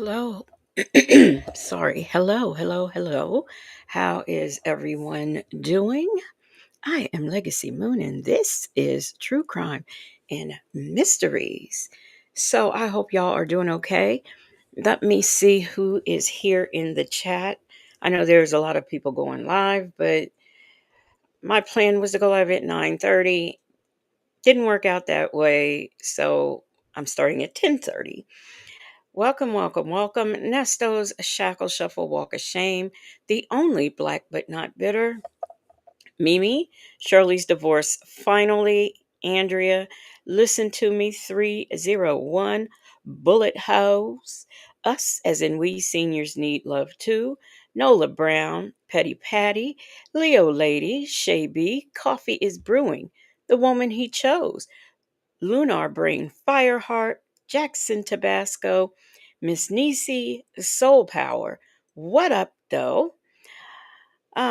Hello. Sorry. Hello, hello, hello. How is everyone doing? I am Legacy Moon, and this is True Crime and Mysteries. So I hope y'all are doing okay. Let me see who is here in the chat. I know there's a lot of people going live, but my plan was to go live at 9:30. Didn't work out that way, so I'm starting at 10:30. Welcome, welcome, welcome. Nesto's Shackle Shuffle Walk of Shame, the only black but not bitter. Mimi, Shirley's Divorce Finally, Andrea, Listen to Me 301, Bullet Hose, Us as in We Seniors Need Love Too, Nola Brown, Petty Patty, Leo Lady, Shay B, Coffee is Brewing, The Woman He Chose, Lunar Brain Fireheart, Jackson Tabasco, Miss Nisi, Soul Power. What up, though? Miss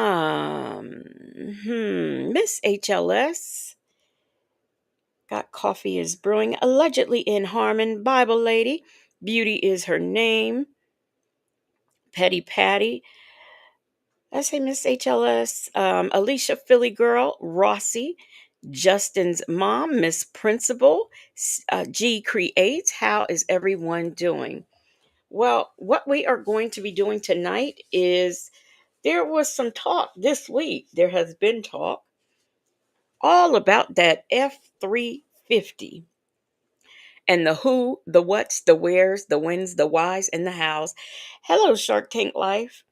HLS, got Coffee is Brewing, allegedly in Harmon, Bible Lady, Beauty is her name, Petty Patty. I say Miss HLS, Alicia Philly Girl, Rossi, Justin's mom, Miss Principal, G Creates. How is everyone doing? Well, what we are going to be doing tonight is there was some talk this week. There has been talk all about that F350 and the who, the what's, the where's, the when's, the why's, and the how's. Hello, Shark Tank Life.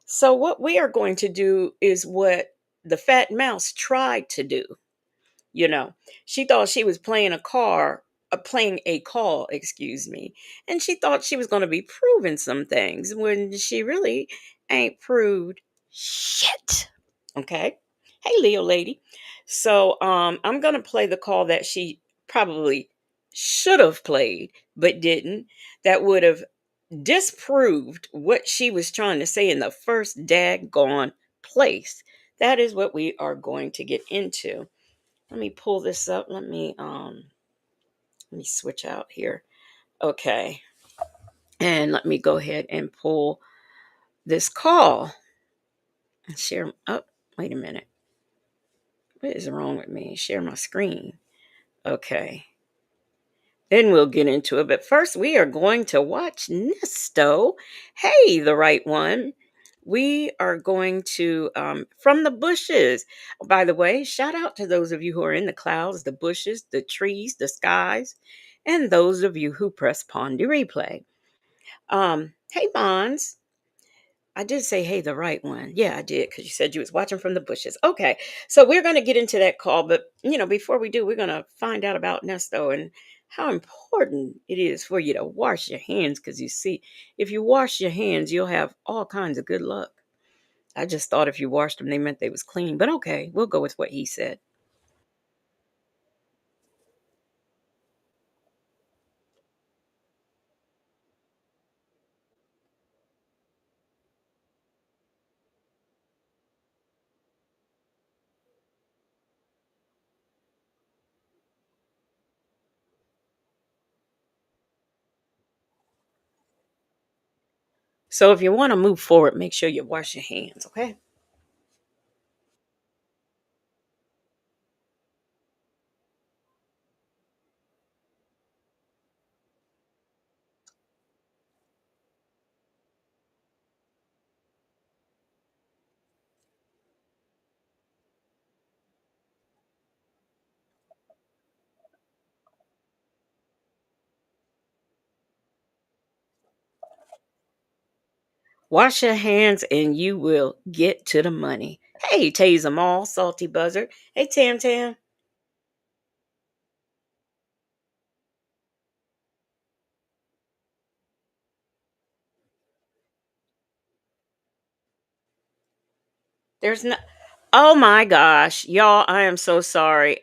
So, what we are going to do is what the fat mouse tried to do. You know, she thought she was playing a call, excuse me, and she thought she was going to be proving some things when she really ain't proved shit. Okay. Hey, Leo lady. So, I'm going to play the call that she probably should have played, but didn't. That would have disproved what she was trying to say in the first daggone place. That is what we are going to get into. Let me pull this up. Let me switch out here. Okay. And let me go ahead and pull this call and share. Oh, wait a minute. What is wrong with me? Share my screen. Okay. Then we'll get into it. But first, we are going to watch Neesto. Hey, the right one. We are going to From the Bushes. By the way, shout out to those of you who are in the clouds, the bushes, the trees, the skies, and those of you who press Pondy Replay. Hey, Bonds. I did say, hey, the right one. Yeah, I did, because you said you was watching from the bushes. Okay, so we're going to get into that call. But, before we do, we're going to find out about Nesto and how important it is for you to wash your hands. Because you see, if you wash your hands, you'll have all kinds of good luck. I just thought if you washed them, they meant they was clean. But okay, we'll go with what he said. So if you want to move forward, make sure you wash your hands, okay? Wash your hands and you will get to the money. Hey, Tase 'em all, Salty Buzzard. Hey, Tam Tam. There's no. Oh my gosh, y'all! I am so sorry.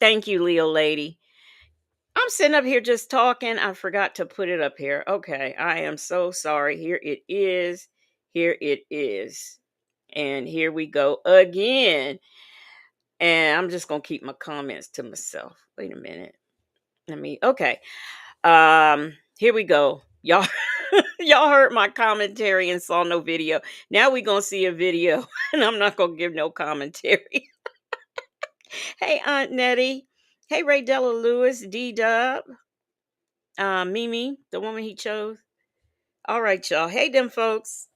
Thank you, Leo lady. I'm sitting up here just talking. I forgot to put it up here. Okay, I am so sorry. Here it is. Here it is. And here we go again. And I'm just gonna keep my comments to myself. Wait a minute. Okay. Here we go. Y'all, y'all heard my commentary and saw no video. Now we gonna see a video, and I'm not gonna give no commentary. Hey, Aunt Nettie. Hey, Ray Della Lewis, D Dub, Mimi, the woman he chose. All right, y'all. Hey, them folks.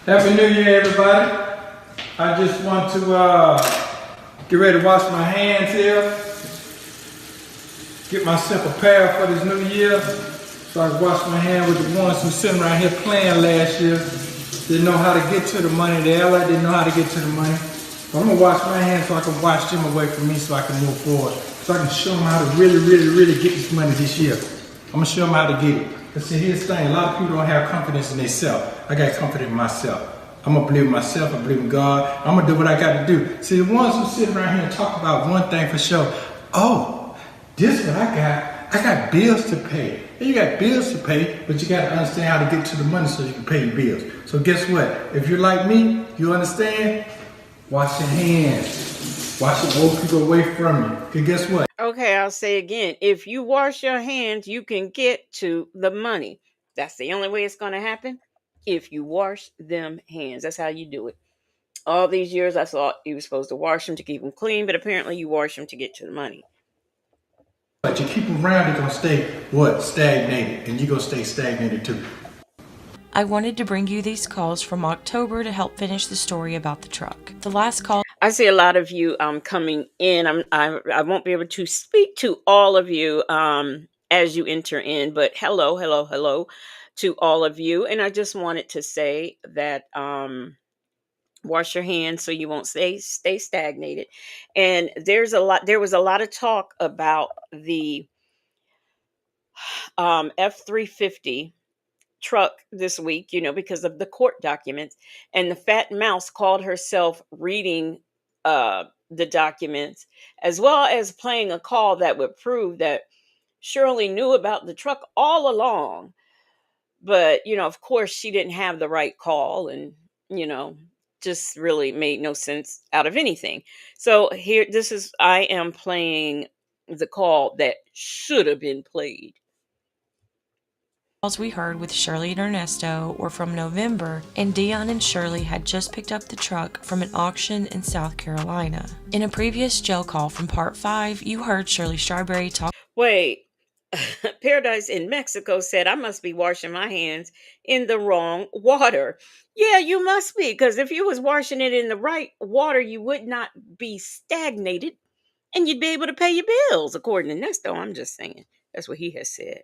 Happy New Year, everybody. I just want to get ready to wash my hands here, get myself prepared for this new year. So I wash my hands with the ones who sitting around here playing last year. Didn't know how to get to the money. The ally didn't know how to get to the money. But I'm gonna wash my hands so I can wash them away from me so I can move forward. So I can show them how to really get this money this year. I'm gonna show them how to get it. But see, here's the thing, a lot of people don't have confidence in themselves. I got confidence in myself. I'm gonna believe in myself, I believe in God. I'm gonna do what I gotta do. See, the ones who sit around here and talk about one thing for sure. Oh, this is what I got. I got bills to pay. You got bills to pay, but you got to understand how to get to the money so you can pay your bills. So guess what? If you're like me, you understand? Wash your hands. Wash the old people away from you. Because guess what? Okay, I'll say again. If you wash your hands, you can get to the money. That's the only way it's going to happen. If you wash them hands, that's how you do it. All these years, I thought you were supposed to wash them to keep them clean, but apparently you wash them to get to the money. But you keep them around, they're going to stay, what? Stagnated. And you're going to stay stagnated too. I wanted to bring you these calls from October to help finish the story about the truck. The last call. I see a lot of you coming in. I won't be able to speak to all of you as you enter in, but hello to all of you. And I just wanted to say that wash your hands so you won't stay stagnated. And there was a lot of talk about the F350 truck this week, because of the court documents. And the fat mouse called herself reading the documents, as well as playing a call that would prove that Shirley knew about the truck all along. But, of course, she didn't have the right call, and, just really made no sense out of anything. So here, I am playing the call that should have been played. Calls we heard with Shirley and Ernesto were from November, and Dion and Shirley had just picked up the truck from an auction in South Carolina. In a previous jail call from Part 5, you heard Shirley Strawberry talk. Wait, Paradise in Mexico said, I must be washing my hands in the wrong water. Yeah, you must be, because if you was washing it in the right water, you would not be stagnated and you'd be able to pay your bills, according to Neesto. I'm just saying. That's what he has said.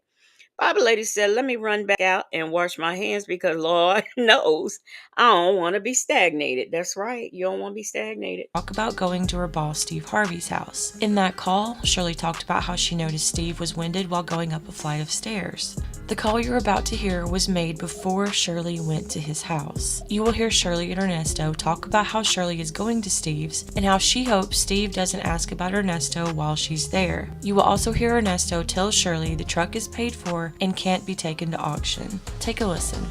Bible lady said, let me run back out and wash my hands because Lord knows I don't want to be stagnated. That's right. You don't want to be stagnated. Talk about going to her boss, Steve Harvey's house. In that call, Shirley talked about how she noticed Steve was winded while going up a flight of stairs. The call you're about to hear was made before Shirley went to his house. You will hear Shirley and Ernesto talk about how Shirley is going to Steve's and how she hopes Steve doesn't ask about Ernesto while she's there. You will also hear Ernesto tell Shirley the truck is paid for and can't be taken to auction. Take a listen.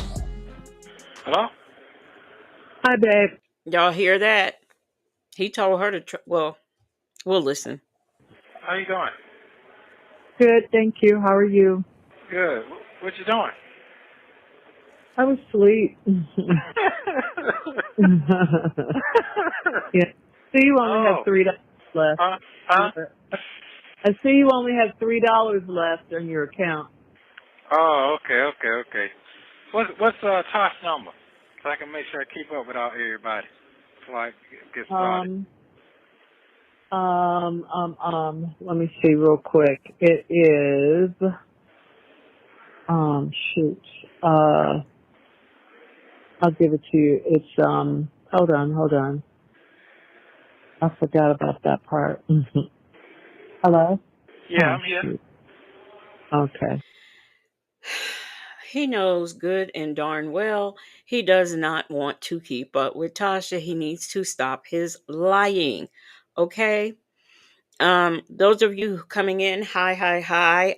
Hello? Hi, babe. Y'all hear that? He told her to, well, we'll listen. How you doing? Good, thank you. How are you? Good. What you doing? I was asleep. Yeah. See, you only have $3 left. I see you only have $3 left on your account. Oh, okay. What's Tosh number? So I can make sure I keep up with everybody before I get started. Let me see real quick. It is, shoot. I'll give it to you. It's, hold on. I forgot about that part. Hello? Yeah, I'm here. Shoot. Okay. He knows good and darn well he does not want to keep up with Tasha. He needs to stop his lying. Okay? Those of you coming in, hi.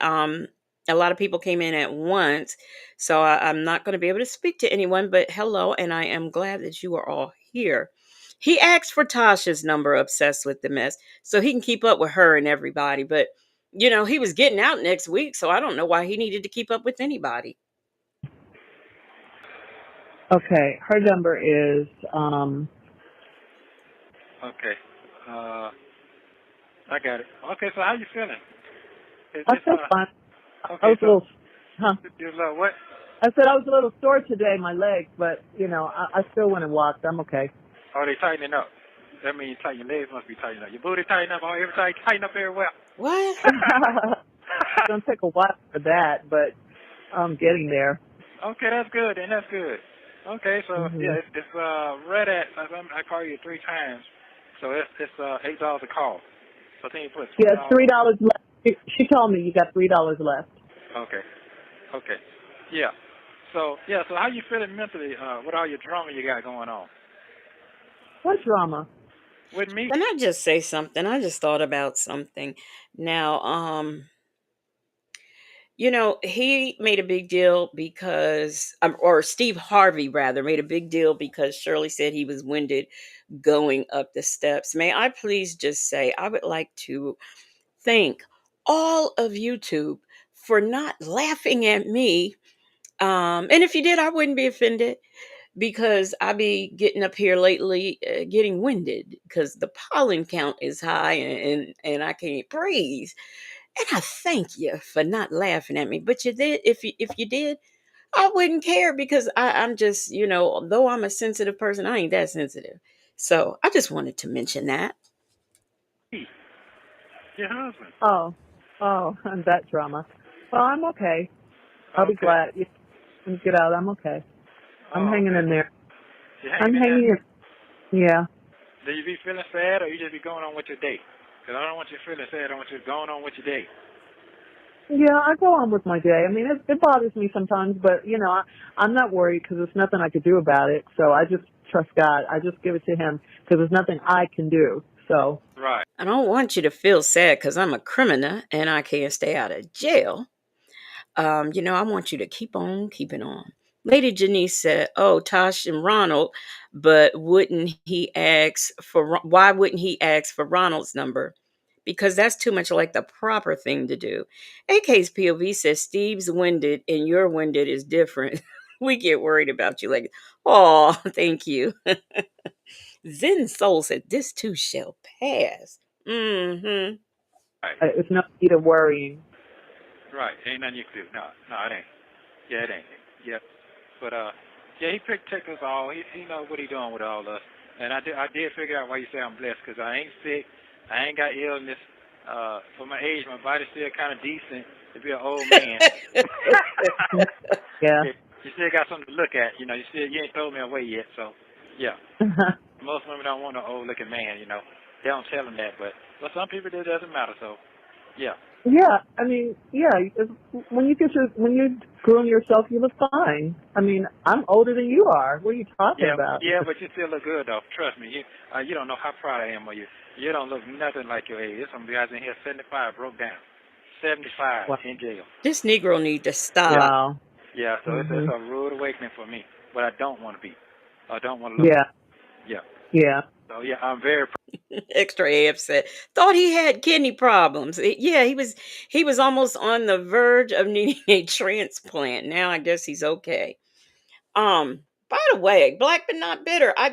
A lot of people came in at once, so I'm not going to be able to speak to anyone, but hello, and I am glad that you are all here. He asked for Tasha's number, obsessed with the mess, so he can keep up with her and everybody, but He was getting out next week, so I don't know why he needed to keep up with anybody. Okay, her number is Okay. I got it. Okay, so how you feeling? Is I this feel fine. I okay? was a So little, huh? you're what? I said I was a little sore today, my legs, but I still went and walked. I'm okay. Oh, they tightening up. That means your legs must be tightening up. Your booty tighten up. Everything tighten up very well. What? It's gonna take a while for that, but I'm getting there. Okay, that's good. And that's good. Okay, so Hmm. yeah, it's right at. I call you 3 times, so it's $8 a call. So I think you put Yeah, $20. it's $3 left. She told me you got $3 left. Okay. Okay. Yeah. So how you feeling mentally with all your drama you got going on? What drama? With me? Can I just say something? I just thought about something. Now, he made a big deal because, or Steve Harvey rather, made a big deal because Shirley said he was winded going up the steps. May I please just say, I would like to thank all of YouTube for not laughing at me. And if you did, I wouldn't be offended because I be getting up here lately, getting winded because the pollen count is high and I can't breathe. And I thank you for not laughing at me. But you did, if you did, I wouldn't care because I'm just, though I'm a sensitive person, I ain't that sensitive. So I just wanted to mention that. Your husband. Oh, and that drama. Well, I'm okay. I'll be Okay. glad. When you get out, I'm okay. I'm Oh, hanging okay. in there. You I'm hanging in there? hanging in. Yeah. Do you be feeling sad or you just be going on with your day? Because I don't want you feeling sad. I want you going on with your day. Yeah, I go on with my day. I mean, it bothers me sometimes, but I'm not worried because there's nothing I could do about it. So I just trust God. I just give it to Him because there's nothing I can do. So Right. I don't want you to feel sad because I'm a criminal and I can't stay out of jail. I want you to keep on keeping on. Lady Janice said, "Oh, Tosh and Ronald, but why wouldn't he ask for Ronald's number? Because that's too much like the proper thing to do." AK's POV says, "Steve's winded and your winded is different. We get worried about you." Like, oh, thank you. Zen Soul said, "This too shall pass." Mm-hmm. Right. it's no need of worrying. Right. Ain't nothing you can do. No, it ain't. Yeah, it ain't. Yep. But yeah, he picked us all. He knows what he doing with all us. And I did figure out why you say I'm blessed because I ain't sick. I ain't got illness. For my age, my body's still kind of decent to be an old man. Yeah. You still got something to look at. You ain't thrown me away yet. So, yeah. Most women don't want an old looking man. They don't tell them that, but some people it doesn't matter. So, yeah. Yeah, I mean, yeah. When you groom yourself, you look fine. I mean, I'm older than you are. What are you talking about? Yeah, but you still look good though. Trust me. You don't know how proud I am of you. You don't look nothing like your age. There's some guys in here 75 broke down, 75 Wow. in jail. This Negro need to stop. Wow. Yeah. So it's Mhm. a rude awakening for me. But I don't want to be. I don't want to look. Yeah. Yeah. Yeah. So yeah, I'm very Extra A upset. Thought he had kidney problems. Yeah, he was almost on the verge of needing a transplant. Now I guess he's okay. By the way, Black but not bitter. I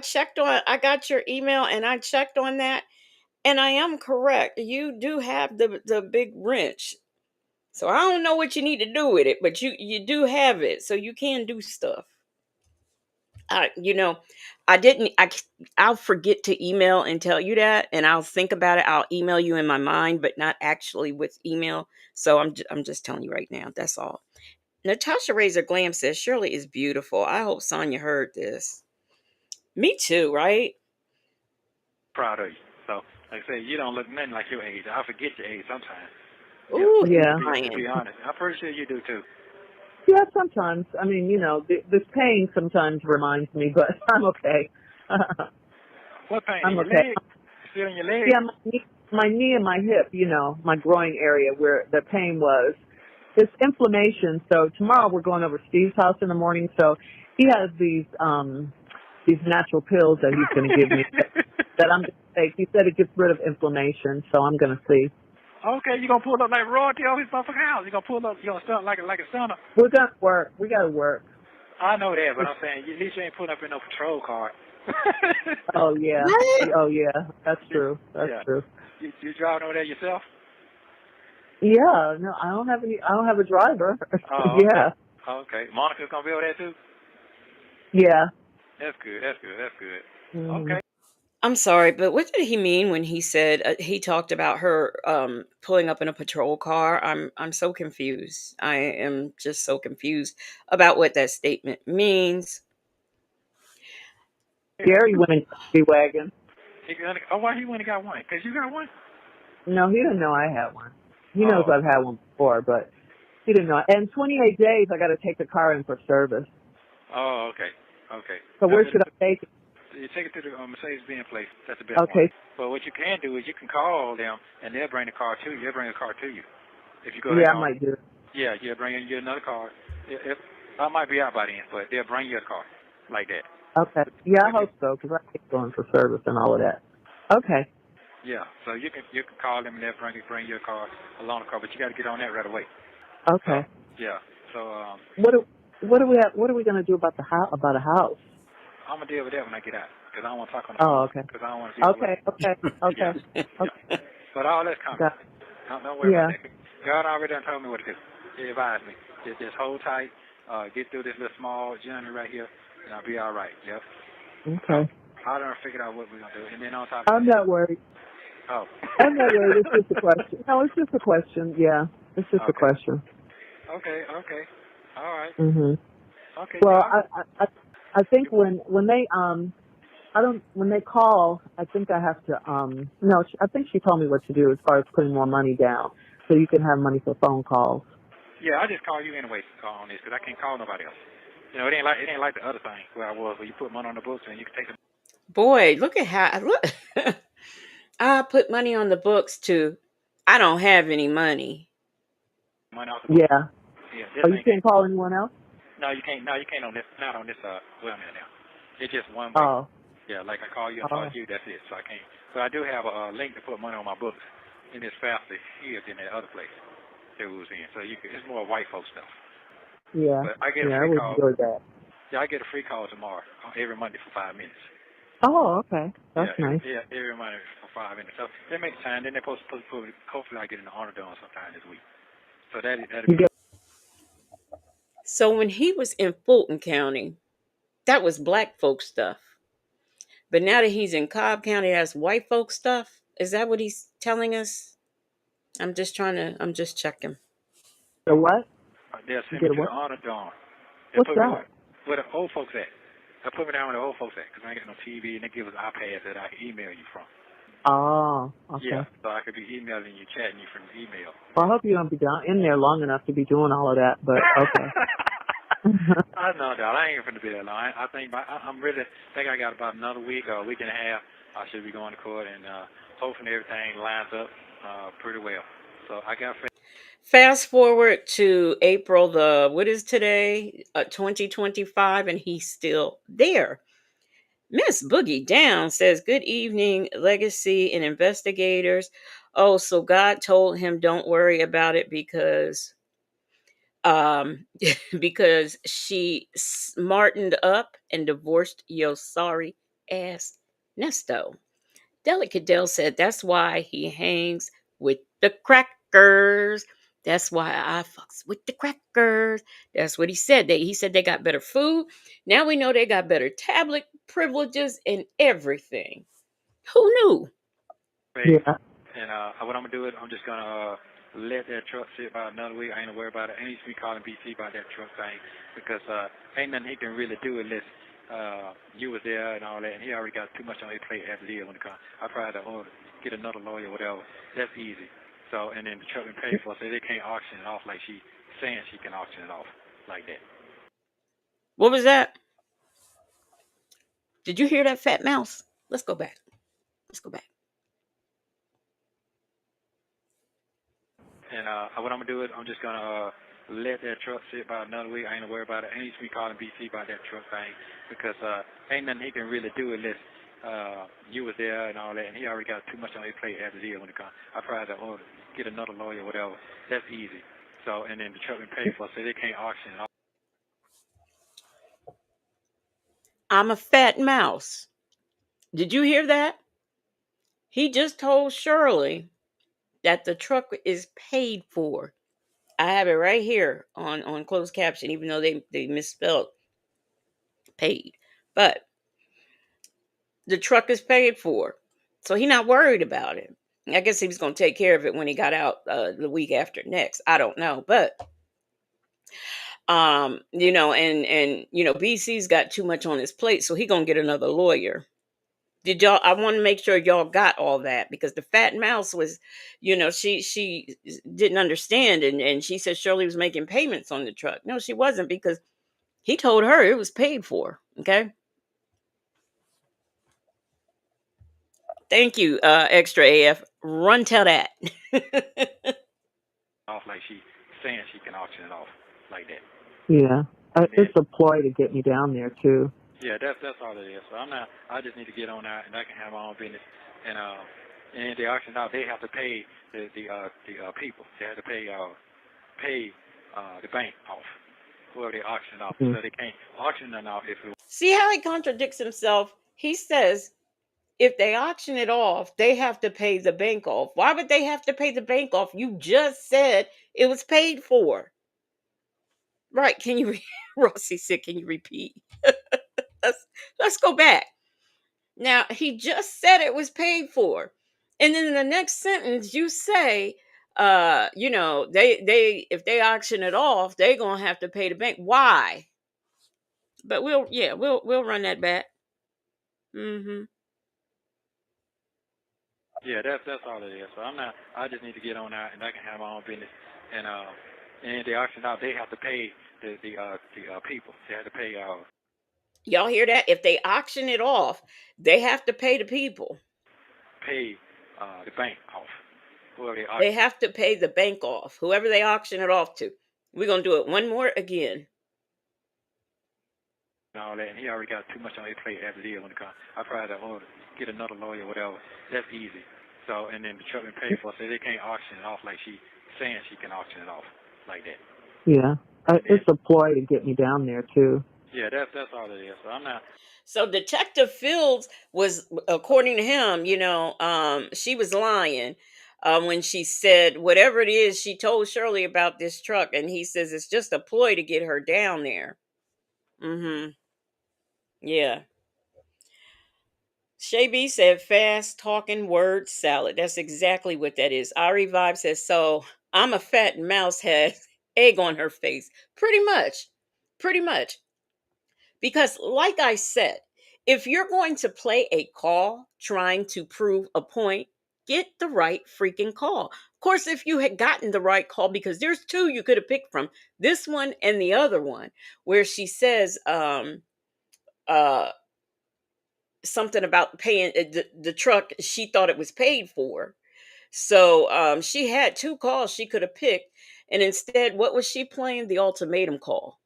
got your email and I checked on that, and I am correct. You do have the big wrench. So I don't know what you need to do with it, but you do have it, so you can do stuff. I you know, I didn't I'll forget to email and tell you that, and I'll think about it. I'll email you in my mind, but not actually with email. So I'm just telling you right now. That's all. Natasha Razor Glam says Shirley is beautiful. I hope Sonya heard this. Me too, right? proud of you. So like I say, you don't look nothing like your age. I forget your age sometimes. Yeah. Ooh, he's Yeah. To lying. be honest, I'm pretty sure you do too. Yeah. Sometimes. I mean, this pain sometimes reminds me, but I'm okay. What pain in I'm your okay. leg? Still in your leg? Yeah, my knee and my hip, my groin area where the pain was. It's inflammation. So tomorrow we're going over Steve's house in the morning. So he has these natural pills that he's going to give me that I'm going to take. He said it gets rid of inflammation. So I'm going to see. Okay, you gonna pull up like royalty over his motherfucking house. You gonna pull up, you gonna stunt like a stunner. We're gonna work. We gotta work. I know that, but I'm saying at least you ain't putting up in no patrol car. Oh yeah. What? Oh yeah. That's true. That's Yeah. true. You driving over there yourself? Yeah. No, I don't have any. I don't have a driver. Oh, okay. Yeah. Okay. Monica's gonna be over there too? Yeah. That's good. That's good. That's good. Mm-hmm. Okay. I'm sorry, but what did he mean when he said he talked about her pulling up in a patrol car? I'm so confused. I am just so confused about what that statement means. Gary went in the wagon. Why he went and got one? Because you got one? No, he didn't know I had one. He knows Oh. I've had one before, but he didn't know. And 28 days, I got to take the car in for service. Oh, okay. Okay. So where should I take it? You take it to the Mercedes-Benz place. That's the best one. Okay. But what you can do is you can call them, and they'll bring the car to you. They'll bring a car to you. If you go ahead Yeah, I and might do it. yeah, you'll bring you another car. If I might be out by then, but they'll bring you a car like that. Okay. Yeah, I hope so, because I hate going for service and all of that. Okay. Yeah, so you can call them and they'll bring you a car, a loaner car, but you got to get on that right away. Okay. Yeah. So What do we have? What are we gonna do about the house? About a house? I'm gonna deal with that when I get out, because I don't want to talk on the phone. Oh, okay. Because I don't want to deal with it. Okay. Yeah. But all that's coming. Got it. Don't worry Yeah. about that. God already done told me what to do. He advised me. Just hold tight, get through this little small journey right here, and I'll be all right. Yep. Okay. I done figured out what we're gonna do, and then on top of I'm that, not worried. oh. I'm not worried. It's just a question. No, it's just a question. Yeah, it's just a Okay. question. Okay. All right. Mhm. Okay. Well, Yeah. I think when they when they call, I think I have to no, I think she told me what to do as far as putting more money down, so you can have money for phone calls. Yeah, I just call you anyway on this, because I can't call nobody else. You know, it ain't like the other thing where I was, where you put money on the books and you can take the Boy, look at how look. I put money on the books to I don't have any money. money off the books. Yeah. Yeah, Oh, this you ain't can't that. call anyone else? No, you can't. No, you can't on this. Not on this. Where I'm at now. It's just one way. Oh. Yeah, like I call you and Oh. talk to you. That's it. So I can't. But I do have a link to put money on my books, and it's faster here than that other place that we was in. So it's more white folk stuff. Yeah. But I get a Yeah, free it was call. really bad. Yeah, I get a free call tomorrow every Monday for 5 minutes. Oh, okay. That's Yeah, nice. every Monday for 5 minutes. So they make time. Then they're supposed to put. Hopefully, I get an honor done sometime this week. So that'll You be. get So when he was in Fulton County, that was black folk stuff. But now that he's in Cobb County, that's white folk stuff. Is that what he's telling us? I'm just checking. a what? They'll You send me get a to the what? honor dome. They'll What's put me that? where the old folks at. They'll put me down where the old folks at, because I ain't got no TV, and they give us iPads that I can email you from. Oh, okay. Yeah, so I could be emailing you, chatting you from the email. Well, I hope you don't be down in there long enough to be doing all of that, but okay. I know that. I ain't finna be that long. I think I'm really think I got about another week or a week and a half. I should be going to court, and hopefully everything lines up pretty well. So I got. Fast forward to April what is today? 2025, and he's still there. Miss Boogie Down says, "Good evening, Legacy and investigators. Oh, so God told him don't worry about it because because she smartened up and divorced your sorry ass Nesto." Delicate Dell said, "That's why he hangs with the crackers. That's why I fucks with the crackers." That's what he said. He said they got better food. Now we know they got better tablet privileges and everything. Who knew? Yeah. And what I'm gonna do is I'm just gonna let that truck sit about another week. I ain't gonna worry about it. I ain't to be calling BT about that truck thing, because ain't nothing he can really do unless you was there and all that. And he already got too much on his plate as it is when it comes. I tried to get another lawyer or whatever. That's easy. So, and then the truck been paid for, so they can't auction it off like she saying she can auction it off like that. What was that? Did you hear that, fat mouse? Let's go back. Let's go back. And what I'm gonna do is I'm just gonna let that truck sit about another week. I ain't gonna worry about it. I ain't to be calling BT about that truck thing, because ain't nothing he can really do unless you was there and all that, and he already got too much on his plate as it is when it comes. I probably have to get another lawyer or whatever. That's easy. So, and then the truck been paid for, so they can't auction it off. I'm a fat mouse. Did you hear that? He just told Shirley that the truck is paid for. I have it right here on closed caption, even though they misspelled paid. But the truck is paid for. So he's not worried about it. I guess he was going to take care of it when he got out the week after next. I don't know. But BC's got too much on his plate, so he going to get another lawyer. Did y'all? I want to make sure y'all got all that, because the fat mouse was, she didn't understand, and she said Shirley was making payments on the truck. No, she wasn't, because he told her it was paid for. Okay. Thank you, Extra AF. Run tell that. Off like she saying she can auction it off like that. Yeah. It's a ploy to get me down there, too. Yeah, that's all it is. So I just need to get on out, and I can have my own business. And the auction out, they have to pay the people. They have to pay the bank off, whoever they auction off. So they can't auction it off if it. See how he contradicts himself? He says if they auction it off, they have to pay the bank off. Why would they have to pay the bank off? You just said it was paid for. Right. Can you Rossi said, can you repeat? let's go back. Now, he just said it was paid for. And then in the next sentence you say, they if they auction it off, they're gonna have to pay the bank. Why? But we'll run that back. Mm-hmm. Yeah, that's all it is. So I just need to get on out, and I can have my own business. And the auction out, they have to pay the people. They have to pay Y'all hear that? If they auction it off, they have to pay the people. Pay the bank off. Whoever they have to pay the bank off. Whoever they auction it off to. We're gonna do it one more again. And all that, and he already got too much on his plate as it is when it comes. I probably have to get another lawyer or whatever. That's easy. So, and then the truck been paid for, so they can't auction it off like she saying she can auction it off like that. Yeah. It's a ploy to get me down there, too. Yeah, that's all it is. So So Detective Fields was, according to him, she was lying when she said whatever it is she told Shirley about this truck, and he says it's just a ploy to get her down there. Mm-hmm. Yeah. Shay B said fast talking word salad. That's exactly what that is. Ari Vibe says, so I'm a fat mouse has egg on her face. Pretty much. Pretty much. Because, like I said, if you're going to play a call trying to prove a point, get the right freaking call. Of course, if you had gotten the right call, because there's two you could have picked from, this one and the other one, where she says something about paying the truck. She thought it was paid for. So she had two calls she could have picked. And instead, what was she playing? The ultimatum call.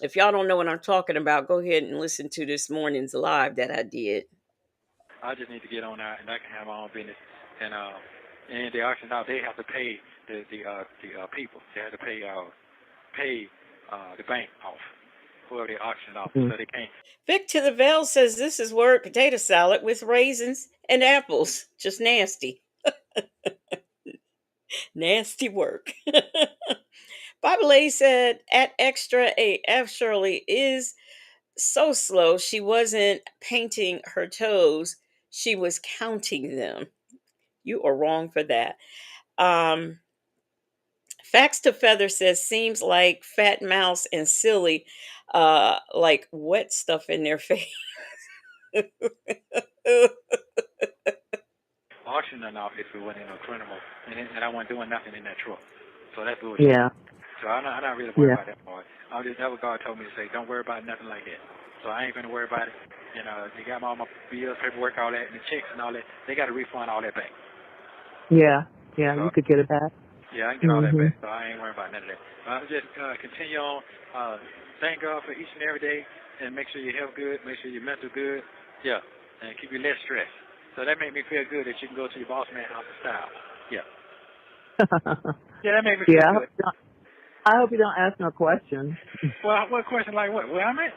If y'all don't know what I'm talking about, go ahead and listen to this morning's live that I did. I just need to get on out, and I can have my own business. And the auction out, they have to pay the people. They have to pay the bank off, whoever they auction off, so they can't. Vic to the Veil says this is word potato salad with raisins and apples. Just nasty. Nasty work. Bible Lady said at Extra AF, Shirley is so slow. She wasn't painting her toes. She was counting them. You are wrong for that. Facts to Feather says seems like Fat Mouse and Silly like wet stuff in their face. Auctioning off if it wasn't a criminal, and I wasn't doing nothing in that truck. So that's bullshit. Yeah. So I'm not really worried about that part. I just never God told me to say don't worry about nothing like that. So I ain't gonna worry about it. They got all my bills, paperwork, all that, and the checks and all that. They got to refund all that back. Yeah. Yeah. So, you could get it back. Yeah, I can get all that back. So I ain't worried about none of that. I'm just continue on. Thank God for each and every day, and make sure your health good, make sure your mental good. Yeah, and keep you less stressed. So that made me feel good that you can go to your boss man house in style. Yeah. Yeah, that made me feel Yeah, good. I hope you don't ask no questions. Well, what question like what? Where I'm at?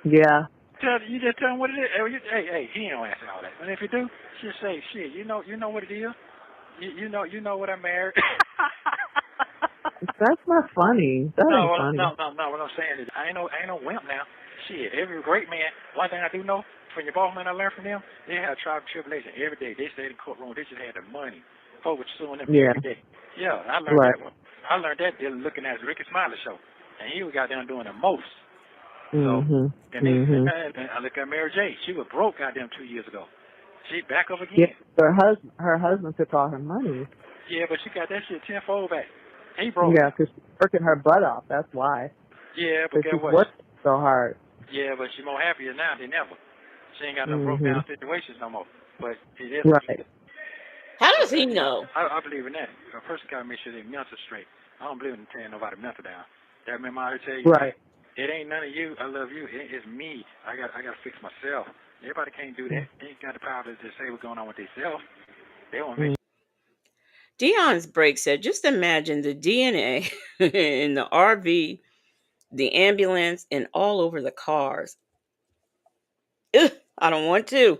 Yeah. You just tell him what it is. Hey, he don't answer all that. And if you do, just say, shit, you know what it is. You know what I'm married. That's not funny. That ain't funny. No. What I'm saying is, I ain't no wimp now. Shit, every great man. One thing I do know from your boss man, I learned from them. They have trial and tribulation every day. They stay in the courtroom. They just had the money. Folks were suing them Yeah. every day. Yeah, I learned Right. that one. I learned that looking at the Ricky Smiley show, and he was out there doing the most. So, Mhm. and I look at Mary J. She was broke out them 2 years ago. She back up again. Yeah. Her husband took all her money. Yeah, but she got that shit tenfold back. He broke. Yeah, because she's working her butt off. That's why. Yeah, but guess She's what? working so hard. Yeah, but she's more happier now than ever. She ain't got no broke down situations no more. But it is what it Right. is. How So, does he know? I believe in that. A person got to make sure their mental straight. I don't believe in tearing nobody mental down. That remember I tell you, Right. it ain't none of you. I love you. It's me. I got to fix myself. Everybody can't do that. They ain't got the power to just say what's going on with themselves. They want to make Dion's break said, just imagine the DNA in the RV, the ambulance, and all over the cars. Ugh, I don't want to.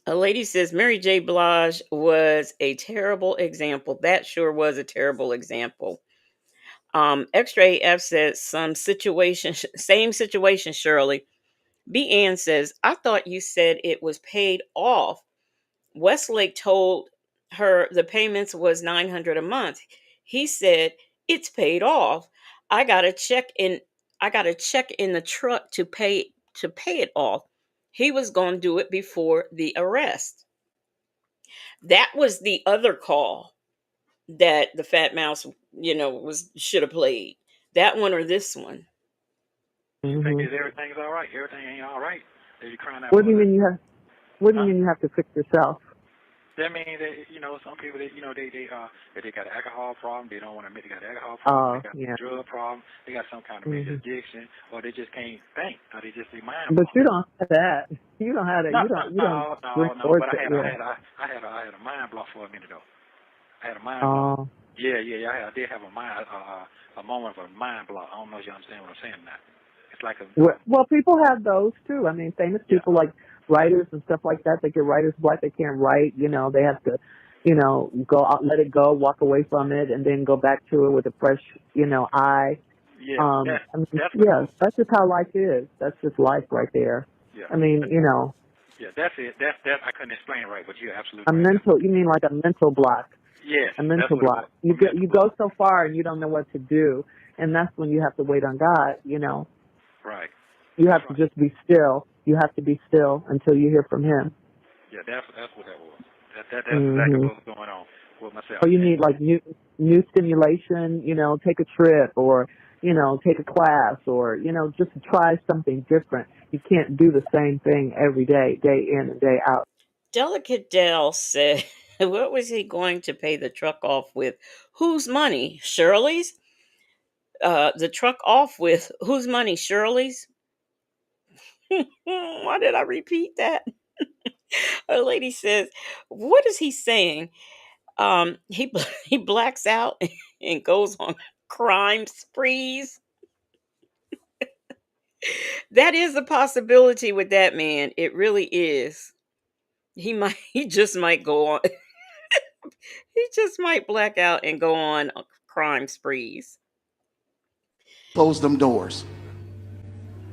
A lady says Mary J. Blige was a terrible example. That sure was a terrible example. Extra AF says same situation, Shirley. B. Ann says, I thought you said it was paid off. Westlake told her the payments was $900 a month. He said, it's paid off. I got a check in I got a check in the truck to pay it off. He was going to do it before the arrest. That was the other call that the Fat Mouse, was should have played. That one or this one. you think everything's all right. Everything ain't all right. You're crying out What for do you it. mean you have? What do you mean you have to fix yourself? That means that, some people that, if they got an alcohol problem, they don't want to admit they got an alcohol Oh, problem, they got yeah. a drug problem, they got some kind of major addiction, or they just can't think, or they just be mind But blown. you don't have that. You don't have that. You don't drink No, or but I yeah. had a mind block for a minute though. I had a mind block. Yeah, I did have a moment of a mind block. I don't know if you understand what I'm saying now. It's like a Well, people have those too. I mean, famous people like writers and stuff like that. They get writer's block. They can't write. They have to, go out, let it go, walk away from it, and then go back to it with a fresh, eye. Yeah, That's just how life is. That's just life right there. Yeah. I mean, Yeah, that's it. That I couldn't explain it right, but you're absolutely a right. mental. You mean like a mental block? Yes, A mental block. You go so far and you don't know what to do, and that's when you have to wait on God. Right. You have to just be still. You have to be still until you hear from Him. Yeah, that's what that was. That's exactly what's going on with myself. Or you need like new stimulation. Take a trip or take a class or just try something different. You can't do the same thing every day, day in and day out. Delicate Dell said, what was he going to pay the truck off with? Whose money? Shirley's? The truck off with whose money? Shirley's? Why did I repeat that? A lady says, what is he saying? He he blacks out and goes on crime sprees. That is a possibility with that man. It really is. He just might go on. He just might black out and go on crime sprees. Close them doors.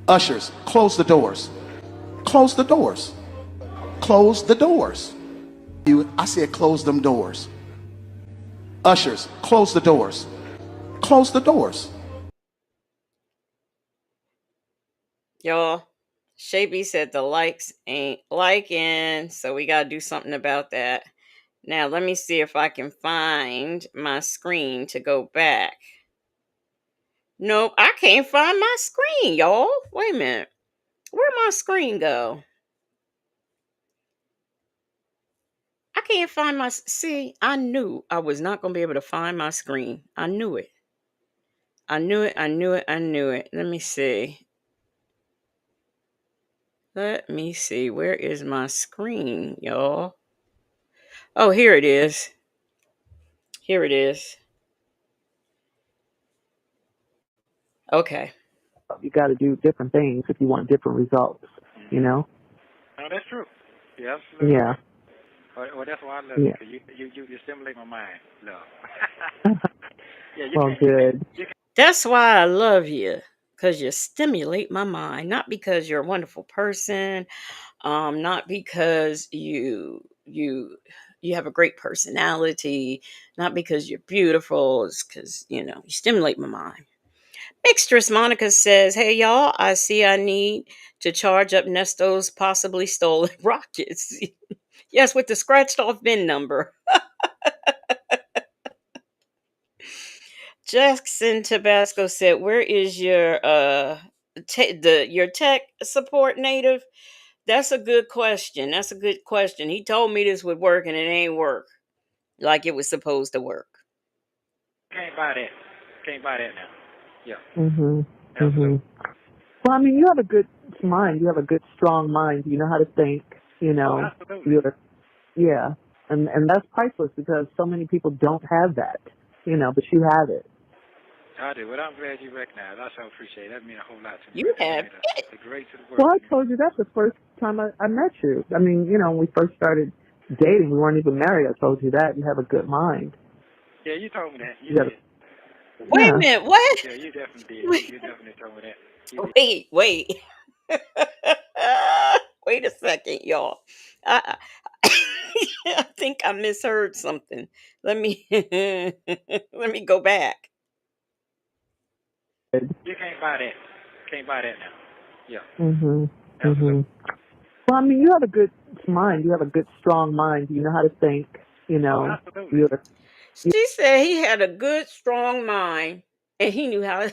Ushers, close the doors. Close the doors. Close the doors. I said close them doors. Ushers, close the doors. Close the doors. Y'all, Shaby said the likes ain't liking, so we gotta do something about that. Now, let me see if I can find my screen to go back. Nope, I can't find my screen, y'all. Wait a minute. Where'd my screen go? I can't find my. See, I knew I was not going to be able to find my screen. I knew it. I knew it. Let me see. Let me see. Where is my screen, y'all? Oh, here it is. Here it is. Okay. You got to do different things if you want different results, you know? No, that's true. You're absolutely Yeah. right. Well, that's why I love you, Yeah. because you stimulate my mind, love. Yeah, Well, good. That's why I love you. Because you stimulate my mind. Not because you're a wonderful person. Not because you have a great personality. Not because you're beautiful. It's because, you stimulate my mind. Extras Monica says, "Hey y'all, I see I need to charge up Nesto's possibly stolen rockets." Yes, with the scratched off VIN number. Jackson Tabasco said, "Where is your your tech support native?" That's a good question. That's a good question. He told me this would work and it ain't work like it was supposed to work. can't buy that. Can't buy that now. Yeah, Mhm. absolutely. Mhm. Well, I mean, you have a good mind. You have a good, strong mind. You know how to think. You Oh, know, absolutely. you're, yeah, and that's priceless because so many people don't have that. You know, but you have it. I do. Well, I'm glad you recognize. I so appreciate it. That means a whole lot to me You right there. That have means it. the great to the Well, world I to me. told you that's the first time I met you. I mean, you know, when we first started dating, we weren't even married. I told you that. You have a good mind. Yeah, you told me that. You You got did. Wait a yeah. minute. What? Yeah, you definitely did. You definitely told me that. You did. Wait. Wait a second, y'all. I, I think I misheard something. Let me let me go back. You can't buy that. Can't buy that now. Yeah, Mhm. absolutely. Mhm. Well, I mean, you have a good mind. You have a good, strong mind. You know how to think. You Oh, know, absolutely. you're She said he had a good, strong mind, and he knew how to.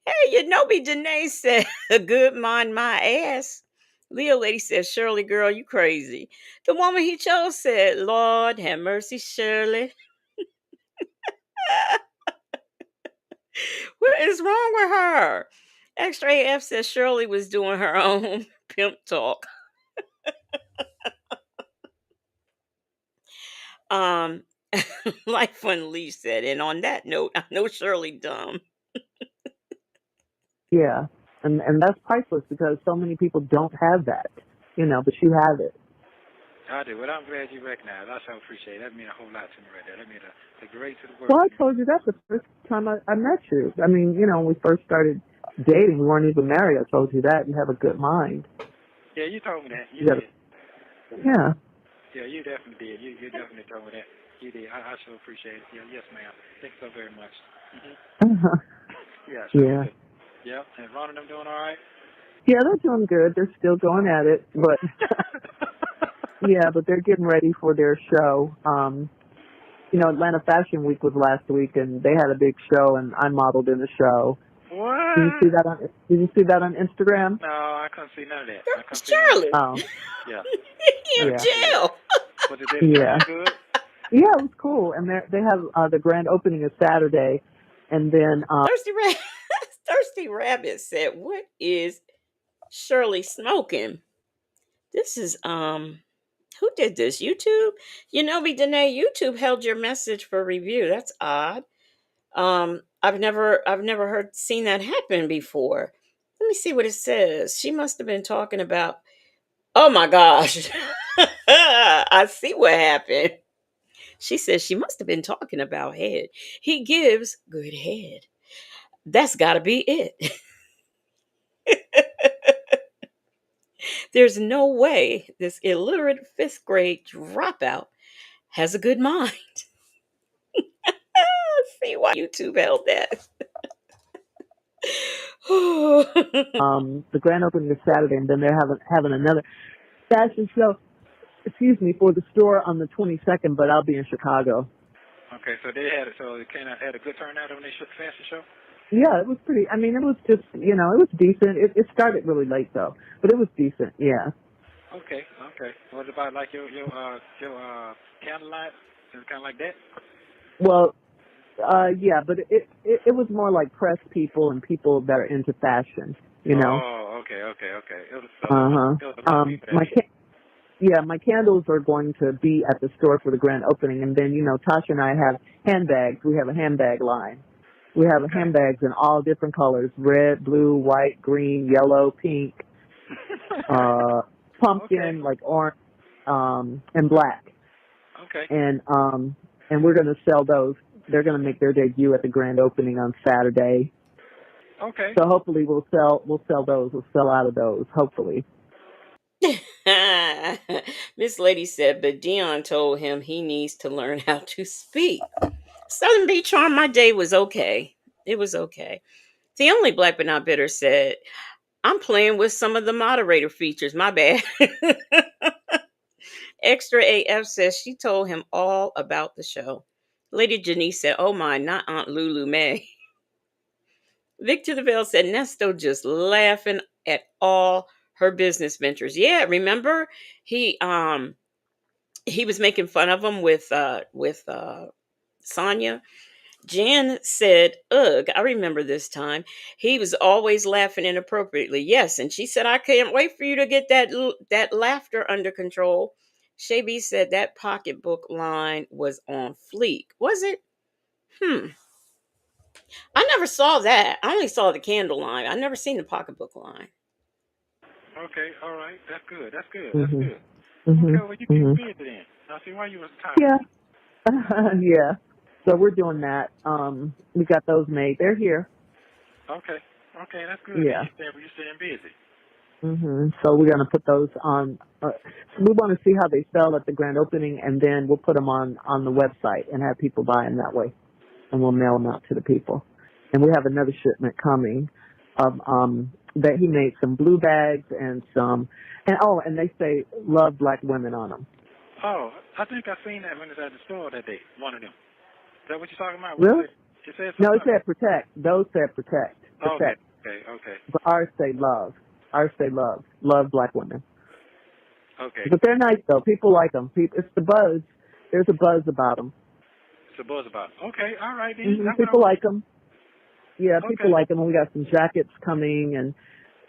Hey, Danae said, "A good mind, my ass." Leo lady said, "Shirley, girl, you crazy." The woman he chose said, "Lord have mercy, Shirley." What is wrong with her? Extra AF says Shirley was doing her own pimp talk. Um, like Fun Lee said, and on that note, I know Shirley dumb. yeah, and that's priceless because so many people don't have that. You know, but you have it. I do. Well, I'm glad you recognize. I so appreciate it. That means a whole lot to me right there. That means the great to the world Well, I to me. told you that's the first time I met you. I mean, you know, when we first started dating, we weren't even married. I told you that. You have a good mind. Yeah, you told me that. You You got did. yeah. Yeah, you definitely did. You definitely told me that. You did. I so appreciate it. Yeah, yes, ma'am. Thanks so very much. Yeah, sure Yeah. do. Yeah, and Ron and them doing all right? Yeah, they're doing good. They're still going at it, but yeah, but they're getting ready for their show. You know, Atlanta Fashion Week was last week, and they had a big show, and I modeled in the show. Did you see What? that on Did you see that on Instagram? No, I couldn't see none of that. I couldn't see none of Shirley, that. Oh, Yeah, you I in yeah, couldn't see it. jail. But did it yeah, sound good? yeah. It was cool, and they have the grand opening is Saturday, and then Thirsty Rabbit, Thirsty Rabbit said, "What is Shirley smoking?" This is who did this? YouTube? Danae, YouTube held your message for review. That's odd. I've never seen that happen before. Let me see what it says. She must have been talking about. Oh my gosh. I see what happened. She says she must have been talking about head. He gives good head. That's got to be it. There's no way this illiterate fifth grade dropout has a good mind. See why YouTube held that. the grand opening is Saturday, and then they're having another fashion show. Excuse me, for the store on the 22nd, but I'll be in Chicago. Okay, so they had it. So it kind of had a good turnout when they shook the fashion show. Yeah, it was pretty. I mean, it was just, you know, it was decent. It started really late though, but it was decent. Yeah. Okay, okay. What about like your candlelight? Is it kind of like that? Well, Yeah, but it was more like press people and people that are into fashion, you know. Oh, okay, okay, okay. Uh-huh. It was a lot of people that My did. yeah, my candles are going to be at the store for the grand opening, and then Tasha and I have handbags. We have a handbag line. We have Okay. handbags in all different colors: red, blue, white, green, yellow, pink, uh, Okay. pumpkin, like orange, and black. Okay. And we're going to sell those. They're going to make their debut at the grand opening on Saturday. Okay. So hopefully we'll sell those. We'll sell out of those. Hopefully. Miss Lady said, but Dion told him he needs to learn how to speak. Southern Beach Charm, my day was okay. It was okay. The only Black but not bitter said, I'm playing with some of the moderator features. My bad. Extra AF says she told him all about the show. Lady Janice said, oh my, not Aunt Lulu May. Victor DeVille said, Nesto just laughing at all her business ventures. Yeah, remember he was making fun of him with Sonya. Jan said, ugh, I remember this time. He was always laughing inappropriately. Yes, and she said, I can't wait for you to get that laughter under control. Shaby said that pocketbook line was on fleek. Was it? I never saw that. I only saw the candle line. I never seen the pocketbook line. Okay. All right. That's good. That's good. That's Mhm. good. Okay. Mhm. Well, you keep Mhm. busy then. I see why you was Yeah. talking. Yeah. So we're doing that. We got those made. They're here. Okay. Okay. That's good. Then Yeah. you're staying busy. So we're gonna put those on. We want to see how they sell at the grand opening, and then we'll put them on the website and have people buy them that way, and we'll mail them out to the people. And we have another shipment coming of that he made some blue bags and some, and they say love Black women on them. Oh, I think I seen that when it was at the store that day. One of them. Is that what you're talking about? What is Really? it? It said No, something it about. said protect. Those said protect. Okay. Protect. Okay. Okay. But ours say love. Ours say love. Love Black women. Okay. But they're nice though. People like them. It's the buzz. There's a buzz about them. It's a buzz about. Okay. All right then. That's what I People want. like them. Yeah, people Okay. like them. And we got some jackets coming and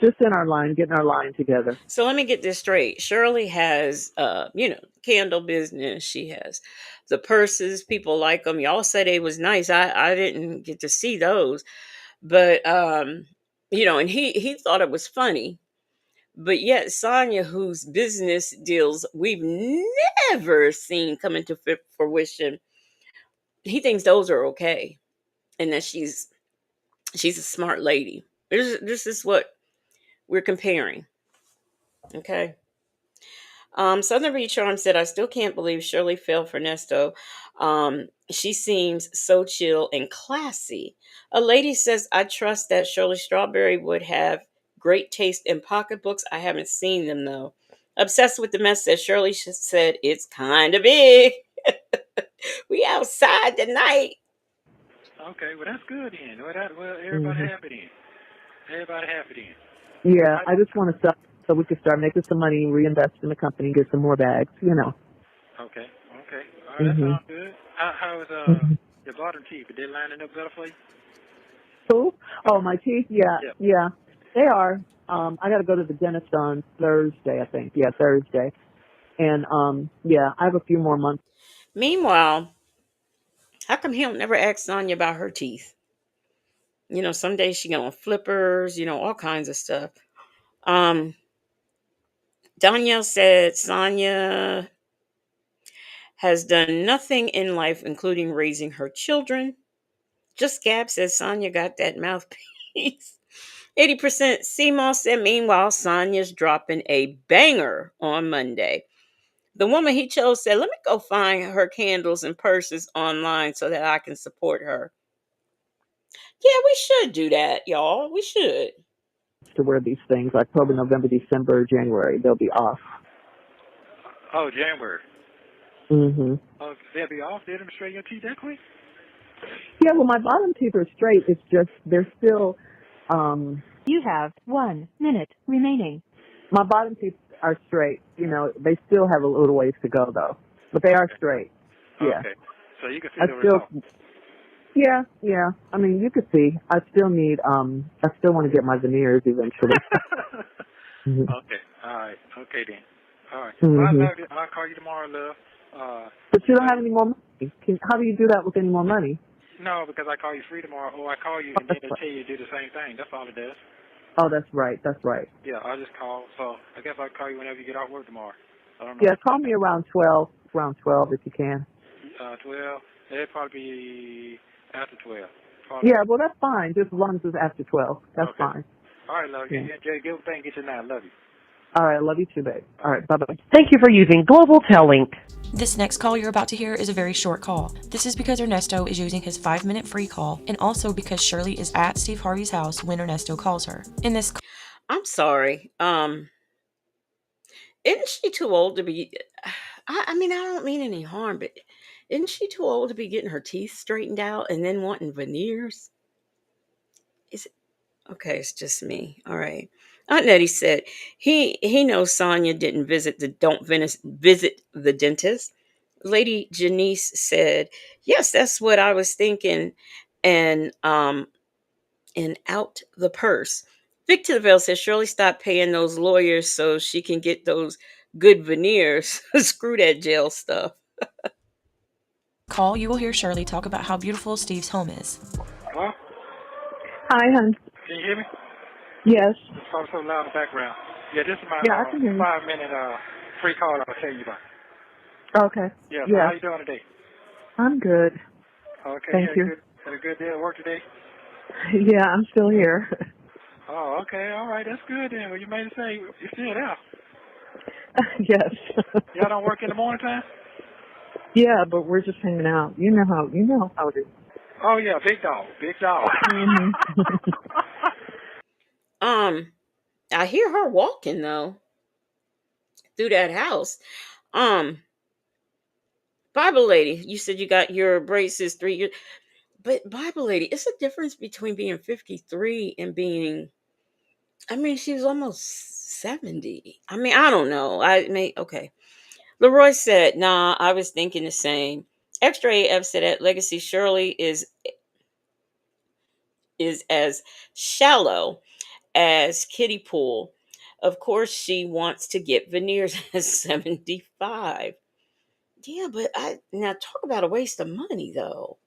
just in our line, getting our line together. So let me get this straight. Shirley has, candle business. She has the purses. People like them. Y'all said they was nice. I didn't get to see those, but and he thought it was funny. But yet Sonya, whose business deals we've never seen come into fruition, he thinks those are okay, and that she's a smart lady. This is what we're comparing. Okay. Southern Reed Charm said, I still can't believe Shirley fell for Nesto. She seems so chill and classy. A lady says, I trust that Shirley Strawberry would have great taste in pocketbooks. I haven't seen them though. Obsessed with the mess says, Shirley said, it's kind of big. We outside tonight. Okay. Well, that's good then. Well, everybody hmm happy then. Everybody happy then. Yeah, I just want to sell so we can start making some money, reinvest in the company, get some more bags. Okay. Okay. All right. That hmm sounds good. How is hmm your bottom teeth? Are they lining up better for you? Cool. Oh, my teeth. Yeah, Yeah. yeah, they are. I got to go to the dentist on Thursday, I think. Yeah, Thursday. And yeah, I have a few more months. Meanwhile, how come he don't never ask Sonya about her teeth? Some days she got on flippers, all kinds of stuff. Um, Danielle said Sonya has done nothing in life, including raising her children. Just Gab says Sonya got that mouthpiece. 80% CMOS said, meanwhile, Sonya's dropping a banger on Monday. The woman he chose said, let me go find her candles and purses online so that I can support her. Yeah, we should do that, y'all. We should. To wear these things October, November, December, January. They'll be off. Oh, January. hmm Oh, they'll be off. They didn't straighten your teeth that quick? Yeah, well, my bottom teeth are straight. It's just they're still. You have 1 minute remaining. My bottom teeth are straight. They still have a little ways to go though, but they are Okay. straight. Yeah, Okay. So you can see I the still. result. Yeah. I mean, you could see. I still need. I still want to get my veneers eventually. Mhm. Okay. All right. Okay then. All right. Well, I Mhm. love you. I'll call you tomorrow, love. But you don't Love have you. any more money. How do you do that with any more money? No, because I call you free tomorrow, or I call you Oh, and then that's they right. tell you to do the same thing. That's all it does. Oh, that's right. That's right. Yeah, I'll just call. So I guess I'll call you whenever you get off work tomorrow. I don't know. Yeah, call me around 12. Around 12 if you can. 12. It'll probably be after 12. Probably. Yeah, well, that's fine. Just as long as it's after 12. That's Okay. fine. All right, love. You Yeah. enjoy. Give everything. Get you now. Love you. All right. I love you too, babe. All All right. right. Bye-bye. Thank you for using Global Link. This next call you're about to hear is a very short call. This is because Ernesto is using his 5-minute free call, and also because Shirley is at Steve Harvey's house when Ernesto calls her. In this I'm sorry. Isn't she too old to be? I mean, I don't mean any harm, but isn't she too old to be getting her teeth straightened out and then wanting veneers? Is it okay? It's just me. All right. Aunt Nettie said he knows Sonia didn't visit the dentist. Lady Janice said, "Yes, that's what I was thinking," and out the purse. Vic Tilville says Shirley stopped paying those lawyers so she can get those good veneers. Screw that jail stuff. call, you will hear Shirley talk about how beautiful Steve's home is. Hello? Hi, hon. Can you hear me? Yes. It's probably so loud in the background. Yeah, this is my Yeah, I can hear you. 5-minute free call I'll tell you about. Okay. Yeah, so how Yeah. you doing today? I'm good. Okay, Thank you. had a good day at work today? Yeah, I'm still here. Oh, okay, all right, that's good then. Well, you made it say you're still there. Yes. Y'all don't work in the morning time? Yeah, but we're just hanging out. You know how it is. Oh yeah, big dog, big dog. Mhm. I hear her walking though through that house. Um, Bible lady, you said you got your braces 3 years, but Bible lady, it's a difference between being 53 and being. I mean, she was almost 70. I mean, I don't know. I may okay. Leroy said, "Nah, I was thinking the same." Extra AF said that Legacy Shirley is as shallow as kiddie pool. Of course, she wants to get veneers at 75. Yeah, but I now talk about a waste of money though.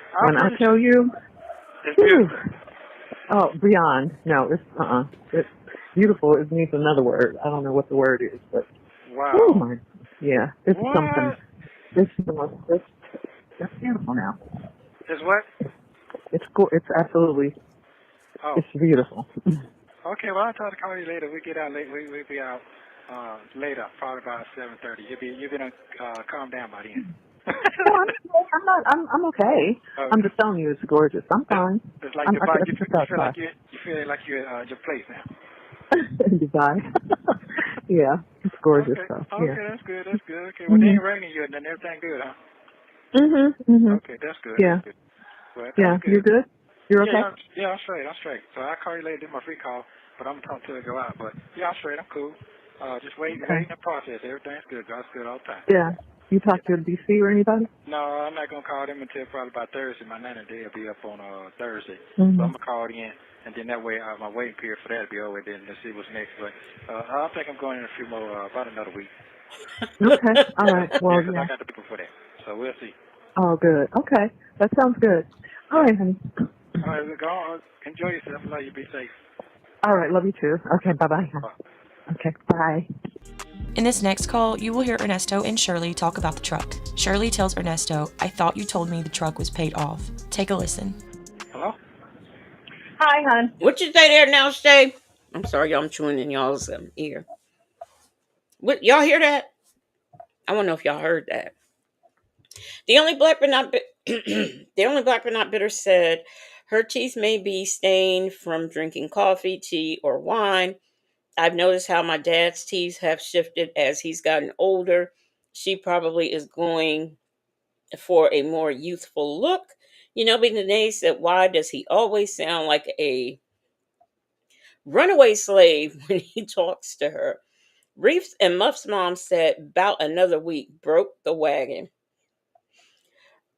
I'm When I pretty tell sure you, it's whew, beautiful. oh, beyond. No, it's beautiful. It needs another word. I don't know what the word is, but oh Wow. my, yeah, it's something. What? It's beautiful now. It's what? It's absolutely, Oh. it's beautiful. Okay, well I'll try to call you later. We get out late. We'll be out later, probably about 7:30. You'll be calm down by then. No, I'm not. I'm okay. Okay. I'm just telling you, it's gorgeous. I'm fine. It's like I Dubai. could You just feel outside. like you're your place now. Dubai. Yeah, it's gorgeous Okay. though. Yeah. Okay, that's good. That's good. Okay. Well, they Mhm. ain't raining you, and then everything good, huh? Mhm. Mhm. Okay, that's good. Yeah. That's good. Well, that's Yeah. You're good. good. You're Yeah, okay. I'm straight. I'm straight. So I'll call you later. Do my free call, but I'm gonna talk till I go out. But yeah, I'm straight. I'm cool. Just Okay. waiting the process. Everything's good. God's good all the time. Yeah. You Yeah. talked to the DC or anybody? No, I'm not gonna call them until probably about Thursday. My 90 day will be up on Thursday, so I'm Mhm. gonna call it in, and then that way my waiting period for that will be over. Then let's see what's next. But I think I'm going in a few more, about another week. Okay. All right. Yeah, Well, 'cause I yeah. got the people for that. So we'll see. Oh, good. Okay. That sounds good. All Yeah. right, honey. All right, go on. Enjoy yourself. Love you. Be safe. All right. Love you too. Okay. Bye-bye. Bye. Okay. Bye. In this next call, you will hear Ernesto and Shirley talk about the truck. Shirley tells Ernesto, "I thought you told me the truck was paid off." Take a listen. Hello? Hi, hon. What you say there now, Shay? I'm sorry, y'all. I'm chewing in y'all's ear. What y'all hear that? I want to know if y'all heard that. The only black but not the only black but not bitter said her teeth may be stained from drinking coffee, tea, or wine. I've noticed how my dad's teeth have shifted as he's gotten older. She probably is going for a more youthful look. You know, Benaday said, "Why does he always sound like a runaway slave when he talks to her?" Reefs and Muff's mom said, "About another week, broke the wagon."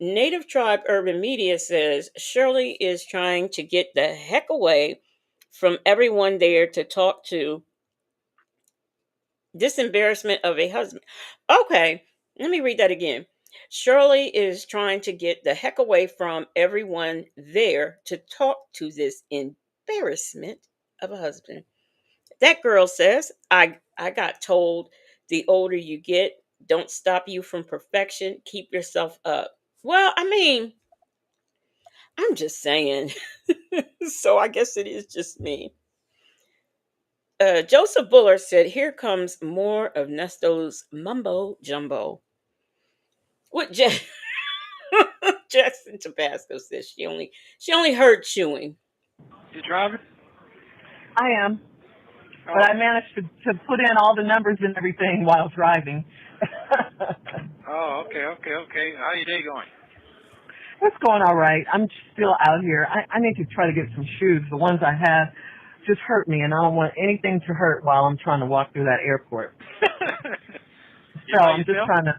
Native Tribe Urban Media says Shirley is trying to get the heck away from everyone there to talk to this embarrassment of a husband. Okay, let me read that again. Shirley is trying to get the heck away from everyone there to talk to this embarrassment of a husband. That girl says, I got told the older you get, don't stop you from perfection. Keep yourself up. Well, I mean, I'm just saying. So I guess it is just me. Joseph Buller said, here comes more of Nesto's mumbo jumbo. What Jackson Tabasco says she only heard chewing. You driving? I am, Oh, but I managed to put in all the numbers and everything while driving. oh, okay. How your day going? It's going all right. I'm still out here. I need to try to get some shoes. The ones I have just hurt me, and I don't want anything to hurt while I'm trying to walk through that airport. You So by I'm just yourself? trying to.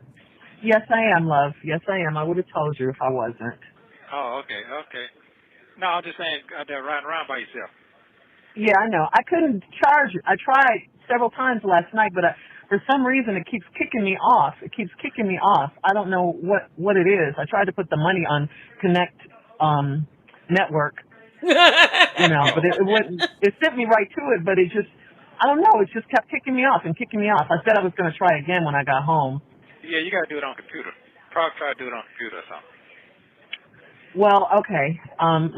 Yes, I am, love. Yes, I am. I would have told you if I wasn't. Oh, okay. No, I'm just saying, out there riding around by yourself. Yeah, I know. I couldn't charge it. I tried several times last night, but for some reason it keeps kicking me off. I don't know what it is. I tried to put the money on Connect network, but it wouldn't. It sent me right to it, but it just, I don't know. It just kept kicking me off. I said I was going to try again when I got home. Yeah, you got to do it on computer. Probably try to do it on computer or something. Well, okay.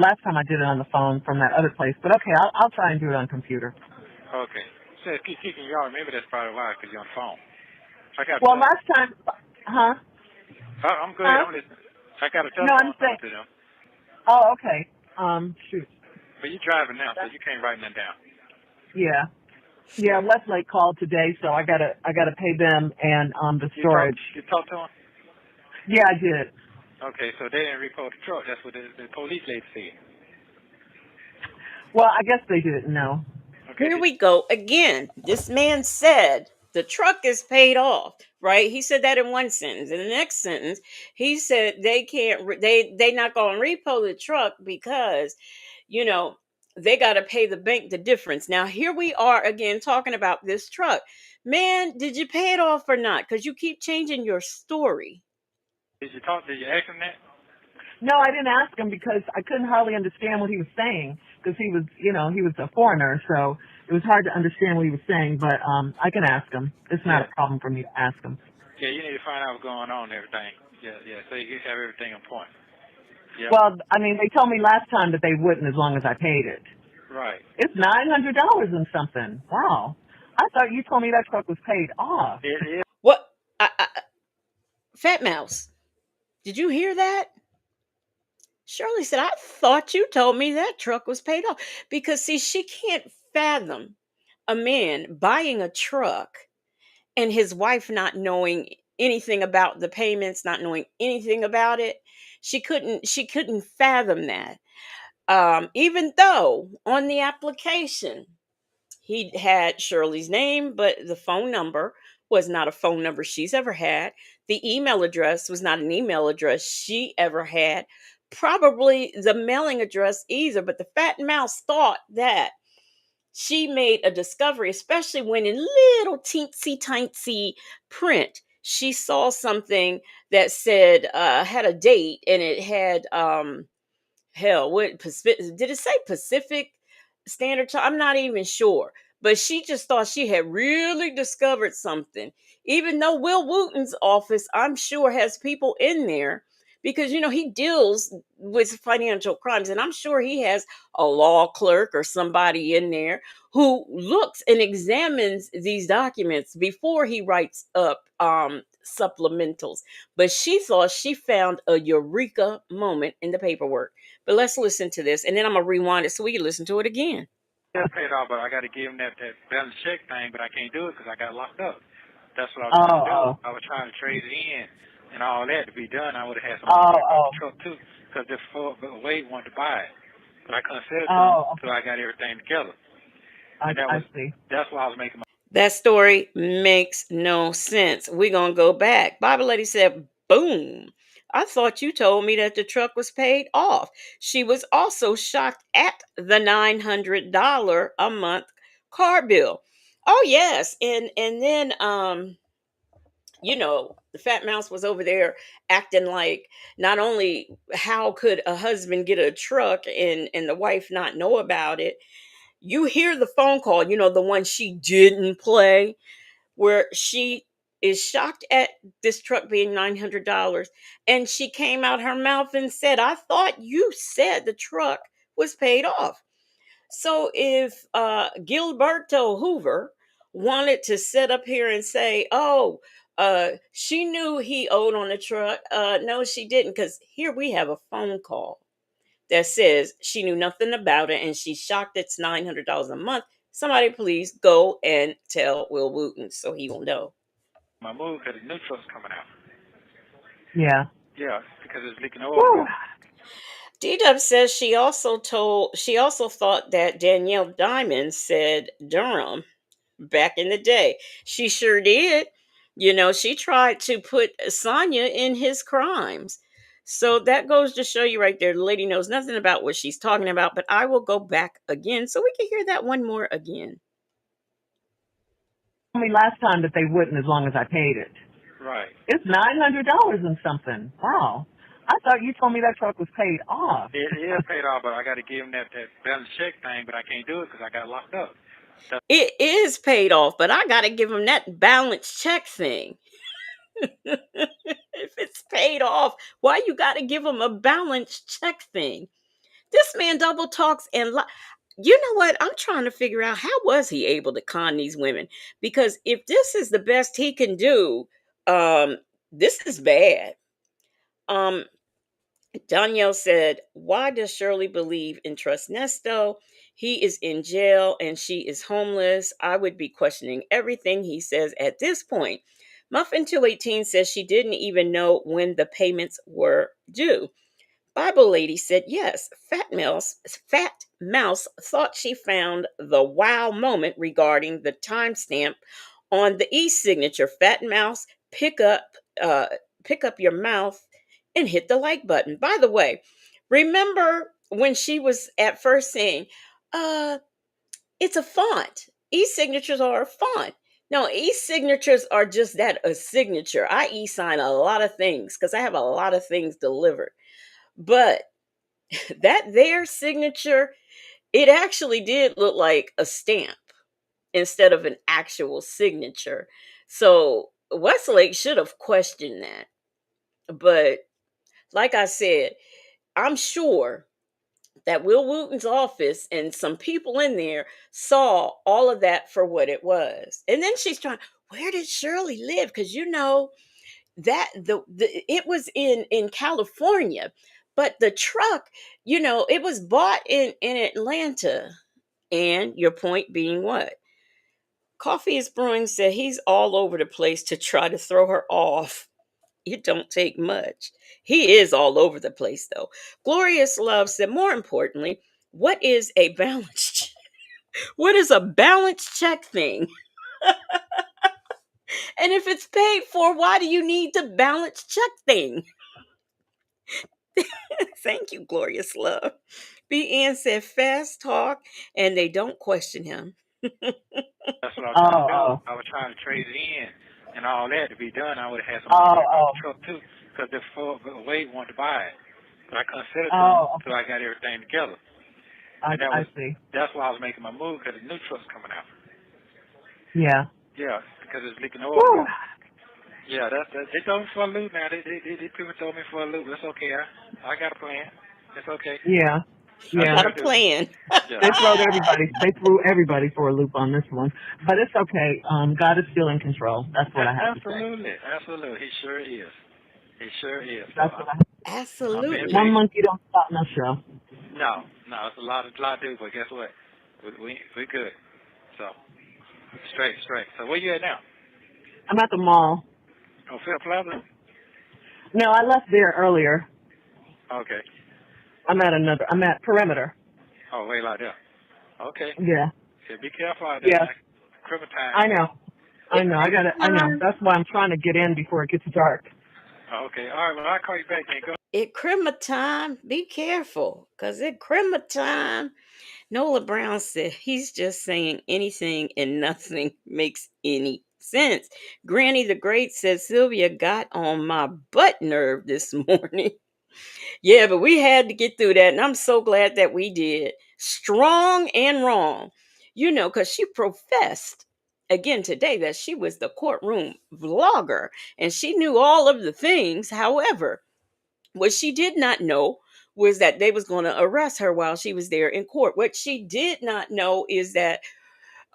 Last time I did it on the phone from that other place, but okay, I'll try and do it on computer. Okay. So it keeps kicking you out. Maybe that's probably why, because you're on the phone. I got Well, last time, huh? I'm good. I'm listening. I got a No, telephone I'm saying. to them. Oh, okay. Shoot. But you're driving now, so you can't write nothing down. Yeah. Yeah, Westlake called today, so I gotta pay them and the storage. You talked to them? Yeah, I did. Okay, so they didn't report the truck. That's what the police lady said. Well, I guess they didn't know. Okay. Here we go again. This man said the truck is paid off, right? He said that in one sentence. In the next sentence, he said they can't. They not gonna repo the truck because, they got to pay the bank the difference. Now here we are again talking about this truck. Man, did you pay it off or not? Because you keep changing your story. Did you ask him that? No, I didn't ask him because I couldn't hardly understand what he was saying because he was a foreigner, so it was hard to understand what he was saying. But I can ask him. It's not a problem for me to ask him. Yeah, you need to find out what's going on and everything. Yeah. So you have everything on point. Yeah. Well, I mean, they told me last time that they wouldn't as long as I paid it. Right. It's $900 and something. Wow. I thought you told me that truck was paid off. It is. What? Fat Mouse, did you hear that? Shirley said, I thought you told me that truck was paid off. Because, see, she can't fathom a man buying a truck and his wife not knowing anything about the payments, not knowing anything about it. She couldn't fathom that. Even though on the application he had Shirley's name, but the phone number was not a phone number she's ever had. The email address was not an email address she ever had. Probably the mailing address either, but the fat mouse thought that she made a discovery, especially when in little teensy tiny print, she saw something that said had a date and it had hell, what did it say? Pacific Standard Time? I'm not even sure. But she just thought she had really discovered something. Even though Will Wooten's office, I'm sure, has people in there because, he deals with financial crimes. And I'm sure he has a law clerk or somebody in there who looks and examines these documents before he writes up supplementals. But she thought she found a eureka moment in the paperwork. But let's listen to this, and then I'm going to rewind it so we can listen to it again. I paid off, but I got to give him that balance check thing, but I can't do it because I got locked up. That's what I was trying to do. I was trying to trade it in and all that to be done. I would have had some money about the truck too because this Wade wanted to buy it. But I couldn't sell it to him until I got everything together. I see. That's why I was making my... That story makes no sense. We're going to go back. Bible Lady said, boom. I thought you told me that the truck was paid off. She was also shocked at the $900 a month car bill. Oh yes, and then the fat mouse was over there acting like, not only how could a husband get a truck and the wife not know about it. You hear the phone call, the one she didn't play, where she is shocked at this truck being $900, and she came out her mouth and said, I thought you said the truck was paid off. So if Gilberto Hoover wanted to sit up here and say, oh, she knew he owed on the truck, no, she didn't, because here we have a phone call that says she knew nothing about it and she's shocked it's $900 a month. Somebody please go and tell Will Wooten so he will know. My move because the new truck's coming out. Yeah. Yeah, because it's leaking oil. D-Dub says she also thought that Danielle Diamond said Durham back in the day. She sure did. She tried to put Sonia in his crimes. So that goes to show you right there, the lady knows nothing about what she's talking about. But I will go back again so we can hear that one more again. Told me last time that they wouldn't as long as I paid it. Right. It's $900 and something. Wow. I thought you told me that truck was paid off. It is paid off, but I got to give him that balance check thing, but I can't do it because I got locked up. It is paid off, but I got to give him that balance check thing. If it's paid off, why you got to give him a balance check thing? This man double talks and you know what? I'm trying to figure out, how was he able to con these women? Because if this is the best he can do, this is bad. Danielle said, why does Shirley believe in Trust Nesto? He is in jail and she is homeless. I would be questioning everything he says at this point. Muffin218 says she didn't even know when the payments were due. Bible Lady said, yes, Fat Mouse thought she found the wow moment regarding the timestamp on the e-signature. Fat Mouse, pick up your mouth and hit the like button. By the way, remember when she was at first saying, it's a font. E-signatures are a font. No, e-signatures are just that, a signature. I e-sign a lot of things because I have a lot of things delivered. But that their signature, it actually did look like a stamp instead of an actual signature. So Westlake should have questioned that. But like I said, I'm sure that Will Wooten's office and some people in there saw all of that for what it was. And then she's trying, where did Shirley live? Because that it was in California, but the truck, it was bought in Atlanta. And your point being what? Coffee is Brewing said he's all over the place to try to throw her off. It don't take much. He is all over the place though. Glorious Love said, more importantly, what is a balance what is a balance check thing? And if it's paid for, why do you need the balance check thing? Thank you, Glorious Love. B. Ann said, fast talk, and they don't question him. That's what I was trying to do. I was trying to trade it in and all that to be done. I would have had some money about the truck too, because the Wade wanted to buy it, but I couldn't sell it to him until I got everything together. I see. That's why I was making my move, because the new truck's coming out. Yeah. Yeah, because it's leaking oil. Yeah, they told me for a loop now. They people told me for a loop. It's okay. I got a plan. It's okay. Yeah. Yeah. Got a plan. They threw everybody for a loop on this one. But it's okay. God is still in control. That's what I have to say. Absolutely. He sure is. That's what I have to say. Absolutely. 1 monkey don't stop no show. No, it's a lot to do, but guess what? We good. So straight. So where you at now? I'm at the mall. Oh, Phil Plaza? No, I left there earlier. Okay. I'm at Perimeter. Oh, way out there. Okay. Yeah. Be careful out there. Yeah. Criminal time. I know. I know. That's why I'm trying to get in before it gets dark. Okay. All right. Well, I'll call you back then. Go. It crema time. Be careful, cause it crema time. Nola Brown said he's just saying anything and nothing makes any sense. Granny the Great said Sylvia got on my butt nerve this morning. Yeah, but we had to get through that, and I'm so glad that we did. Strong and wrong. Because she professed again today that she was the courtroom vlogger and she knew all of the things. However, what she did not know was that they was going to arrest her while she was there in court. What she did not know is that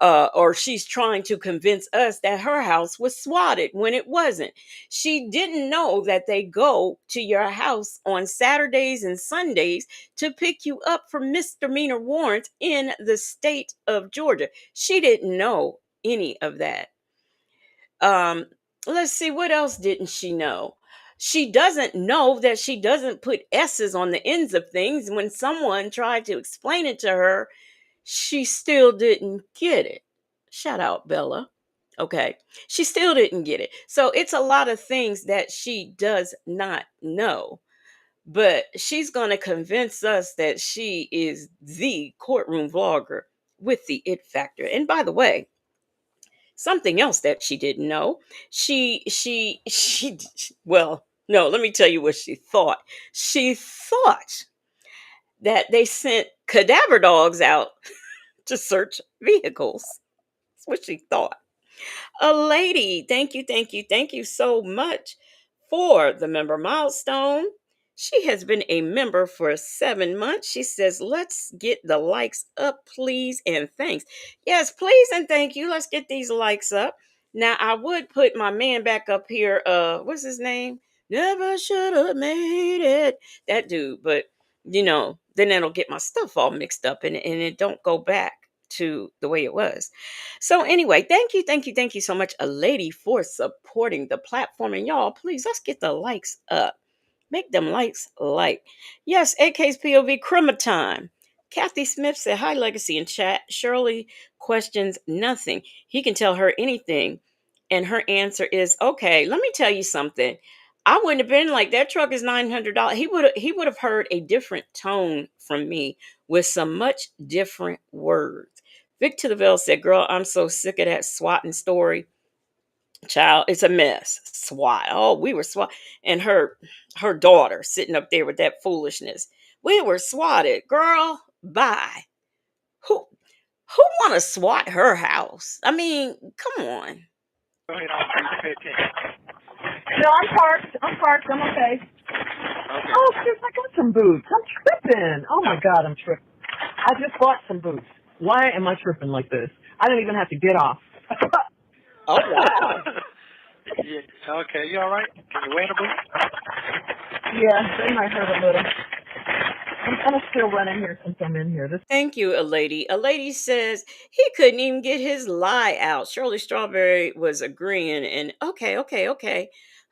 or she's trying to convince us that her house was swatted when it wasn't. She didn't know that they go to your house on Saturdays and Sundays to pick you up for misdemeanor warrants in the state of Georgia. She didn't know any of that. Um, let's see, what else didn't she know? She doesn't know that she doesn't put S's on the ends of things. When someone tried to explain it to her, she still didn't get it. Shout out, Bella. Okay. She still didn't get it. So it's a lot of things that she does not know. But she's going to convince us that she is the courtroom vlogger with the it factor. And by the way, something else that she didn't know, she well, no, let me tell you what she thought. She thought that they sent cadaver dogs out to search vehicles. That's what she thought. A lady, thank you so much for the member milestone. She has been a member for 7 months. She says, let's get the likes up, please, and thanks. Yes, please and thank you. Let's get these likes up. Now, I would put my man back up here. What's his name? Never should have made it. That dude, but then that'll get my stuff all mixed up and it don't go back to the way it was. So anyway, thank you so much, a lady, for supporting the platform. And y'all, please, let's get the likes up. Make them likes like. Yes, AK's POV crema time. Kathy Smith said, hi, Legacy in chat. Shirley questions nothing. He can tell her anything. And her answer is, okay, let me tell you something. I wouldn't have been like, that truck is $900. He would have heard a different tone from me with some much different words. Vic to the Veil said, girl, I'm so sick of that swatting story. Child, it's a mess. SWAT. Oh, we were SWAT. And her daughter sitting up there with that foolishness. We were swatted. Girl, bye. Who who wanna SWAT her house? I mean, come on. Go ahead on 315. No, I'm parked. I'm okay. Okay. Oh, shoot, I got some boots. I'm tripping. Oh, my God, I'm tripping. I just bought some boots. Why am I tripping like this? I don't even have to get off. Oh wow. Yeah. Okay. You all right? Can you wear the boots? Yeah, they might hurt a little. I'm still running here since I'm in here. Thank you, a lady. A lady says he couldn't even get his lie out. Shirley Strawberry was agreeing and okay,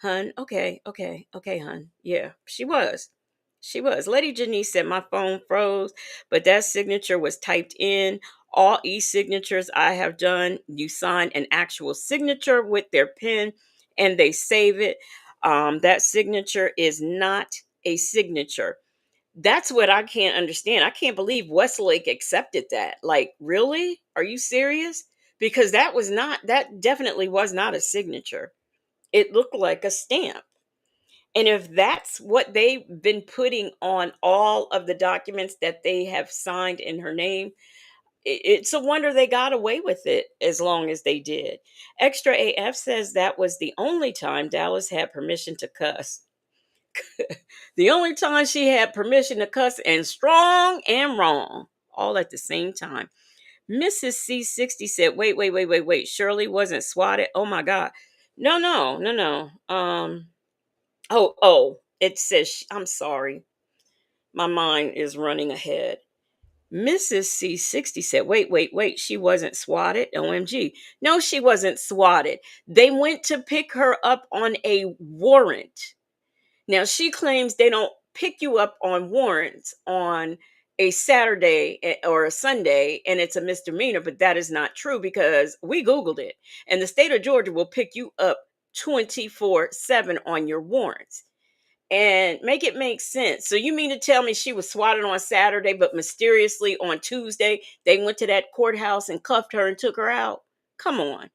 hun. Okay, hun. Yeah, she was. She was. Lady Janice said my phone froze, but that signature was typed in. All e-signatures I have done, you sign an actual signature with their pen and they save it. That signature is not a signature. That's what I can't understand. I can't believe Westlake accepted that. Like, really? Are you serious? Because that definitely was not a signature. It looked like a stamp. And if that's what they've been putting on all of the documents that they have signed in her name, it's a wonder they got away with it as long as they did. Extra AF says that was the only time Dallas had permission to cuss. The only time she had permission to cuss, and strong and wrong all at the same time. Mrs. C60 said, wait. Shirley wasn't swatted. Oh my God. No. It says, I'm sorry. My mind is running ahead. Mrs. C60 said, wait. She wasn't swatted. OMG. No, she wasn't swatted. They went to pick her up on a warrant. Now, she claims they don't pick you up on warrants on a Saturday or a Sunday and it's a misdemeanor, but that is not true because we Googled it and the state of Georgia will pick you up 24/7 on your warrants and make it make sense. So you mean to tell me she was swatted on Saturday, but mysteriously on Tuesday they went to that courthouse and cuffed her and took her out? Come on.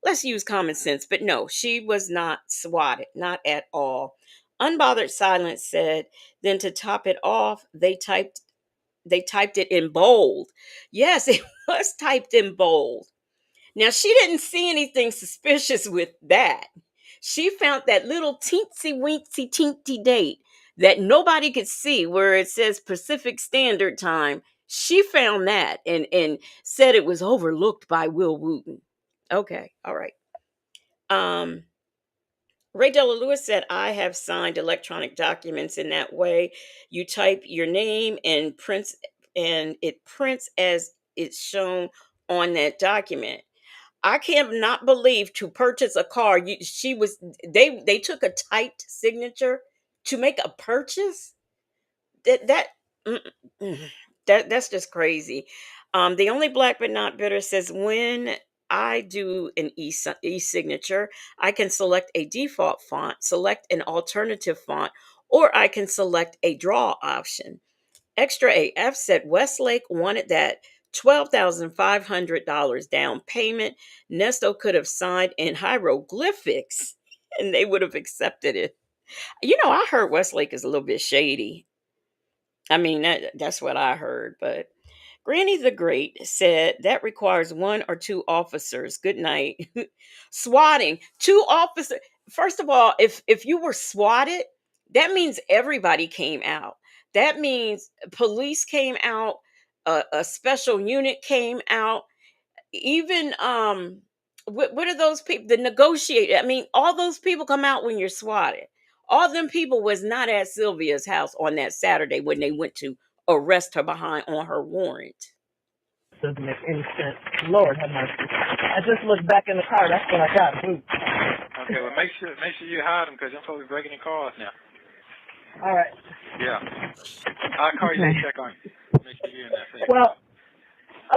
Let's use common sense. But no, she was not swatted, not at all. Unbothered Silence said, then to top it off, they typed it in bold. Yes, it was typed in bold. Now, she didn't see anything suspicious with that. She found that little teensy weensy teenty date that nobody could see where it says Pacific Standard Time. She found that and said it was overlooked by Will Wooten. Okay, all right. Um, Ray Della Lewis said, I have signed electronic documents in that way. You type your name and it prints as it's shown on that document. I can't not believe to purchase a car. They took a typed signature to make a purchase. That that mm, mm, that's just crazy. The only black but not bitter says when I do an e-signature, I can select a default font, select an alternative font, or I can select a draw option. Extra AF said Westlake wanted that $12,500 down payment. Nesto could have signed in hieroglyphics and they would have accepted it. I heard Westlake is a little bit shady. I mean, that's what I heard. But Granny the Great said that requires one or two officers. Good night. Swatting. Two officers. First of all, if you were swatted, that means everybody came out. That means police came out, a special unit came out, even what are those people, the negotiator, I mean, all those people come out when you're swatted. All them people was not at Sylvia's house on that Saturday when they went to arrest her behind on her warrant. Doesn't make any sense. Lord have mercy. I just looked back in the car. That's what I got. Boots. Okay, well make sure you hide them because I'm supposed to be breaking in cars now. All right. Yeah. I'll call you to check on you. Make sure you're in that thing. Well,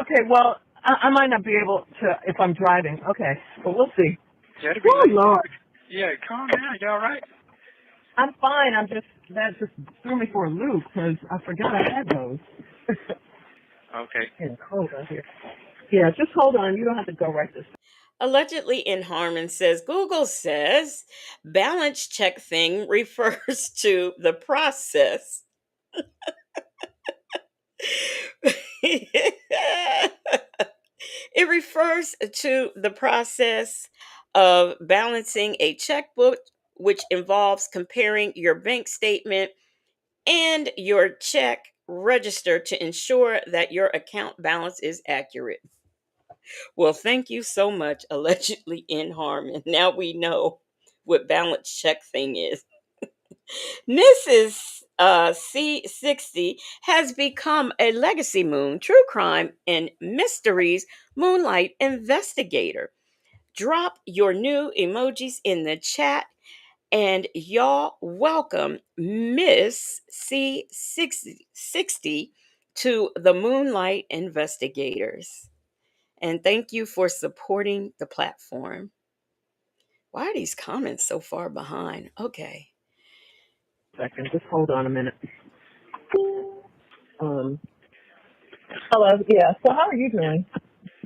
okay. Well, I might not be able to if I'm driving. Okay, but we'll see. Yeah, Oh Lord. Yeah, calm down. You all right? I'm fine. That just threw me for a loop because I forgot I had those. Okay. It's getting cold out here. Yeah, just hold on. You don't have to go right this. Allegedly in Harmon says Google says balance check thing refers to the process. It refers to the process of balancing a checkbook, which involves comparing your bank statement and your check register to ensure that your account balance is accurate. Well, thank you so much, allegedly in Harmon. Now we know what balance check thing is. Mrs. C60 has become a legacy moon, true crime and mysteries moonlight investigator. Drop your new emojis in the chat and y'all welcome Miss C60 to the Moonlight Investigators. And thank you for supporting the platform. Why are these comments so far behind? Okay. Second, just hold on a minute. Hello. Yeah. So how are you doing?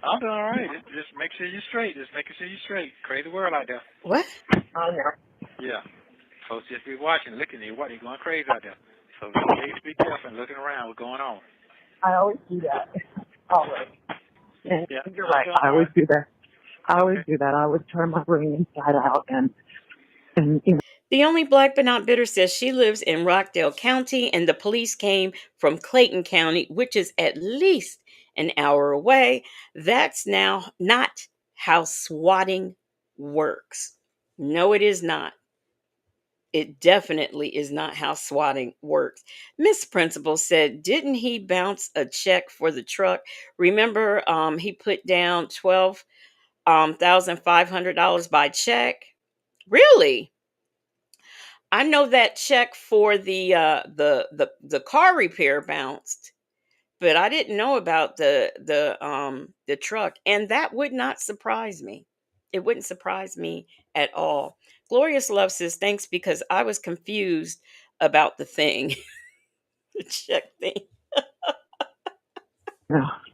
I'm doing all right. Just make sure you're straight. Just making sure you're straight. Crazy world out there. What? I know. Yeah. Folks just be watching, looking at you. What? You're going crazy out there. So please be careful and looking around what's going on. I always do that. Always. And Yeah. you're right. I always do that. I always do that. I always turn my brain inside out and The only black but not bitter says she lives in Rockdale County and the police came from Clayton County, which is at least an hour away. That's now not how swatting works. No, it is not. It definitely is not how swatting works. Miss Principal said, didn't he bounce a check for the truck? Remember, he put down $12,500 by check. Really? I know that check for the car repair bounced, but I didn't know about the truck, and that would not surprise me. It wouldn't surprise me at all. Glorious Love says, thanks because I was confused about the thing. The check thing.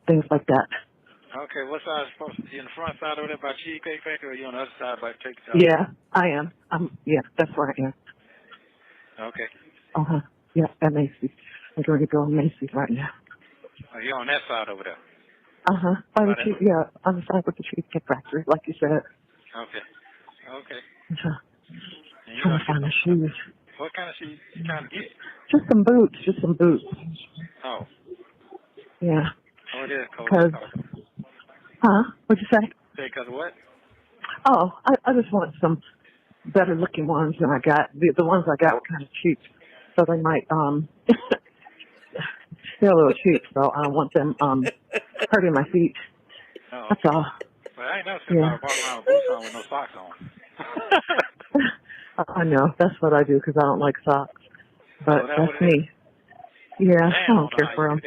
Things like that. Okay, what side is supposed to be in the front side over there by Cheesecake Factory, or you on the other side by Take the Job? Yeah, I am. Yeah, that's where I am. Okay. Yeah, at Macy's. I'm going to go to Macy's right now. Oh, you're on that side over there. By the By that. yeah, on the side with the Cheesecake Factory, like you said. Okay. Okay. And you're Trying gonna to get find the shoes. what kind of shoes you trying to get? Just some boots. Oh. Yeah. Oh, it is cold. Because, what'd you say? Say, cause of what? Oh, I just want some better looking ones than I got. The ones I got were kind of cheap. So they might, they're a little cheap, so I don't want them, hurting my feet. Oh, That's okay. all. Well, I ain't never seen nobody walk around with boots on with no socks on. I know. That's what I do because I don't like socks. But that's that's what it is. me. Yeah, Man, I don't care for them.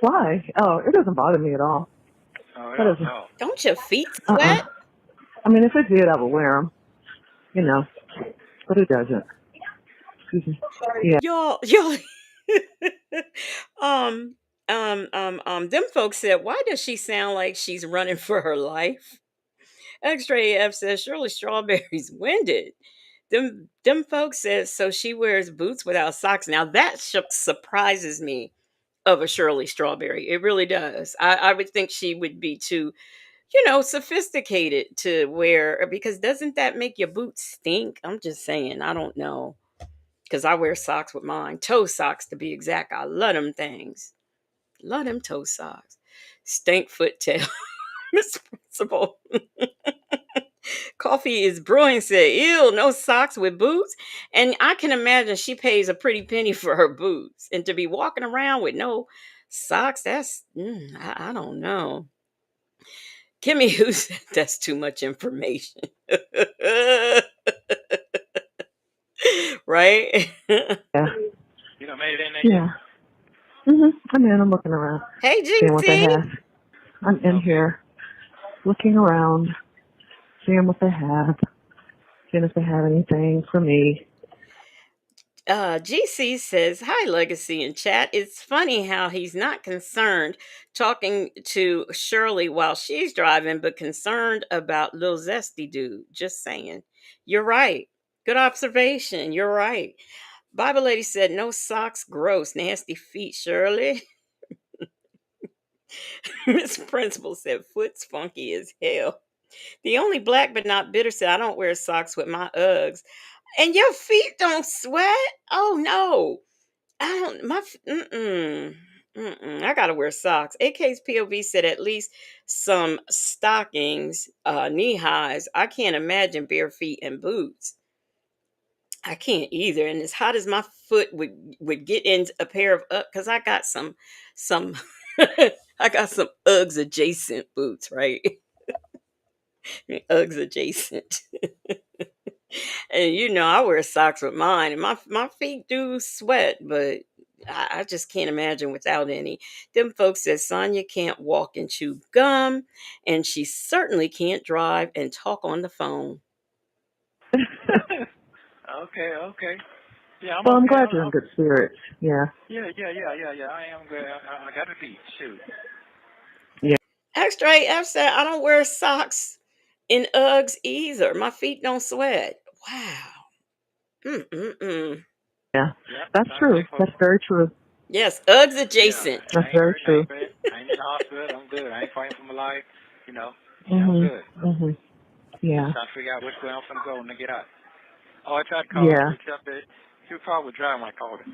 Why? Oh, it doesn't bother me at all. Oh, What yeah, is it? no. Don't your feet sweat? I mean, if it did, I would wear them. You know, but it doesn't. Excuse me. Yeah. Y'all. um, them folks said, why does she sound like she's running for her life? X-Ray AF says Shirley Strawberry's winded. Them folks said so she wears boots without socks. Now that surprises me of a Shirley Strawberry. It really does. I would think she would be too, sophisticated to wear because doesn't that make your boots stink? I'm just saying. I don't know because I wear socks with mine, toe socks to be exact. I love them things. Love them toe socks. Stink foot tail, Miss Principal. Coffee is brewing said, ew, no socks with boots. And I can imagine she pays a pretty penny for her boots. And to be walking around with no socks, I don't know. Kimmy, who said that's too much information? Right? Yeah. You done made it in there Yeah. I mean, I'm looking around, Hey, seeing what they GC. have. I'm in here, looking around, seeing what they have, seeing if they have anything for me. GC says, hi, Legacy in chat. It's funny how he's not concerned talking to Shirley while she's driving, but concerned about Lil Zesty dude. Just saying. You're right. Good observation. You're right. Bible Lady said, no socks, gross, nasty feet, Shirley. Miss Principal said, foot's funky as hell. The only black but not bitter said, I don't wear socks with my Uggs. And your feet don't sweat? Oh, no. I don't I gotta wear socks. AK's POV said at least some stockings, knee highs. I can't imagine bare feet and boots. I can't either. And as hot as my foot would get in a pair of because I got some I got some Uggs adjacent boots, right? Uggs adjacent. And I wear socks with mine, and my feet do sweat, but I just can't imagine without any. Them folks said Sonya can't walk and chew gum, and she certainly can't drive and talk on the phone. Okay. Yeah, I'm Well, I'm okay. glad you're in good spirits. Yeah. Yeah. I am good. I got to be. Shoot. Yeah. Extra AF said I don't wear socks in Uggs either. My feet don't sweat. Wow. Yeah. That's true. That's very true. Yes, Uggs adjacent. Yeah, That's very true. I ain't in the hospital. I'm good. I ain't fighting for my life. I'm good. Yeah. Just trying to figure out which way I'm finna go when I get out. Oh, I tried to call her. She probably was driving when I called her.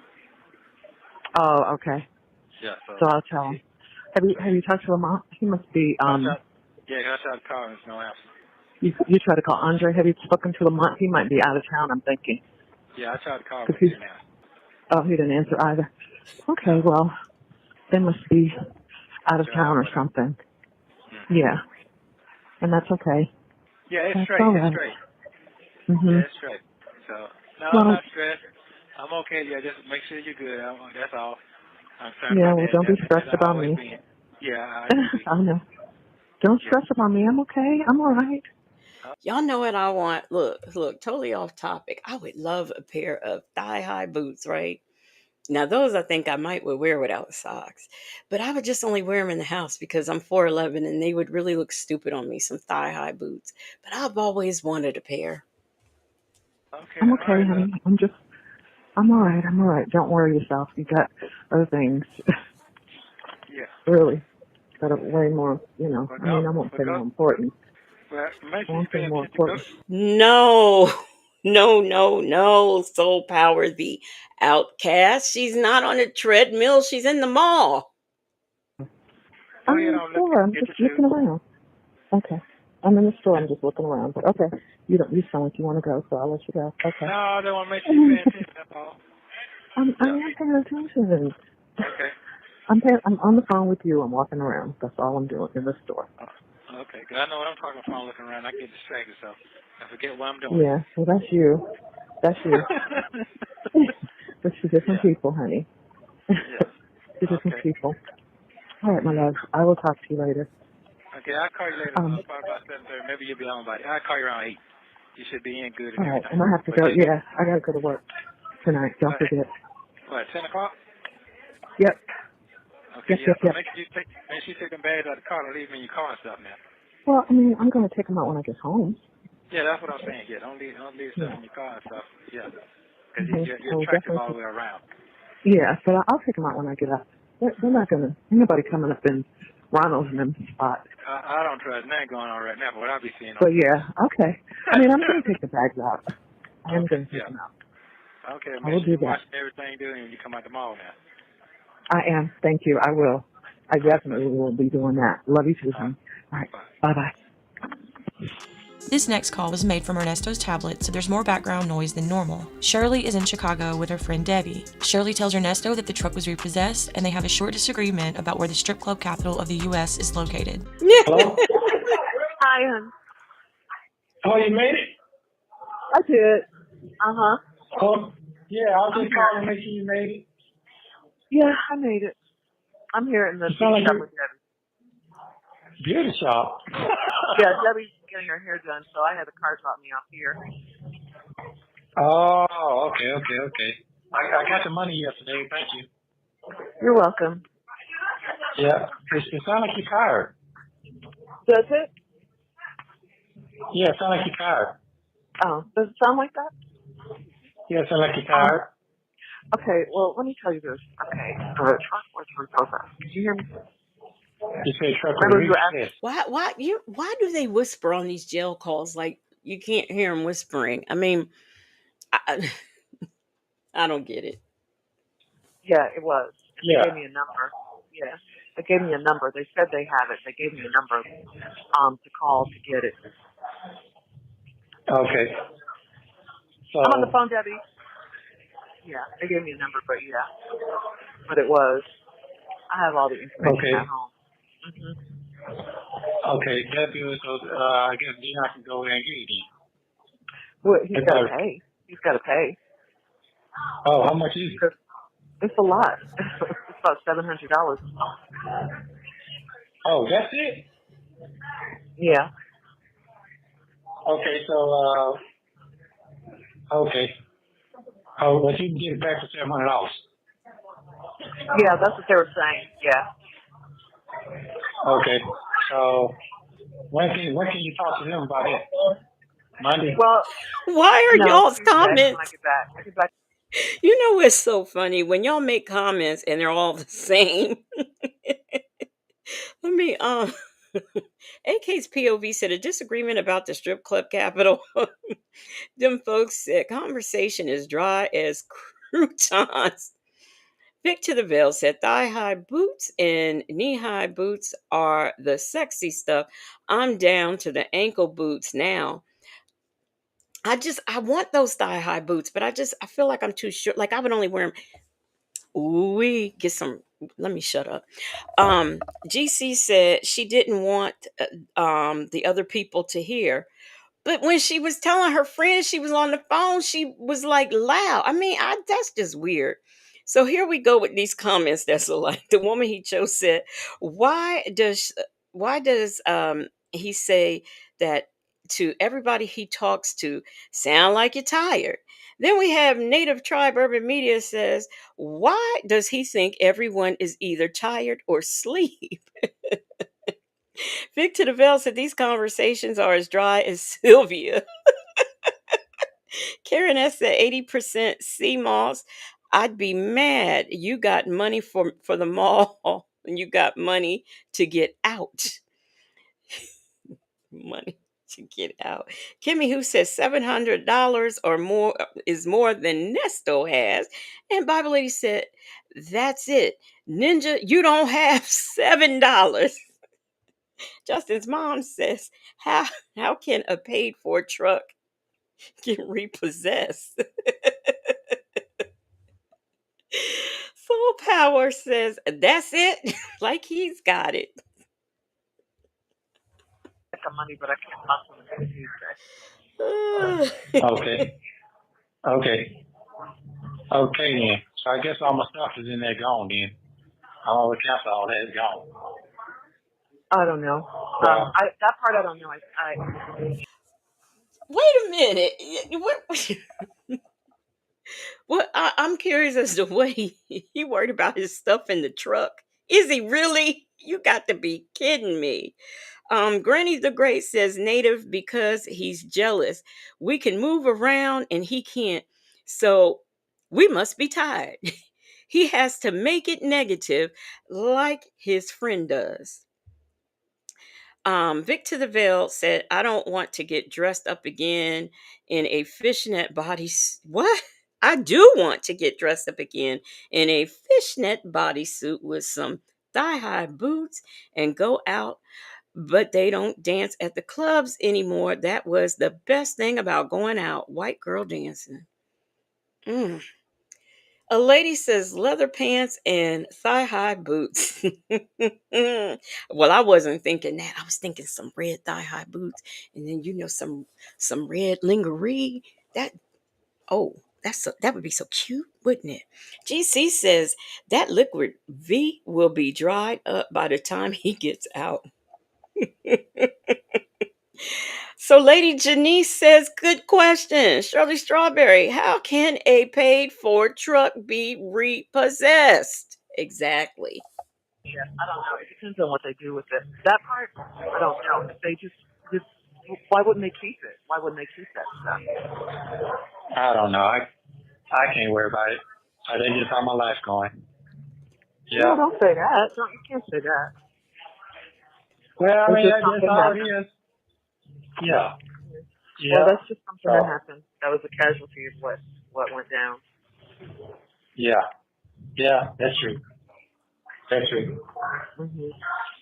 Oh, okay. Yeah. So I'll tell him. Have you talked to him? He must be. I tried to call her. There's no answer. You try to call Andre. Have you spoken to Lamont? He might be out of town. I'm thinking. Yeah, I tried to call her, but he didn't answer. Oh, he didn't answer either. Okay, well, they must be out of town or something. Yeah, and that's okay. Yeah, it's that's straight. all right. It's straight. Mm-hmm. Yeah, it's straight. So, no, I'm not stressed. I'm okay. Yeah, just make sure you're good. That's all. I'm sorry about that. Don't be stressed about me. Yeah, I know. Don't stress about me. I'm okay. I'm all right. Y'all know what I want. Look, totally off topic. I would love a pair of thigh-high boots, right? Now, those I think I might would wear without socks, but I would just only wear them in the house because I'm 4'11" and they would really look stupid on me, some thigh-high boots. But I've always wanted a pair. Okay, I'm all okay, right, honey. I'm all right. I'm all right. Don't worry yourself. You got other things. yeah. Really. Got way more, Well, I mean, I won't say more important. well, make I sure you won't say pay more attention. important. No, no. Soul Power, the outcast. She's not on a treadmill. She's in the mall. Go I'm ahead in the on, look, store. I'm get just your shoes. looking around. Okay. I'm in the store. I'm just looking around. But okay. You sound like you want to go, so I'll let you go. Okay. No, I don't want to make sure you pay attention. That's all. I Yeah. am paying attention. Okay. I'm on the phone with you. I'm walking around. That's all I'm doing in the store. Okay. 'Cause I know what I'm talking about. Looking around, I get distracted, so I forget what I'm doing. Yeah. Well, that's you. That's you. But you're different yeah. people, honey. Yeah. You're different Okay. people. All right, my love. I will talk to you later. Okay. I'll call you later. Probably about 7:30. Maybe you'll be on by. I'll call you around 8. You should be in good and All right. everything. And I have to But go. just Yeah. I got to go to work tonight. Don't forget. what? 10 o'clock? Yep. Okay. Yeah. Yep. So make sure you take them bags out of the car and leave them in your car and stuff now. Well, I mean, I'm going to take them out when I get home. Yeah, that's what I'm saying. Yeah, don't leave stuff Yeah. in your car and stuff. Yeah, because I you're will attractive all definitely. the way around. Yeah, but I'll take them out when I get up. They're not going to. Ain't nobody coming up in Ronald's and them spots. I don't trust nothing going on right now, but what I be seeing on But TV. yeah, okay. I mean, I'm going to take the bags out. I am Okay, going to take yeah. them out. Okay, I make will sure do you that. watch everything doing when you come out the mall now. I am. Thank you. I will. I All right, definitely will be doing that. Love you too, honey. All right. bye. Bye-bye. This next call was made from Ernesto's tablet, so there's more background noise than normal. Shirley is in Chicago with her friend Debbie. Shirley tells Ernesto that the truck was repossessed, and they have a short disagreement about where the strip club capital of the U.S. is located. Hello? Hi, hon. Oh, you made it? I did. Uh-huh. Oh, yeah, I was just calling to make sure you made it. Yeah, I made it. I'm here in the You sound like shop you're with Debbie. beauty shop. Yeah, Debbie's getting her hair done, so I had the car drop me off here. Oh, okay. I got the money yesterday. Thank you. You're welcome. Yeah. It sounds like you're tired. Does it? Yeah, it sounds like you're tired. Oh, does it sound like that? Yeah, it sounds like you're tired. Okay, well, let me tell you this. Okay, the truck was repossessed. Did you hear me? You said truck was Remember you asked? repossessed. Why do they whisper on these jail calls like you can't hear them whispering? I mean, I don't get it. Yeah, it was. And Yeah. they gave me a number. Yeah, they gave me a number. They said they have it. They gave me a number to call to get it. Okay. So. I'm on the phone, Debbie. Yeah, they gave me a number, but yeah. But it was. I have all the information at home. Mm-hmm. Okay, that's good. So I guess Dion can go in and get it then. Well, he's got to pay. He's got to pay. Oh, how much is it? It's a lot. It's about $700. Oh, that's it? Yeah. Okay, so, okay. Oh, but you can get it back for $700. Yeah, that's what they were saying. Yeah. Okay, so when can you talk to them about it? Monday? Well, Why are y'all's Tuesday, when comments? I get back. I get back. You know what's so funny? When y'all make comments and they're all the same. Let me AK's POV said a disagreement about the strip club capital. Them folks said conversation is dry as croutons. Vic to the Veil said thigh high boots and knee high boots are the sexy stuff. I'm down to the ankle boots now. I want those thigh high boots, but I feel like I'm too short. Like I would only wear them. Ooh, we get some. Let me shut up. GC said she didn't want the other people to hear. But when she was telling her friends she was on the phone, she was like loud. I mean, that's just weird. So here we go with these comments that's alike. The woman he chose said, "Why does why does he say that to everybody he talks to, sound like you're tired? Then we have Native Tribe Urban Media says, why does he think everyone is either tired or sleep? Vic to the Veil said these conversations are as dry as Sylvia. Karen S said 80% sea moss. I'd be mad. You got money for the mall and you got money to get out. Money to get out. Kimmy who says $700 or more is more than Nesto has. And Bible Lady said, that's it. Ninja, you don't have $7. Justin's mom says, how can a paid for truck get repossessed? Soul Power says, that's it. Like he's got it. Some money, but I can't possibly use Okay. Okay. Okay then. So I guess all my stuff is in there gone then. All the capital, all that is gone. I don't know. Well, That part I don't know. Wait a minute. What I'm curious as to what he worried about his stuff in the truck. Is he really? You got to be kidding me. Granny the Great says native because he's jealous. We can move around and he can't. So we must be tired. He has to make it negative like his friend does. Vic to the Veil said, I don't want to get dressed up again in a fishnet body. What? I do want to get dressed up again in a fishnet bodysuit with some thigh high boots and go out, but they don't dance at the clubs anymore. That was the best thing about going out. White girl dancing. Mm. A lady says leather pants and thigh high boots. Well, I wasn't thinking that. I was thinking some red thigh high boots, and then some red lingerie. That oh, that would be so cute, wouldn't it? GC says that liquid V will be dried up by the time he gets out. So, Lady Janice says, good question. Shirley Strawberry, how can a paid for truck be repossessed? Exactly. Yeah, I don't know. It depends on what they do with it. That part, I don't know. If they just why wouldn't they keep it? Why wouldn't they keep that stuff? I don't know. I can't worry about it. They just how my life going. Yeah. No, don't say that. You can't say that. Well, I mean, that's something how it happened. is. Yeah. Yeah. Well, that's just something that happened. That was a casualty of what went down. Yeah. Yeah, that's true. That's true. Mm-hmm.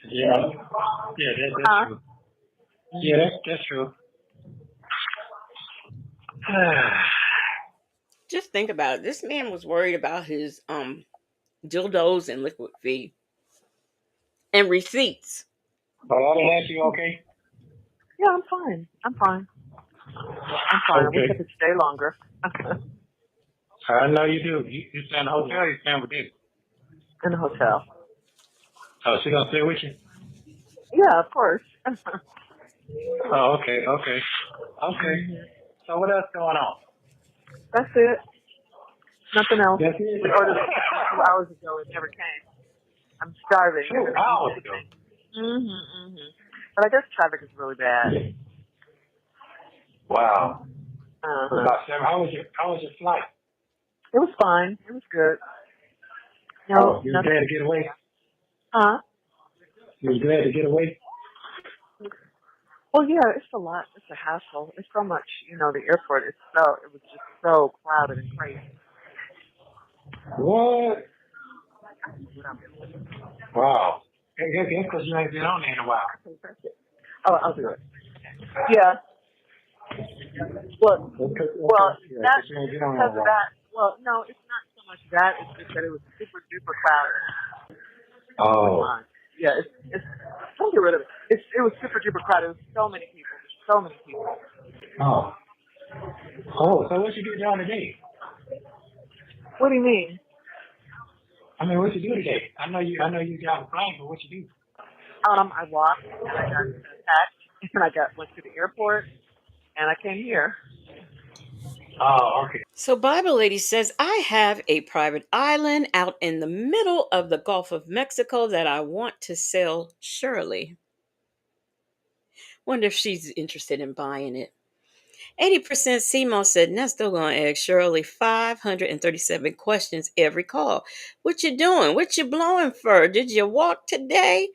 Yeah. Yeah, that's true. Yeah, that's true. Just think about it. This man was worried about his dildos and liquid V and receipts. But other than that, you okay? Yeah, I'm fine. I'm fine. I wish I could stay longer. I know you do. You stay in the hotel or you staying with this? In the hotel. Oh, she gonna stay with you? Yeah, of course. Oh, okay. Mm-hmm. So what else going on? That's it. Nothing else. That's it. We ordered it 2 hours ago. It never came. I'm starving. 2 hours ago? But I guess traffic is really bad. Wow. Uh-huh. About 7. How was your flight? It was fine. It was good. No, you were glad to get away? Huh? You were glad to get away? Well, yeah, it's a lot. It's a hassle. It's so much, the airport it was just so crowded and crazy. What? Wow. That's because you ain't been on there in a while. Oh, I'll do it. Yeah. Well, that's because of that. Well, no, it's not so much that. It's just that it was super duper crowded. Oh. Yeah, it's don't get rid of it. It was super duper crowded. It was so many people. Oh. Oh, so what you do down today? What do you mean? I mean, what you do today? I know you got a plane, but what you do? I walked and I got to the tax and went to the airport and I came here. Oh, okay. So Bible Lady says, I have a private island out in the middle of the Gulf of Mexico that I want to sell Shirley. Wonder if she's interested in buying it. 80% CMO said Nesto gonna ask Shirley 537 questions every call. What you doing? What you blowing for? Did you walk today?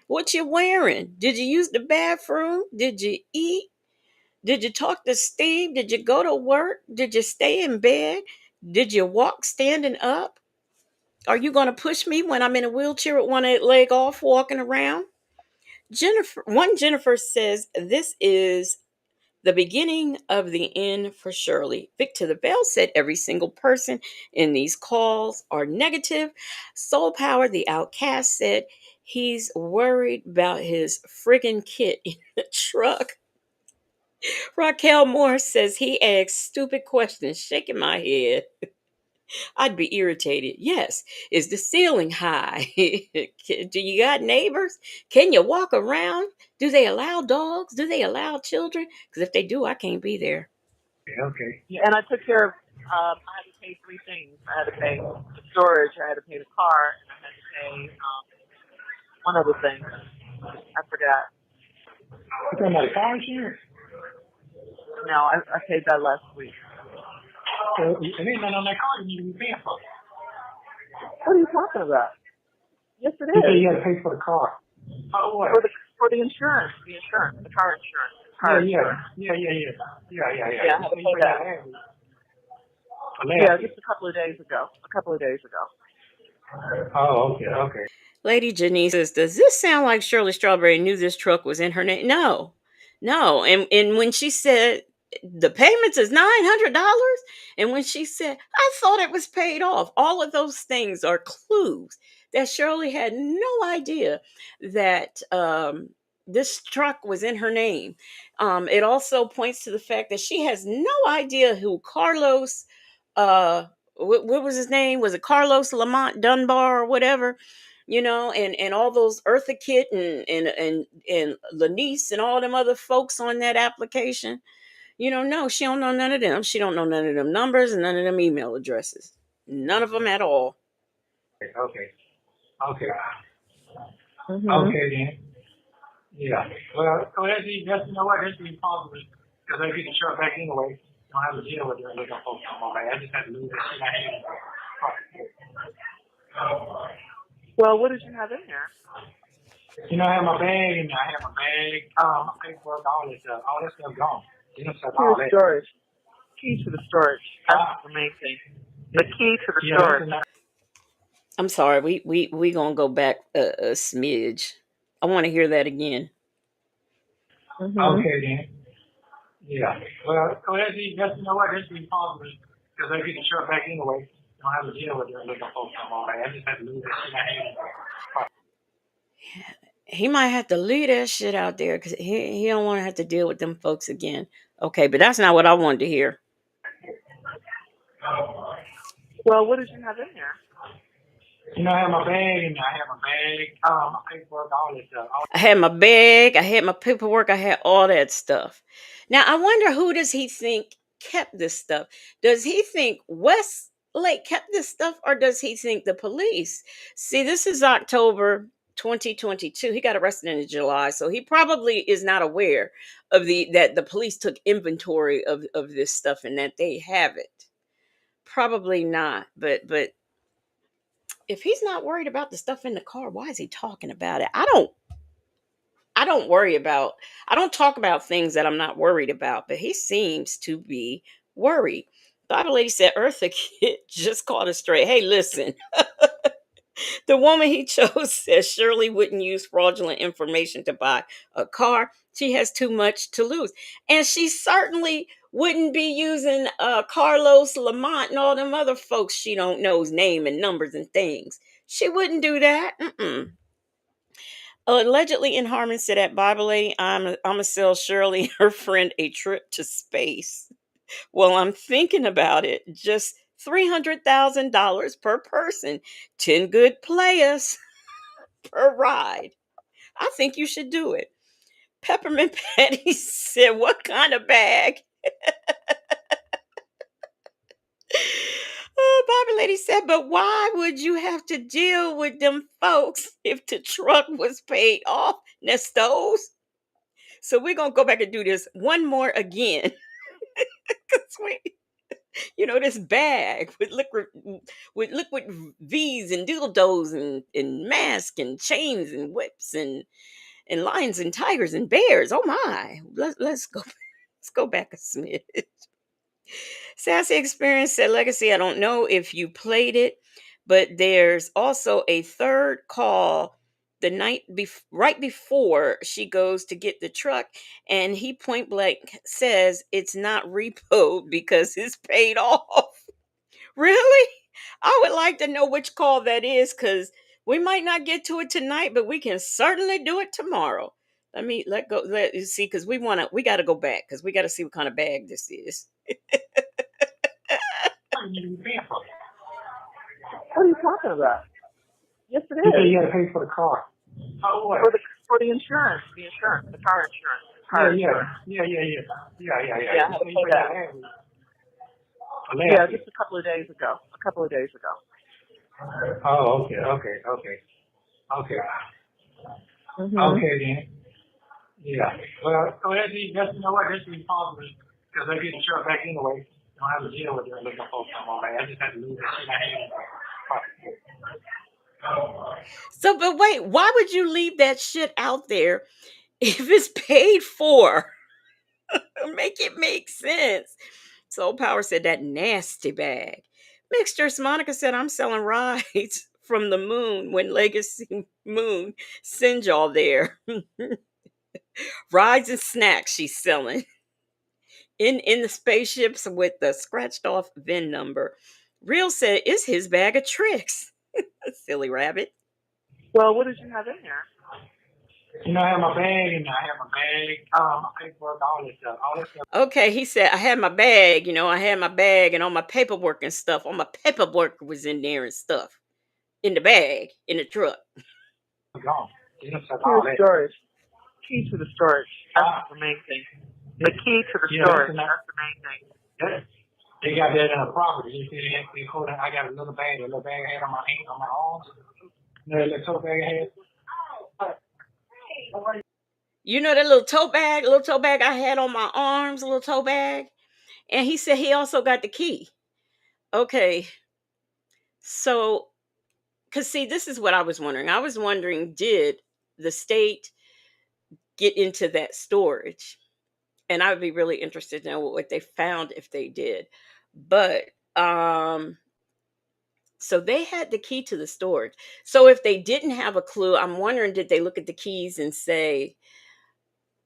What you wearing? Did you use the bathroom? Did you eat? Did you talk to Steve? Did you go to work? Did you stay in bed? Did you walk standing up? Are you going to push me when I'm in a wheelchair with one leg off walking around? Jennifer says this is the beginning of the end for Shirley. Victor the Bell said every single person in these calls are negative. Soul Power, the outcast, said he's worried about his friggin' kit in the truck. Raquel Moore says he asks stupid questions, shaking my head. I'd be irritated. Yes. Is the ceiling high? Do you got neighbors? Can you walk around? Do they allow dogs? Do they allow children? Because if they do, I can't be there. Okay. Yeah, and I took care of. I had to pay three things. I had to pay the storage. I had to pay the car, and I had to pay one other thing. I forgot. You talking about car insurance? No, I paid that last week. So, it ain't nothing on that car you need to be paying for. What are you talking about? Yes, it You say is. you got to pay for the car. Oh, what? For the insurance, the car insurance. Yeah, Yeah, I had to pay that. Yeah, just a couple of days ago. Oh, okay. Lady Janice says, does this sound like Shirley Strawberry knew this truck was in her name? No. No. And when she said the payments is $900, and when she said, I thought it was paid off, all of those things are clues that Shirley had no idea that this truck was in her name. It also points to the fact that she has no idea who Carlos, what was his name? Was it Carlos Lamont Dunbar or whatever? And all those Eartha Kitt and Lanice and all them other folks on that application. No, she don't know none of them. She don't know none of them numbers and none of them email addresses. None of them at all. Okay. Mm-hmm. Okay, then. Yeah. Well, so that's you know what? That's even possible because I get the truck back anyway. Don't have to deal with it looking folks no more. I just had to lose that shit I had. Well, what did you have in there? I have my bag and I have my bag, my paperwork, all that stuff gone. All that. Storage. Key to the storage. That's the main thing. The key to the storage. I'm sorry. We gonna go back a smidge. I want to hear that again. Mm-hmm. Okay, then. Yeah. Well, so that's you know what? That's even possible because I get the truck back anyway. Don't have to deal with it looking folks no more. I just had to lose that shit I had. He might have to leave that shit out there because he don't want to have to deal with them folks again. Okay, but that's not what I wanted to hear. Well, what did you have in there? I have my bag and I have my paperwork, all that stuff. I had my bag, I had my paperwork, I had all that stuff. Now I wonder, who does he think kept this stuff? Does he think Westlake kept this stuff, or does he think the police? See, this is October 2022. He got arrested in July, so he probably is not aware of that the police took inventory of this stuff and that they have it. Probably not, but if he's not worried about the stuff in the car, why is he talking about it? I don't talk about things that I'm not worried about, but he seems to be worried. Bible Lady said Eartha Kitt just caught us straight. Hey, listen. The woman he chose says Shirley wouldn't use fraudulent information to buy a car. She has too much to lose. And she certainly wouldn't be using Carlos Lamont and all them other folks she don't know's name and numbers and things. She wouldn't do that. Allegedly in Harmon said at Bible Lady, I'm a sell Shirley and her friend a trip to space. Well, I'm thinking about it. Just $300,000 per person. 10 good players per ride. I think you should do it. Peppermint Patty said, what kind of bag? Oh, Bobby Lady said, but why would you have to deal with them folks if the truck was paid off? Neestos. So we're gonna go back and do this one more again. 'Cause this bag with liquid V's and dildos and masks and chains and whips and lions and tigers and bears. Oh my. Let's go. Let's go back a smidge. Sassy Experience said, Legacy, I don't know if you played it, but there's also a third call the right before she goes to get the truck, and he point blank says it's not repoed because it's paid off. Really? I would like to know which call that is, because we might not get to it tonight, but we can certainly do it tomorrow. Let you see, because we got to go back because we got to see what kind of bag this is. What are you talking about? Yes, it is. You said you had to pay for the car. Oh, what? For the insurance, the car insurance. Yeah, Yeah, I had to pay that. Yeah, just a couple of days ago. Oh, okay. Mm-hmm. Okay then. Yeah. Well, so that's you know what? That's responsible because they get the truck back anyway. Don't have to deal with it looking for some more. I just had to lose that shit I had. So, but wait, why would you leave that shit out there if it's paid for? Make it make sense. Soul Power said that nasty bag. Mixtures Monica said, I'm selling rides from the moon when Legacy Moon sends y'all there. Rides and snacks she's selling. In the spaceships with the scratched off VIN number. Real said, it's his bag of tricks. Silly rabbit. Well, what did you have in there? You know, I have my bag and I have my my paperwork, all that stuff. Okay, he said, I had my bag, and all my paperwork and stuff. All my paperwork was in there and stuff. In the bag, in the truck. Gone. Storage. Key to the storage. That's the main thing. The key to the storage. That's the main thing. Yeah. They got that in a property. I got a little bag I had on my arms. You know, that little tote bag I had. You know that little tote bag I had on my arms, a little tote bag? And he said he also got the key. Okay. So, because see, this is what I was wondering. I was wondering, did the state get into that storage? And I would be really interested to know what they found if they did. But, so they had the key to the storage. So if they didn't have a clue, I'm wondering, did they look at the keys and say,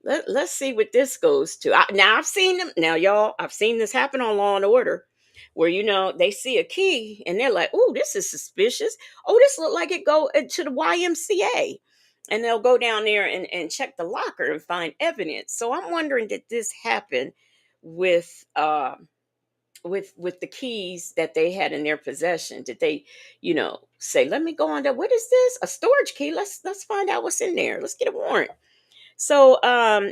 let's see what this goes to. Now I've seen them. Now y'all, I've seen this happen on Law and Order, where they see a key and they're like, "Oh, this is suspicious. Oh, this look like it go to the YMCA," and they'll go down there and check the locker and find evidence. So I'm wondering, did this happen with with the keys that they had in their possession? Did they, say, "Let me go on there. What is this? A storage key? Let's find out what's in there. Let's get a warrant." So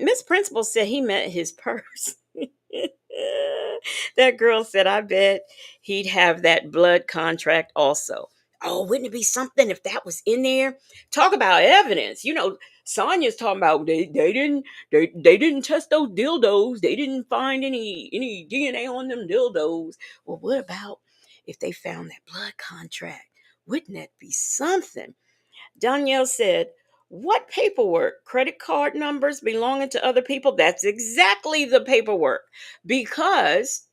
Miss Principal said he met his purse. That girl said, I bet he'd have that blood contract also. Oh, wouldn't it be something if that was in there? Talk about evidence. Sonya's talking about they didn't test those dildos. They didn't find any DNA on them dildos. Well, what about if they found that blood contract? Wouldn't that be something? Danielle said, what paperwork? Credit card numbers belonging to other people? That's exactly the paperwork. Because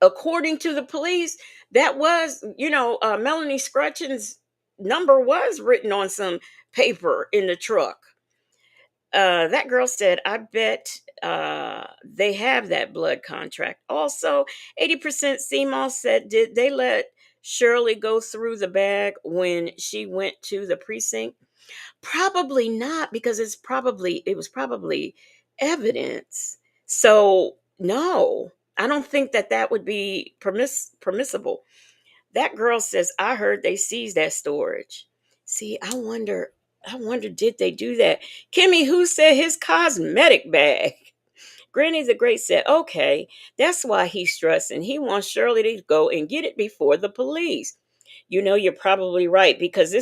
according to the police, that was, Melanie Scrutchin's number was written on some paper in the truck. That girl said, I bet they have that blood contract. Also, 80% CMOS said, did they let Shirley go through the bag when she went to the precinct? Probably not, because it was probably evidence. So no, I don't think that would be permissible. That girl says, I heard they seized that storage. See, I wonder. I wonder, did they do that? Kimmy, who said his cosmetic bag? Granny the Great said, okay, that's why he's stressing. He wants Shirley to go and get it before the police. You know, you're probably right, because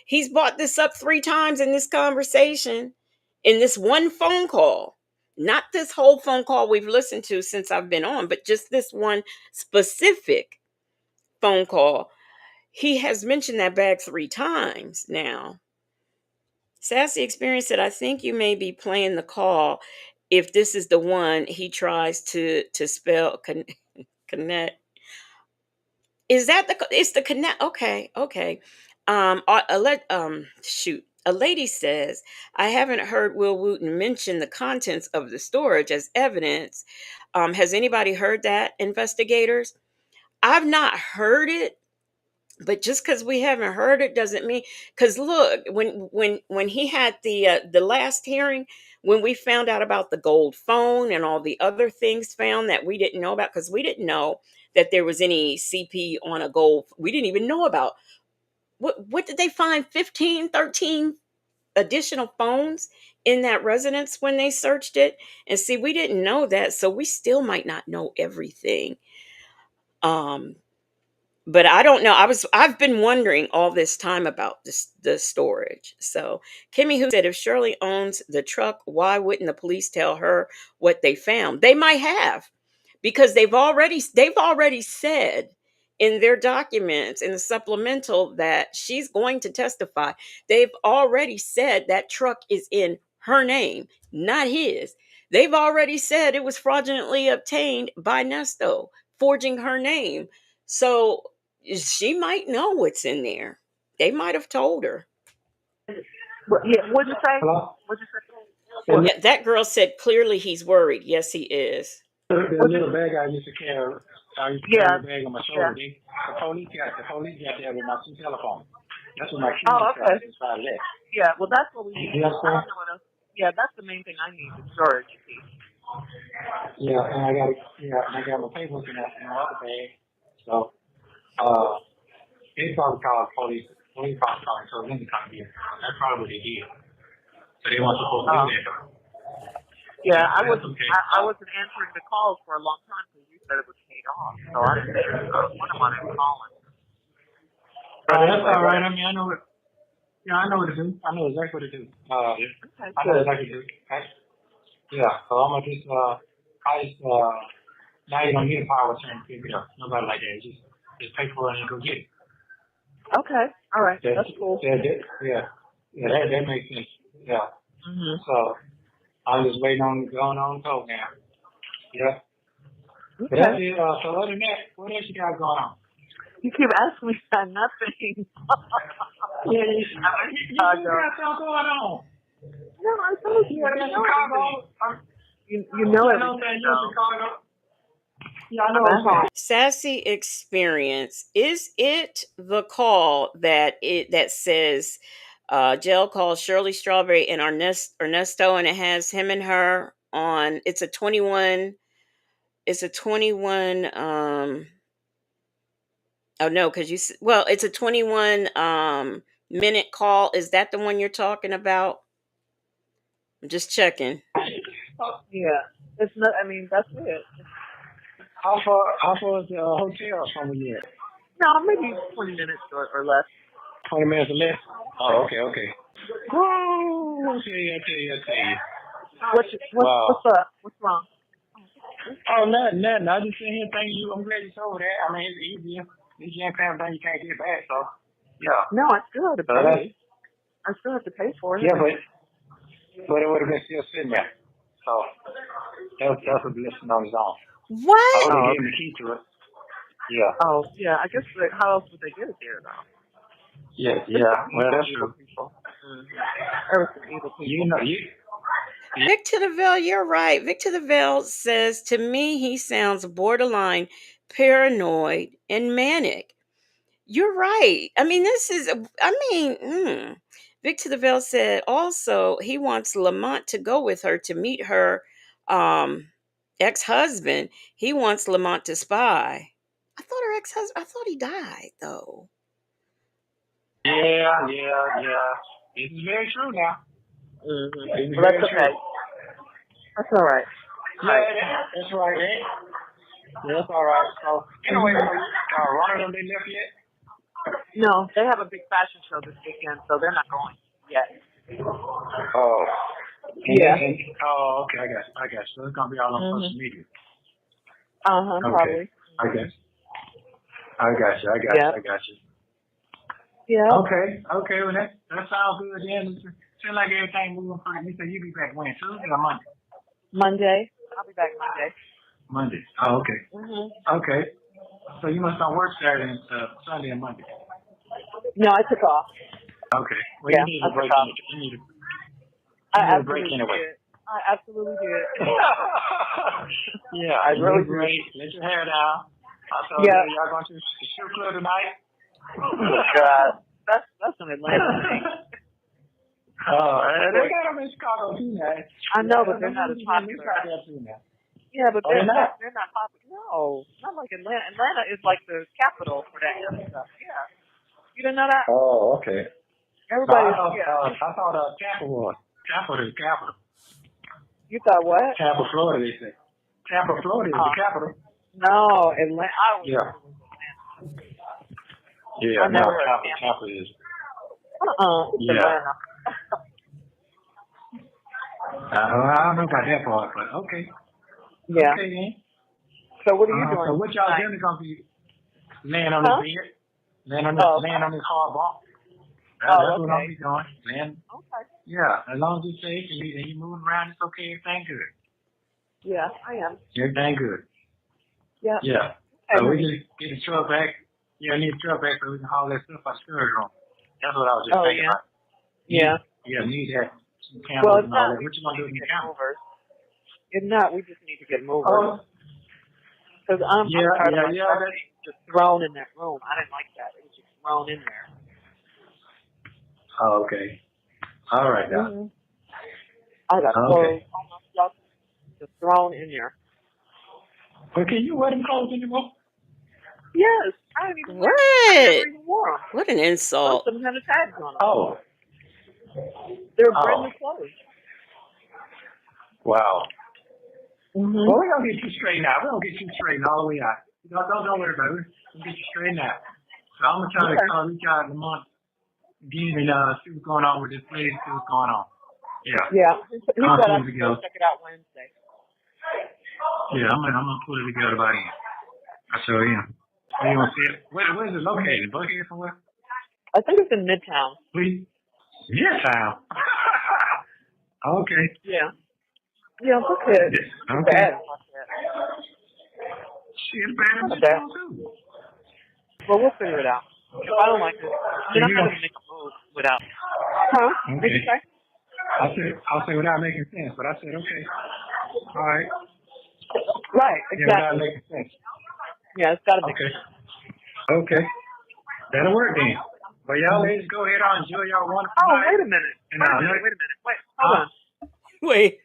he's brought this up 3 times in this conversation, in this one phone call. Not this whole phone call we've listened to since I've been on, but just this one specific phone call. He has mentioned that bag 3 times now. Sassy Experience said, I think you may be playing the call if this is the one he tries to spell connect. Is that it's the connect? Okay, okay. Shoot. A lady says, I haven't heard Will Wooten mention the contents of the storage as evidence. Has anybody heard that, investigators? I've not heard it, but just because we haven't heard it doesn't mean, because look, when he had the last hearing, when we found out about the gold phone and all the other things found that we didn't know about, because we didn't know that there was any CP on a gold, we didn't even know about what did they find, 15, 13 additional phones in that residence when they searched it. And see, we didn't know that, so we still might not know everything. um but I don't know. I've been wondering all this time about the storage. So Kimmy who said, if Shirley owns the truck, why wouldn't the police tell her what they found? They might have, because they've already said in their documents in the supplemental that she's going to testify. They've already said that truck is in her name, not his. They've already said it was fraudulently obtained by Nesto, forging her name. So she might know what's in there. They might have told her. Yeah, what'd you say? Hello? What'd you say? Yeah, that girl said clearly he's worried. Yes, he is. The little bag I used to carry, Yeah. the bag on my Yeah. shoulder. The police got there with my 2 telephones. That's what my keys Oh, okay. is by left. Yeah, well, that's what we need. You understand? I don't know what else. Yeah, that's the main thing I need, the storage piece. Yeah, and I got my papers in my other bag. So, they probably called police. Police probably told them to come here. That's probably what they did. So they weren't supposed to do that though. Yeah, I That's wasn't. okay. I wasn't answering the calls for a long time because you said it was paid off. So I didn't wonder why they were calling. That's all right. I mean, I know what. Yeah, I know what to do. I know exactly what to do. Okay, I know exactly what to do. Yeah, so I'm gonna just now you don't need a power attorney to pick it up. Nobody like that. Just pay for it and go get it. Okay, all right, that's cool. Yeah, that makes sense. Yeah. Mhm. So I'm just waiting on going on talk now. Yeah. But that's Okay. it. So other than that, what else you got going on? You keep asking me that nothing. Yeah, you got something going on. No, I told you. You're in Chicago. You know everything. You're in Chicago. Yeah, I know. I'm at home. Sassy Experience. Is it the call that says Jill calls Shirley Strawberry and Ernesto, and it has him and her on? It's a 21. It's a 21. Oh no, because well, it's a 21 minute call. Is that the one you're talking about? I'm just checking. Yeah, it's not. I mean, that's it. How far is the hotel from here? No, maybe 20 minutes or less. 20 minutes or less? Oh, okay. Oh, I tell you. What's up? What's wrong? Oh, nothing. I just sitting here thinking I'm glad you told that. I mean, it's easier. This young family thing you can't get back, so, yeah. No, I still have to pay. I still have to pay for it. Yeah, but it would have been still sitting there. So, that's a blessing on its own. What? I would have given the key to it. Yeah. Oh, yeah. I guess how else would they get it there, though? Yeah. Well, that's true. Everything evil people. You know, Vic to the Veil, you're right. Vic to the Veil says, to me, he sounds borderline paranoid and manic. You're right. I mean, Vic to the Veil said also he wants Lamont to go with her to meet her ex-husband. He wants Lamont to spy. I thought he died, though. Yeah. This is very true now. Mm-hmm. This is Well, very that's true. okay. That's all right. That's right, eh? Yeah, that's all right. So, anyway, so one of them, they left yet? No, they have a big fashion show this weekend, so they're not going yet. Oh. Yeah. Oh, okay, I got you. So it's going to be all on social media. Uh-huh, Okay. probably. I got you. Yeah. Okay, well, that sounds good then. It seems like everything moving pretty. You said you be back when? Tuesday or Monday? Monday. I'll be back Monday. Monday. Oh, okay. Mm-hmm. Okay. So you must not work Saturday and Sunday and Monday. No, I took off. Okay. Well, Yeah, you need I a break. took off. You need I a break absolutely anyway. did. I absolutely did. Yeah, I really did. break. Let your hair down. I told you, y'all going to the strip club tonight? God, that's an Atlanta thing. They got them in Chicago too now. I know, but they're not as popular. Yeah, but they're not popular. No, not like Atlanta. Atlanta is like the capital for that kind of stuff. Yeah, you didn't know that? Oh, okay. Everybody. I thought Tampa was. Tampa is the capital. You thought what? Tampa, Florida, they say. Tampa, Florida is the capital. No, Atlanta. Yeah, I never heard of Tampa is. It's Atlanta. I don't know about that part, but okay. Yeah. Okay, then. So what are you doing? So what y'all generally going to be laying on this bed? Laying on this hard ball? That's what I'll be doing. Laying. Okay. Yeah, as long as you're safe and you're moving around, it's okay. Everything good. Yeah, I am. Everything good. Yeah. Yeah. So we just get the truck back. Yeah, I need the truck back so we can haul that stuff out storage room. That's what I was just thinking about. Yeah. Yeah, need that. Well, it's not. What you going to do with the cameras? If not, we just need to get movers. Because I'm tired of my stuff just thrown in that room. I didn't like that. It was just thrown in there. Oh, okay. All right, now. Mm-hmm. I got clothes, all my stuff just thrown in there. But can you wear them clothes anymore? Yes. I don't even What? I never even wore them. What an insult. Most of them had the tags on them. Oh. They were brand new clothes. Wow. Mm-hmm. Well, we're going to get you straightened out. We're going to get you straightened all the way out. Don't worry about it. We'll get you straightened out. So I'm going to try to reach out in a month again and see what's going on with this place, see what's going on. Yeah. Yeah. He said I should go check it out Wednesday. Yeah, I'm gonna put it together by then. I sure am. Where you want to see it? Where is it located? Buckhead somewhere? I think it's in Midtown. Please? Midtown? Okay. Yeah. Yeah, Buckhead. Okay. Bad. Shit, bad in Midtown too. Well, we'll figure it out. If I don't like it, I'm not going to make a move without. Huh? Okay. Did you say? I'll say without making sense, but I said okay. All right. Right, exactly. Yeah, without making sense. Yeah, it's got to make sense. Okay. That'll work then. Well, y'all ladies go ahead and enjoy y'all wonderful night. Wait a minute. Wait, hold on. Wait.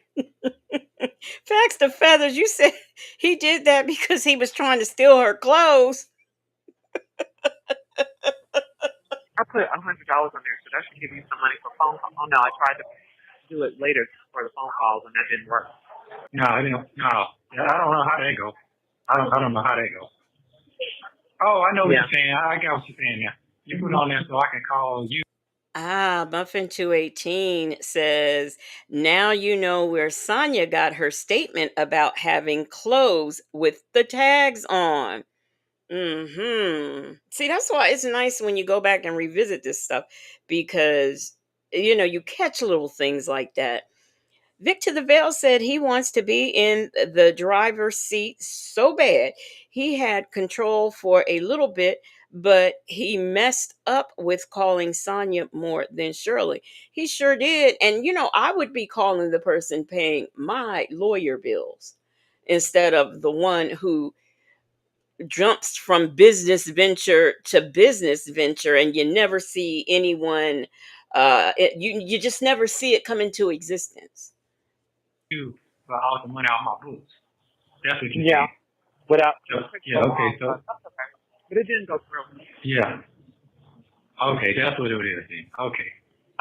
Facts to feathers, you said he did that because he was trying to steal her clothes. I put $100 on there, so that should give you some money for phone calls. Oh, no, I tried to do it later for the phone calls, and that didn't work. No, I don't know how that go. I don't know how that go. Oh, I know what you're saying. I got what you're saying now. You put on there so I can call you. Muffin 218 says, now you know where Sonya got her statement about having clothes with the tags on. See, that's why it's nice when you go back and revisit this stuff because, you catch little things like that. Victor the Veil said he wants to be in the driver's seat so bad. He had control for a little bit, but he messed up with calling Sonya more than Shirley. He sure did. And, I would be calling the person paying my lawyer bills instead of the one who jumps from business venture to business venture and you never see anyone, you just never see it come into existence. You for all the money off my books. That's what you said. Without. Okay. So. But it didn't go through. Yeah. Okay, that's what it is then. Okay.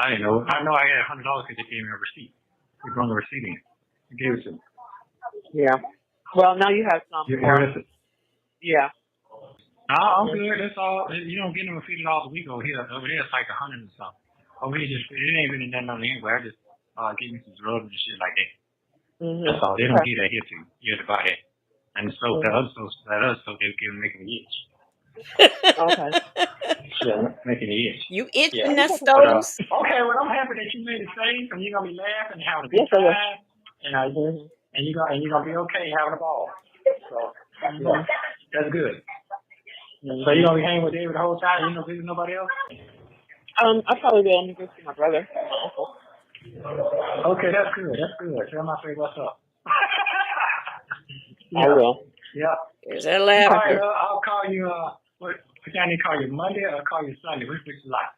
I didn't know. I know I had $100 because they gave me a receipt. They brought the receipt in. They gave it to me. Yeah. Well, now you have some more. Yeah. I'm good. That's all. You don't get them for $50 a week over here. Over there, it's like 100 or something. Over here, it ain't really nothing on the anywhere. I just give me some drugs and shit like that. Mm-hmm. That's all. They don't give that here to you. You have to buy that. And the soap, that other soap, they give them making the itch. Okay. Yeah, making the itch. You itch, Yeah. Nestos? Okay, well, I'm happy that you made it safe, and you're gonna be laughing and having a good time, and you're gonna be okay having a ball. So that's good. So you're gonna be hanging with David the whole time? You don't visit nobody else? I probably will. I'm gonna go see my brother. Okay, that's good. That's good. Tell my friend what's up. I will. Yeah. There's that laughter. All right, I'll call you. What time do you call you? Monday or call you Sunday? Which is like?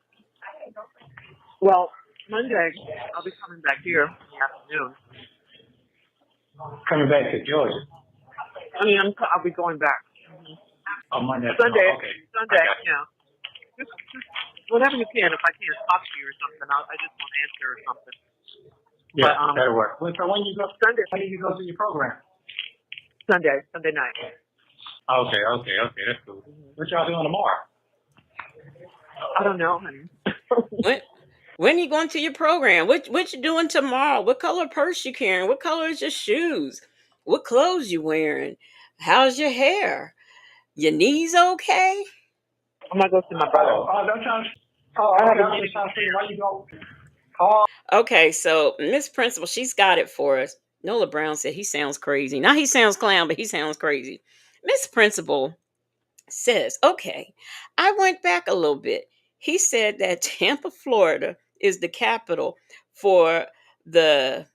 Well, Monday I'll be coming back here in the afternoon. Coming back to Georgia. I mean, I'll be going back. Oh, Monday. Sunday. Okay. Sunday. Yeah. Just whenever you can. If I can't talk to you or something, I just won't answer or something. Yeah, but, that'll work. Well, so when you go Sunday, when do you go to your program? Sunday night. Okay, that's cool. What y'all doing tomorrow? I don't know, honey. When you going to your program? What you doing tomorrow? What color purse you carrying? What color is your shoes? What clothes you wearing? How's your hair? Your knees okay? I'm gonna go see my brother. I'm just trying to see why you go. Okay, so Miss Principal, she's got it for us. Nola Brown said he sounds crazy. Now he sounds clown, but he sounds crazy. Miss Principal says, okay, I went back a little bit. He said that Tampa, Florida is the capital for the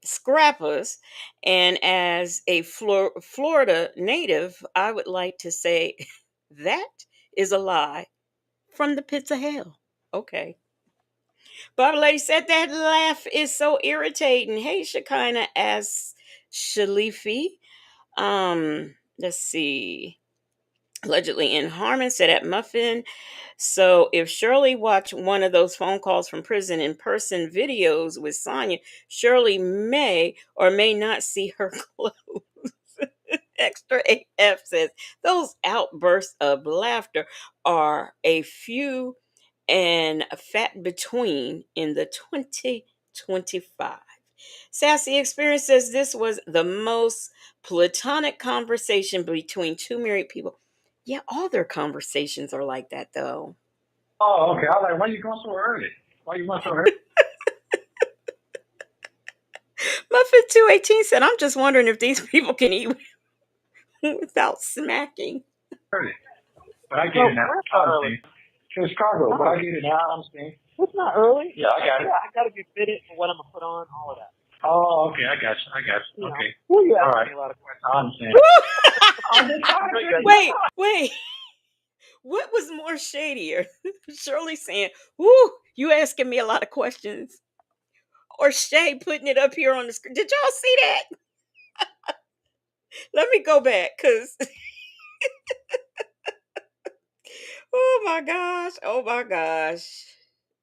scrappers. And as a Florida native, I would like to say that is a lie from the pits of hell. Okay. Barbara Lady said that laugh is so irritating. Hey, Shekinah asks Shalifi. Let's see. Allegedly in Harmon said at Muffin. So if Shirley watched one of those phone calls from prison in person videos with Sonia, Shirley may or may not see her clothes. Extra AF says those outbursts of laughter are a few and fat between in the 2025. Sassy Experience says this was the most platonic conversation between two married people. Yeah, all their conversations are like that, though. Oh, okay. I was like, why you going so early? Why you going so early? Muffin 218 said, I'm just wondering if these people can eat without smacking. Early. But I get it now. Early. To Chicago, but I get it now. I'm saying. It's not early. Yeah, I got it. Yeah, I got to be fitted for what I'm going to put on, all of that. Oh, okay. I got you. Okay. Well, yeah, all right. a lot of questions. I understand. Wait. What was more shadier? Shirley saying, woo, you asking me a lot of questions. Or Shay putting it up here on the screen. Did y'all see that? Let me go back, because oh my gosh.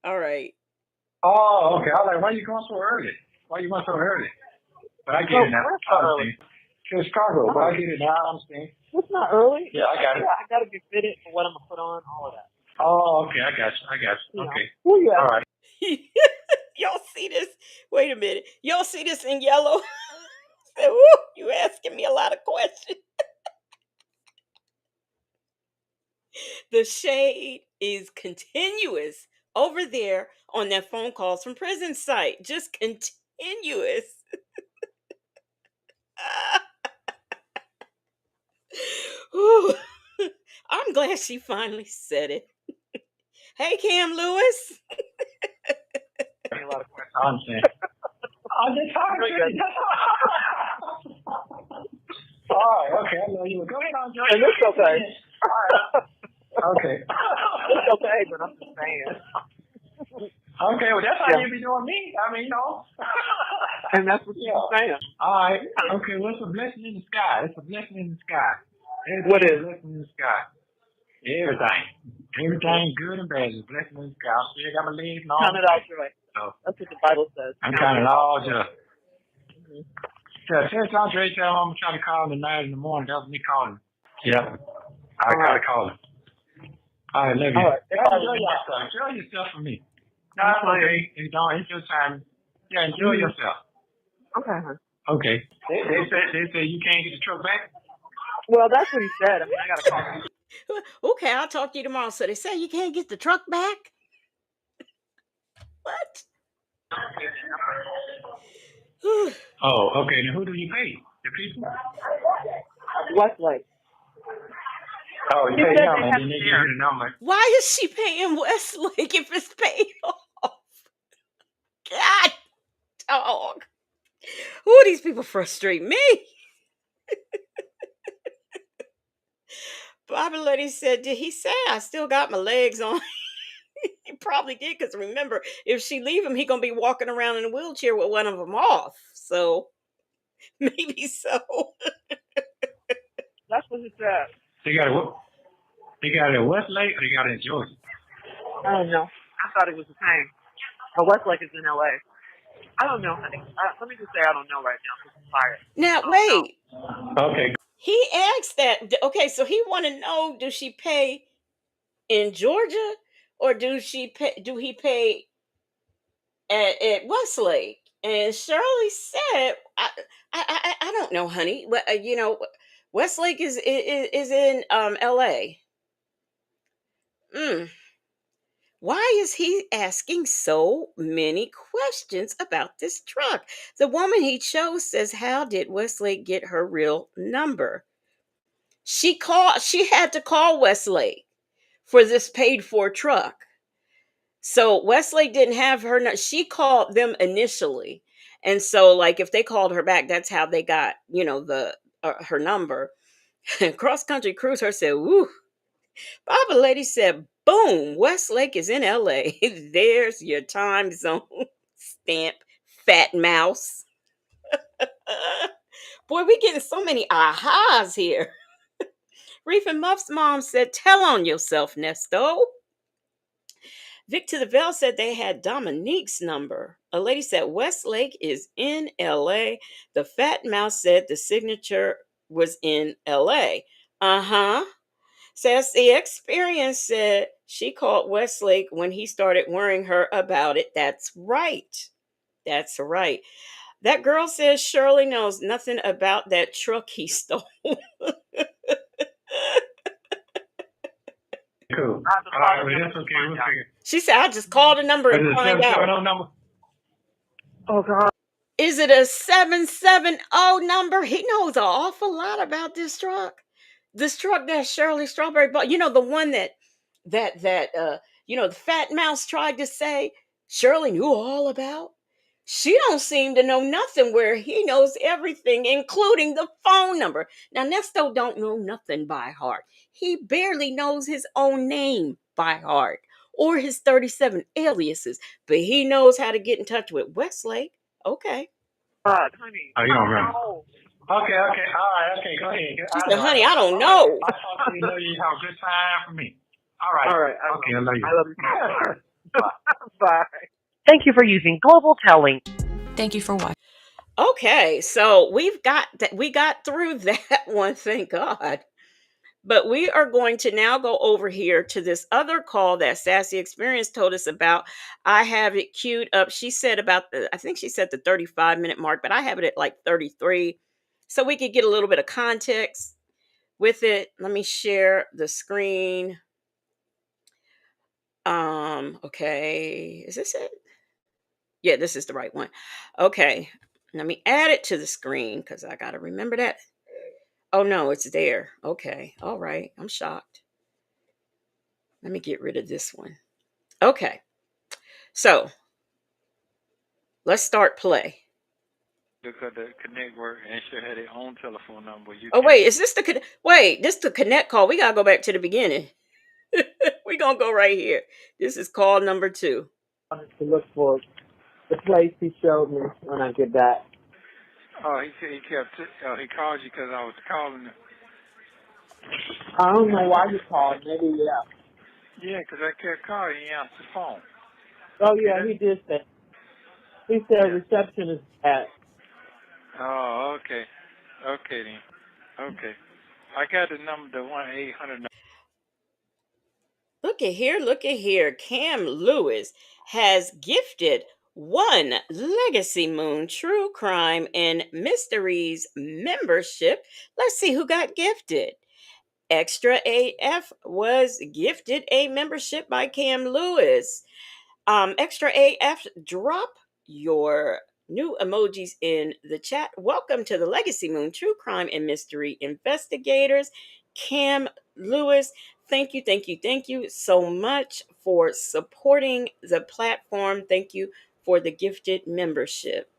All right. Oh, okay. I was like, why you going so early? Why you going so early? But I get it now. Early. To Chicago, but I get it now. I'm saying. It's not early. Yeah, I got it. Yeah, I got to be fitted for what I'm going to put on, all of that. Oh, okay. I got you. Okay. Well, yeah. All right. Y'all see this? Wait a minute. Y'all see this in yellow? Woo, you asking me a lot of questions. The shade is continuous over there on that phone calls from prison site. Just continuous. Ooh, I'm glad she finally said it. Hey, Cam Lewis. A lot of questions. I'm saying. I'm just talking to you. All right. Okay. I know you. Go ahead on, Joe. And it's okay. All right. Okay. It's okay, but I'm just saying. Okay. Well, that's how you be doing me. I mean, And that's what you're saying. All right. Okay. Well, it's a blessing in the sky. It's a blessing in the sky. What is? A blessing in the sky? Everything. Everything good and bad. Just blessing and God. I still got my legs and Count arms. it all joy. So That's what the Bible says. I'm Count kind it of all all joy. just. Tell Andre, tell him I'm trying to call him tonight in the morning. That was me calling. Yeah. I gotta call him. All right, love you. All right. Enjoy yourself. Enjoy yourself for me. No, it's okay. It's your time. Yeah, enjoy yourself. Okay, hon. Okay. They say you can't get the truck back. Well, that's what he said. I mean, I got to call him. Okay, I'll talk to you tomorrow. So they say you can't get the truck back? What? Oh, okay. Then who do you pay? The people? Westlake. Oh, you pay them, and then they give you the number. Why is she paying Westlake if it's paid off? God, dog. Ooh, these people frustrate me. Bobby Lady said, did he say I still got my legs on? He probably did, because remember, if she leave him, he gonna be walking around in a wheelchair with one of them off. So maybe so. That's what he said. They got it. They got it at Westlake, or they got it in Georgia? I don't know. I thought it was the same. But Westlake is in L.A. I don't know, honey. Let me just say I don't know right now because I'm tired. Now wait. Okay. He asked that. Okay, so he want to know: do she pay in Georgia, or do he pay at Westlake? And Shirley said, I don't know, honey. But Westlake is in L.A. Why is he asking so many questions about this truck? The woman he chose says, how did Westlake get her real number? She had to call Westlake for this paid for truck. So Westlake didn't have her. She called them initially. And so like if they called her back, that's how they got, her number. Cross Country Cruiser said, woo. Baba Lady said, boom, Westlake is in LA. There's your time zone stamp, fat mouse. Boy, we getting so many ahas here. Reef and Muff's mom said, tell on yourself, Neesto. Vic to the Veil said they had Dominique's number. A lady said Westlake is in LA. The fat mouse said the signature was in LA. Uh-huh. Says the experience said she called Westlake when he started worrying her about it. That's right. That's right. That girl says Shirley knows nothing about that truck he stole. Cool. All right, well, that's okay. We'll figure. She said, I just called the number and find out. 770 number? Oh, God. Is it a 770 number? He knows an awful lot about this truck. This truck that Shirley Strawberry bought. You know, the one that the fat mouse tried to say Shirley knew all about. She don't seem to know nothing, where he knows everything, including the phone number. Now, Nesto don't know nothing by heart. He barely knows his own name by heart or his 37 aliases, but he knows how to get in touch with Westlake. Okay. Honey. Oh, you don't remember? Okay. All right. Okay, go ahead. She said, honey, I don't know. I'll talk to you. Know you have a good time for me. All right. Okay, I love you. I love you. Bye. Thank you for using Global Telling. Thank you for watching. Okay, so we got through that one, thank God. But we are going to now go over here to this other call that Sassy Experience told us about. I have it queued up. She said I think she said the 35-minute mark, but I have it at like 33. So we could get a little bit of context with it. Let me share the screen. Okay. Is this it? Yeah, this is the right one. Okay. Let me add it to the screen because I got to remember that. Oh, no, it's there. Okay. All right. I'm shocked. Let me get rid of this one. Okay. So let's start play. Because the Connect work and she had their own telephone number. Wait, is this this the Connect call? We got to go back to the beginning. We're going to go right here. This is call number 2. I wanted to look for the place he showed me when I get back. Oh, he said he called you because I was calling him. I don't know why you called. Maybe, yeah. Yeah, 'cause I kept calling, he answered the phone. Oh yeah, he did say. He said Yeah. reception is bad. Oh, okay. Okay then. Okay. I got the number, the 1-800 number. Look at here, look at here. Cam Lewis has gifted one Legacy Moon True Crime and Mysteries membership. Let's see who got gifted. Extra AF was gifted a membership by Cam Lewis. Extra AF, drop your new emojis in the chat. Welcome to the Legacy Moon True Crime and Mystery Investigators. Cam Lewis, thank you, thank you, thank you so much for supporting the platform. Thank you for the gifted membership.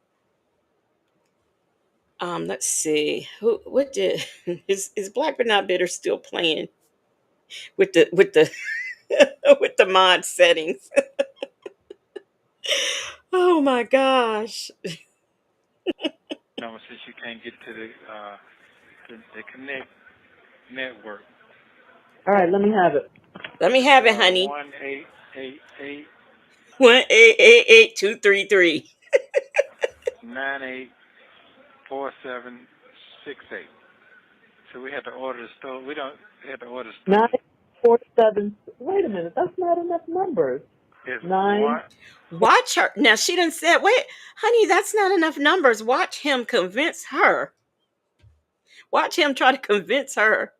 Let's see. What did is Black but Not Bitter still playing with the with the mod settings? Oh my gosh. Number since you can't get to the Connect network. All right, let me have it. Let me It's have it, honey. 1-888 1-888-233. 984768. So we had to order the store. We had to order the store. 947. Wait a minute, that's not enough numbers. It's 9. one. Watch her. Now she done said, wait, honey, that's not enough numbers. Watch him convince her. Watch him try to convince her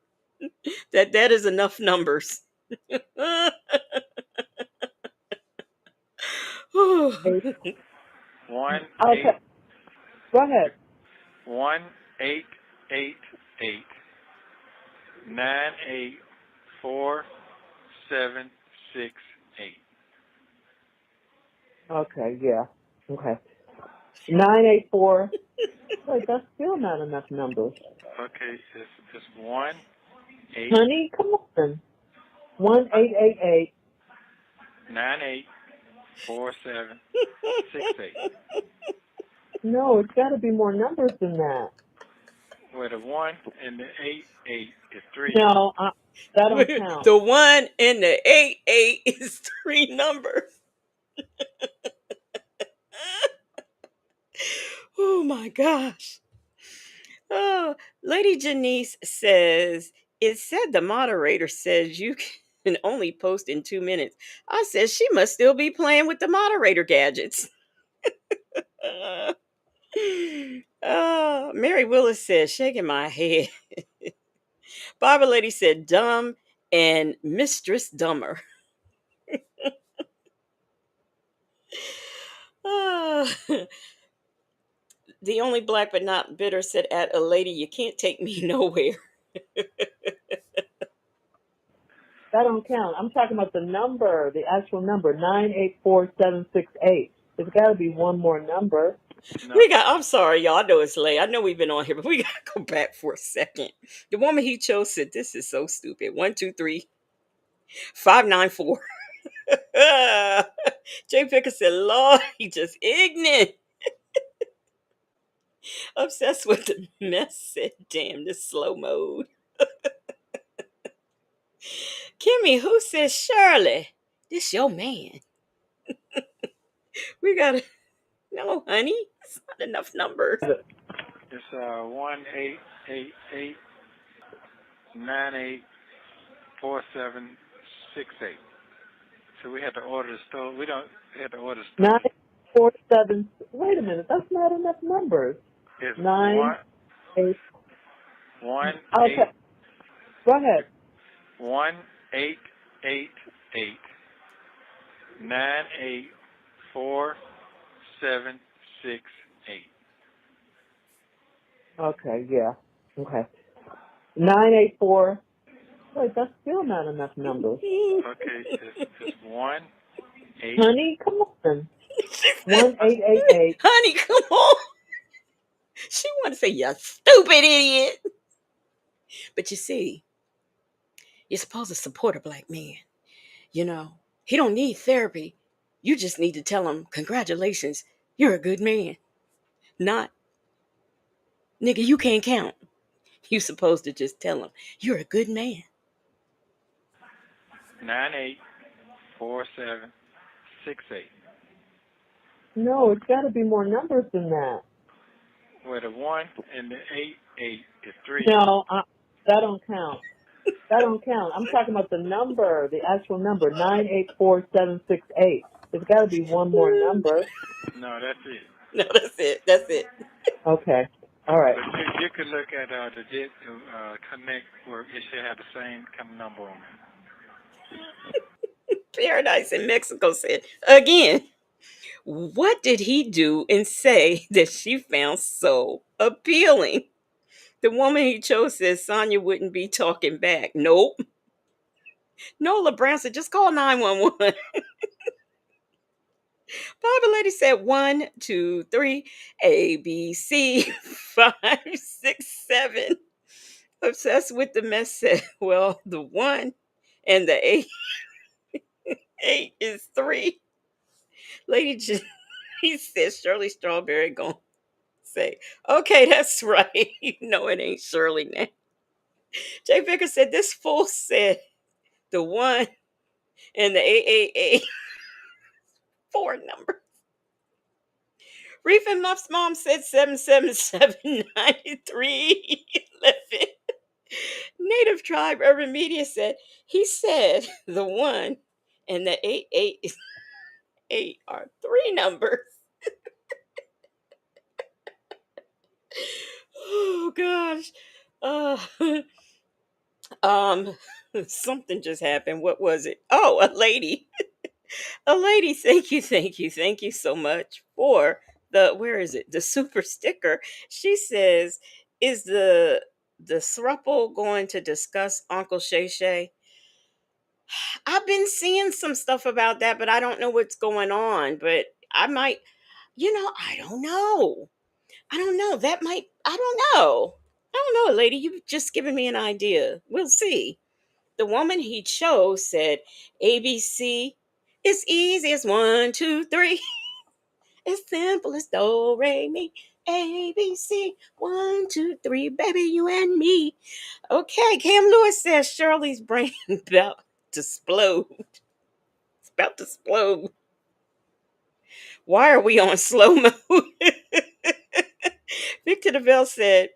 that that is enough numbers. Eight. One eight Okay, go ahead. 1888 984768. Okay, yeah. Okay. 984. Wait, that's still not enough numbers. Okay, it's 1-8 Honey, come on. 1888. 984768. No, it's got to be more numbers than that. Where the 1 and the 88 is 3. No, that don't count. The 1 and the 88 is 3 numbers. Oh my gosh. Oh, Lady Janice says, it said the moderator says you can only post in 2 minutes. I said she must still be playing with the moderator gadgets. Mary Willis said, shaking my head. Bible Lady said, dumb and Mistress Dumber. Ah, the only black but not bitter said, at a lady, you can't take me nowhere. That don't count. I'm talking about the number, the actual number, 984768. There's got to be one more number. No. I'm sorry, y'all. I know it's late. I know we've been on here, but we got to go back for a second. The woman he chose said, this is so stupid. 123-594. Jay Picker said, Lord, he just ignorant. Obsessed with the mess. Said, damn, this slow mode. Kimmy, who says Shirley? This your man. We gotta no, honey. It's not enough numbers. It's 1-888 984768. So we had to order the store. We had to order the store. 947. Wait a minute, that's not enough numbers. It's 9, 8. 1 Okay, go ahead. 1888 984768. Okay, yeah. Okay. 984. Wait, that's still not enough numbers. Okay, it's 1 8. Honey, come on. 1888. Honey, come on. She want to say, you stupid idiot. But you see, you're supposed to support a black man. You know, he don't need therapy. You just need to tell him, congratulations, you're a good man. Not, nigga, you can't count. You supposed to just tell him, you're a good man. 98 4768. No, it's got to be more numbers than that. Where the 1 and the 88 is 3. No, that don't count. That don't count. I'm talking about the number, the actual number, 984,768. There's got to be one more number. No, that's it. No, that's it. That's it. Okay. All right. But you could look at the Jet Connect where it should have the same kind of number on it. Paradise in Mexico said, again, what did he do and say that she found so appealing? The woman he chose says Sonya wouldn't be talking back. Nope. Nola Brown said, just call 911. Bible Lady said 1, 2, 3, A, B, C, 5, 6, 7. Obsessed with the mess said, well, the 1 and the 8 is 3. Lady J, he said Shirley Strawberry gonna say, okay, that's right. You know it ain't Shirley now. Jay Vicker said this fool said the 1 and the 888 4 number. Reef and Muff's mom said 7779311. Native Tribe Urban Media said he said the 1 and the 888 are 3 numbers. Oh gosh. Uh, um something just happened. What was it? Oh, a lady. A lady, thank you so much for the where is it? The super sticker. She says, is the thruple going to discuss Uncle Shay Shay? I've been seeing some stuff about that, but I don't know what's going on. But I might, I don't know. I don't know. That might, I don't know. I don't know, lady. You've just given me an idea. We'll see. The woman he chose said ABC. It's easy as 1, 2, 3. As simple as do, re, mi. ABC. 1, 2, 3. Baby, you and me. Okay, Cam Lewis says Shirley's brain about to explode. It's about to explode. Why are we on slow mode? Victor DeVille said,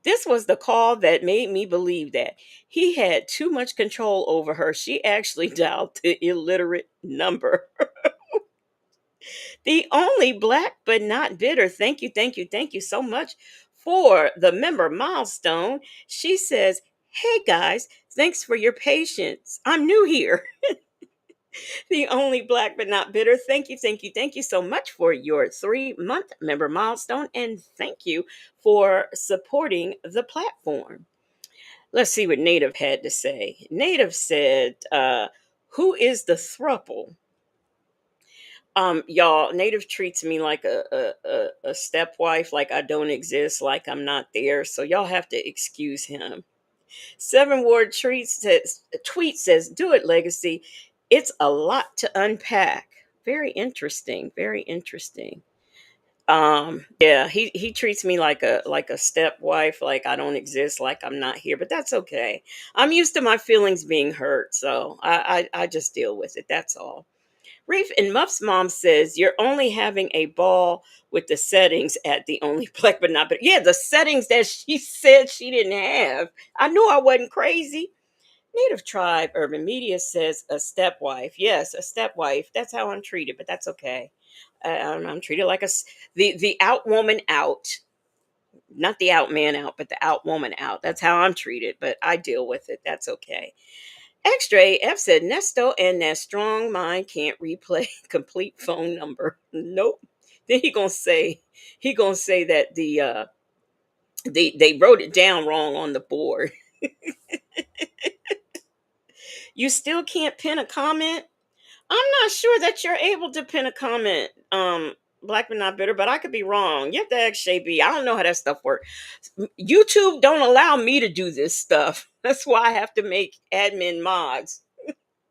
this was the call that made me believe that he had too much control over her. She actually dialed the illiterate number. The only black but not bitter. Thank you so much for the member milestone. She says, hey guys, thanks for your patience. I'm new here. The only black but not bitter. Thank you so much for your 3-month member milestone. And thank you for supporting the platform. Let's see what Native had to say. Native said, who is the thruple? Y'all, Native treats me like a stepwife, like I don't exist, like I'm not there. So y'all have to excuse him. Seven Ward tweet says, do it, Legacy. It's a lot to unpack. Very interesting. Very interesting. Yeah, he treats me like a stepwife, like I don't exist, like I'm not here, but that's okay. I'm used to my feelings being hurt, so I just deal with it. That's all. Reef and Muff's mom says you're only having a ball with the settings at the only black but not but yeah, the settings that she said she didn't have. I knew I wasn't crazy. Native Tribe Urban Media says a stepwife. Yes, a stepwife. That's how I'm treated, but that's okay. I'm treated like the out woman out, not the out man out, but the out woman out. That's how I'm treated, but I deal with it. That's okay. Extra F said Nesto and that strong mind can't replay complete phone number. Nope. Then he gonna say that they wrote it down wrong on the board. You still can't pin a comment. I'm not sure that you're able to pin a comment. Black but not bitter, but I could be wrong. You have to ask Shay B. I don't know how that stuff works. YouTube don't allow me to do this stuff. That's why I have to make admin mods.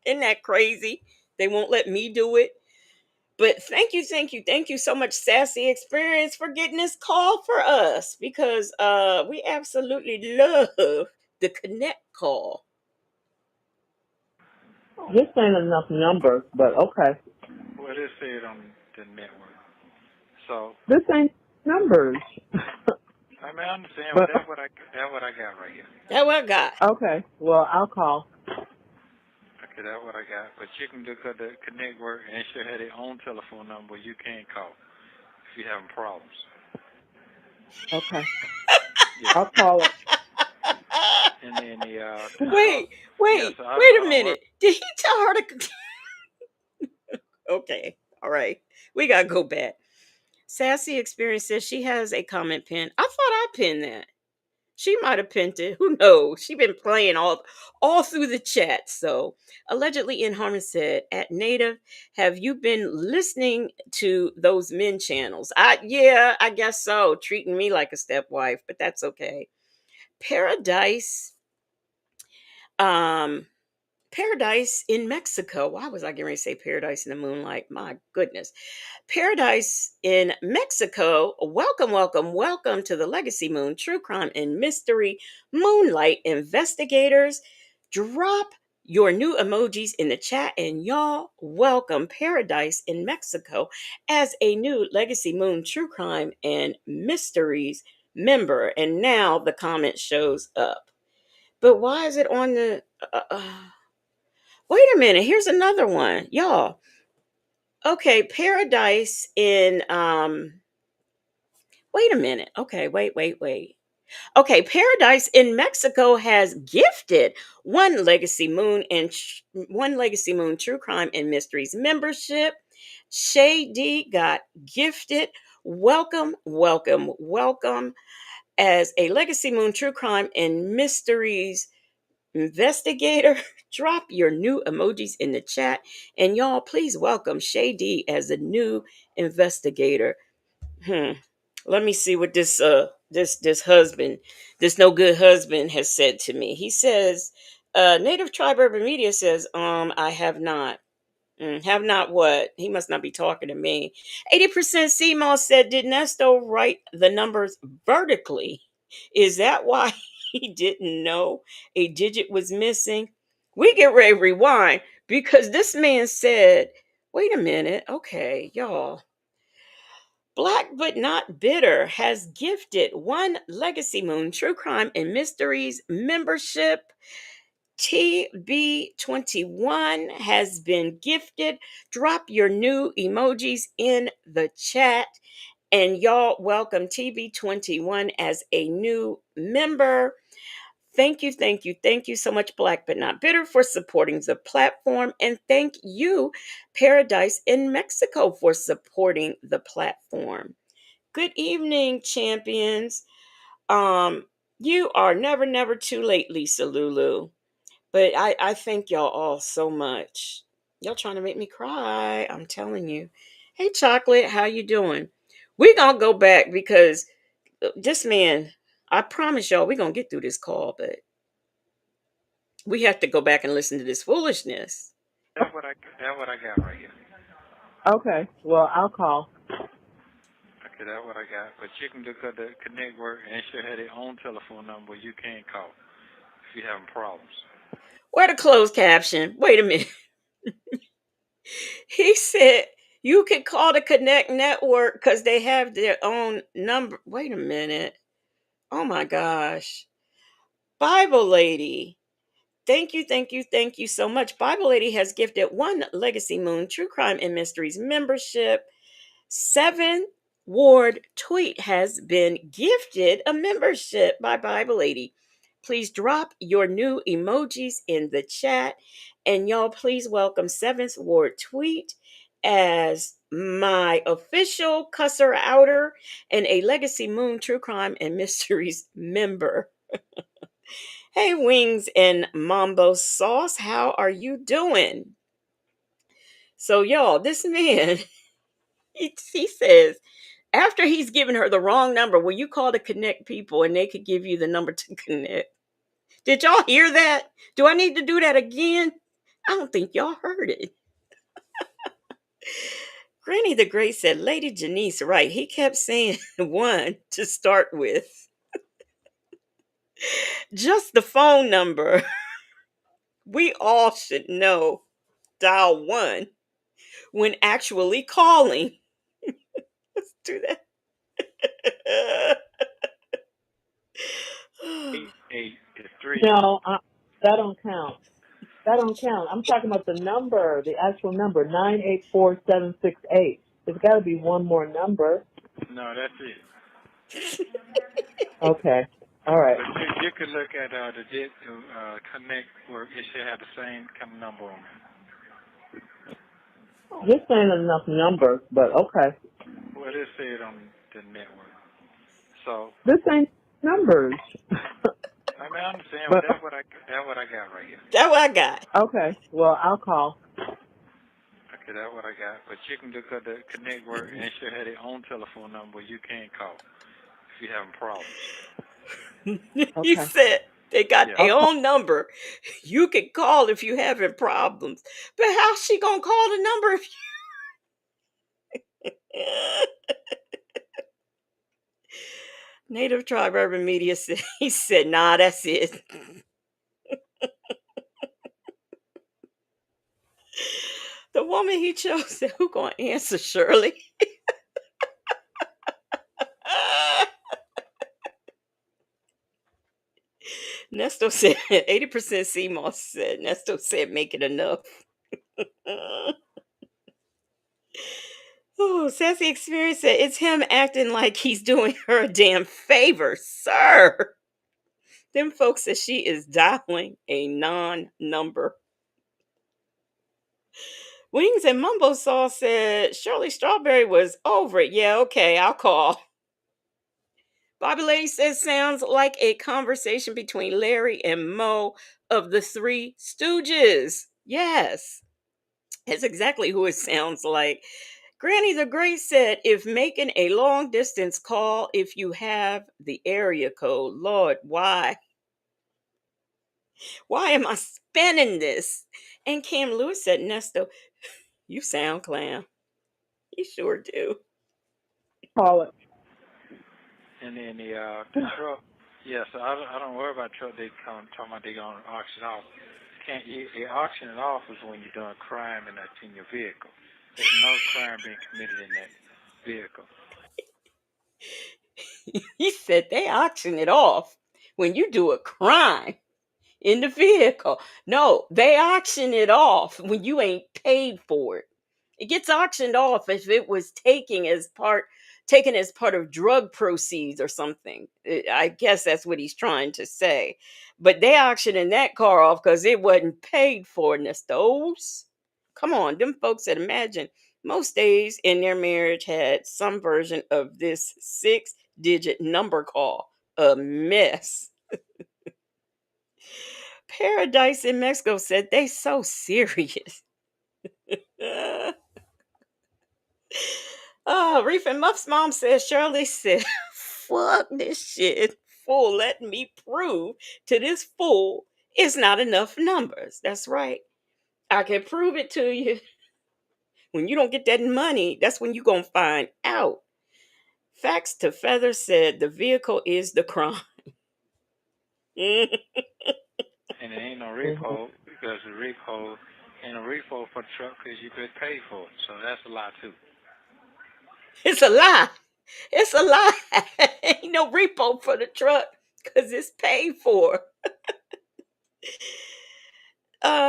Isn't that crazy? They won't let me do it. But thank you so much, Sassy Experience, for getting this call for us because we absolutely love the connect call. This ain't enough numbers, but okay. Well, it said on the network. So, This ain't numbers. I mean, I understand, but But that's what I got right here. That what I got. okay, well I'll call. Okay, that's what I got. But you can look at the Connect work and she'll have their own telephone number you can call if you're having problems. Okay, Yeah. I'll call it. And then Wait, yeah, wait, so wait a I work. minute. Did he tell her to? Okay, all right. We gotta go back. Sassy Experience says she has a comment pin. I thought I pinned that. She might have pinned it. Who knows? She been playing all through the chat. So allegedly, in Harmon said, "At Native, have you been listening to those men channels?" Yeah, I guess so. Treating me like a stepwife, but that's okay. Paradise, um, Paradise in Mexico. Why was I getting ready to say Paradise in the Moonlight? My goodness. Paradise in Mexico. Welcome, welcome, welcome to the Legacy Moon True Crime and Mystery Moonlight Investigators. Drop your new emojis in the chat and y'all welcome Paradise in Mexico as a new Legacy Moon True Crime and Mysteries member. And now the comment shows up. But why is it on the wait a minute, here's another one. Y'all, okay, Paradise in wait a minute. Okay, wait. Okay, Paradise in Mexico has gifted one Legacy Moon True Crime and Mysteries membership. Shady got gifted. Welcome, welcome, welcome as a Legacy Moon True Crime and Mysteries investigator. Drop your new emojis in the chat, and y'all please welcome Shady as a new investigator. Let me see what this husband, this no good husband, has said to me. He says, Native Tribe Urban Media says, I have not. Have not what? He must not be talking to me. 80% CMOS said, did Nesto write the numbers vertically? Is that why he didn't know a digit was missing? We get ready to rewind because this man said, wait a minute. Okay, y'all. Black but not bitter has gifted one Legacy Moon True Crime and Mysteries membership. TB21 has been gifted. Drop your new emojis in the chat. And y'all welcome TB21 as a new member. Thank you so much, Black but Not Bitter, for supporting the platform. And thank you, Paradise in Mexico, for supporting the platform. Good evening, champions. Um, you are never too late, Lisa Lulu. But I thank y'all all so much. Y'all trying to make me cry. I'm telling you. Hey, Chocolate, how you doing? We gonna go back because this man. I promise y'all, we gonna get through this call, but we have to go back and listen to this foolishness. That's what I got right here. Okay, well I'll call. Okay, that's what I got. But you can look at the Connect work and she'll have their own telephone number you can call if you're having problems. Where the closed caption? Wait a minute. He said you can call the Connect Network because they have their own number. Wait a minute. Oh my gosh. Bible Lady. Thank you so much. Bible Lady has gifted one Legacy Moon True Crime and Mysteries membership. 7 Ward Tweet has been gifted a membership by Bible Lady. Please drop your new emojis in the chat. And y'all, please welcome 7th Ward Tweet as my official cusser outer and a Legacy Moon True Crime and Mysteries member. Hey, Wings and Mambo Sauce, how are you doing? So, y'all, this man, he says, after he's given her the wrong number, will you call to connect people and they could give you the number to connect? Did y'all hear that? Do I need to do that again? I don't think y'all heard it. Granny the Great said, Lady Janice, right. He kept saying one to start with. Just the phone number. We all should know. dial 1 when actually calling. Let's do that. 88 is 3. No, that don't count. That don't count. I'm talking about the number, the actual number, 984-768. There's got to be one more number. No, that's it. Okay. All right. But you could look at the connect work. It should have the same kind of number on it. This ain't enough numbers, but okay. Well, it said on the network. So This ain't numbers. I mean, I understand. But, That's what I got right here. That's what I got. okay. Well, I'll call. Okay, that's what I got. But you can look at the connect work, and it should have their own telephone number you can call if you're having problems. You Okay. said they got Yeah. their own number. You can call if you having problems. But how's she gonna call the number if you Native Tribe Urban Media said he said, nah, that's it. The woman he chose said, who gonna answer, Shirley? Nesto said 80% CMOS said Nesto said make it enough. Oh, Sassy Experience said it's him acting like he's doing her a damn favor, sir. Them folks said she is dialing a non-number. Wings and Mumbo Sauce said Shirley Strawberry was over it. Yeah, okay, I'll call. Bobby Lady says sounds like a conversation between Larry and Moe of the Three Stooges. Yes, that's exactly who it sounds like. Granny the Great said, if making a long distance call, if you have the area code, Lord, why? Why am I spinning this? And Cam Lewis said, Nesto, you sound clown. You sure do. Call it. And then the truck, yes, I don't worry about truck. They come talking about they gonna auction off. Can't you auction it off is when you're doing crime and that's in your vehicle. There's no crime being committed in that vehicle. He said they auction it off when you do a crime in the vehicle. No, they auction it off when you ain't paid for it. It gets auctioned off if it was taken as part of drug proceeds or something. I guess that's what he's trying to say. But they auctioning that car off because it wasn't paid for, Nestos. Come on, them folks that imagine most days in their marriage had some version of this 6-digit number call. A mess. Paradise in Mexico said they so serious. Reef and Muff's mom says Shirley said, fuck this shit. Fool, let me prove to this fool it's not enough numbers. That's right. I can prove it to you. When you don't get that money, that's when you're going to find out. Facts to Feather said the vehicle is the crime. And it ain't no Mm-hmm. repo because the repo ain't a repo for the truck because you could pay for it. So that's a lie too. It's a lie. It's a lie. Ain't no repo for the truck because it's paid for.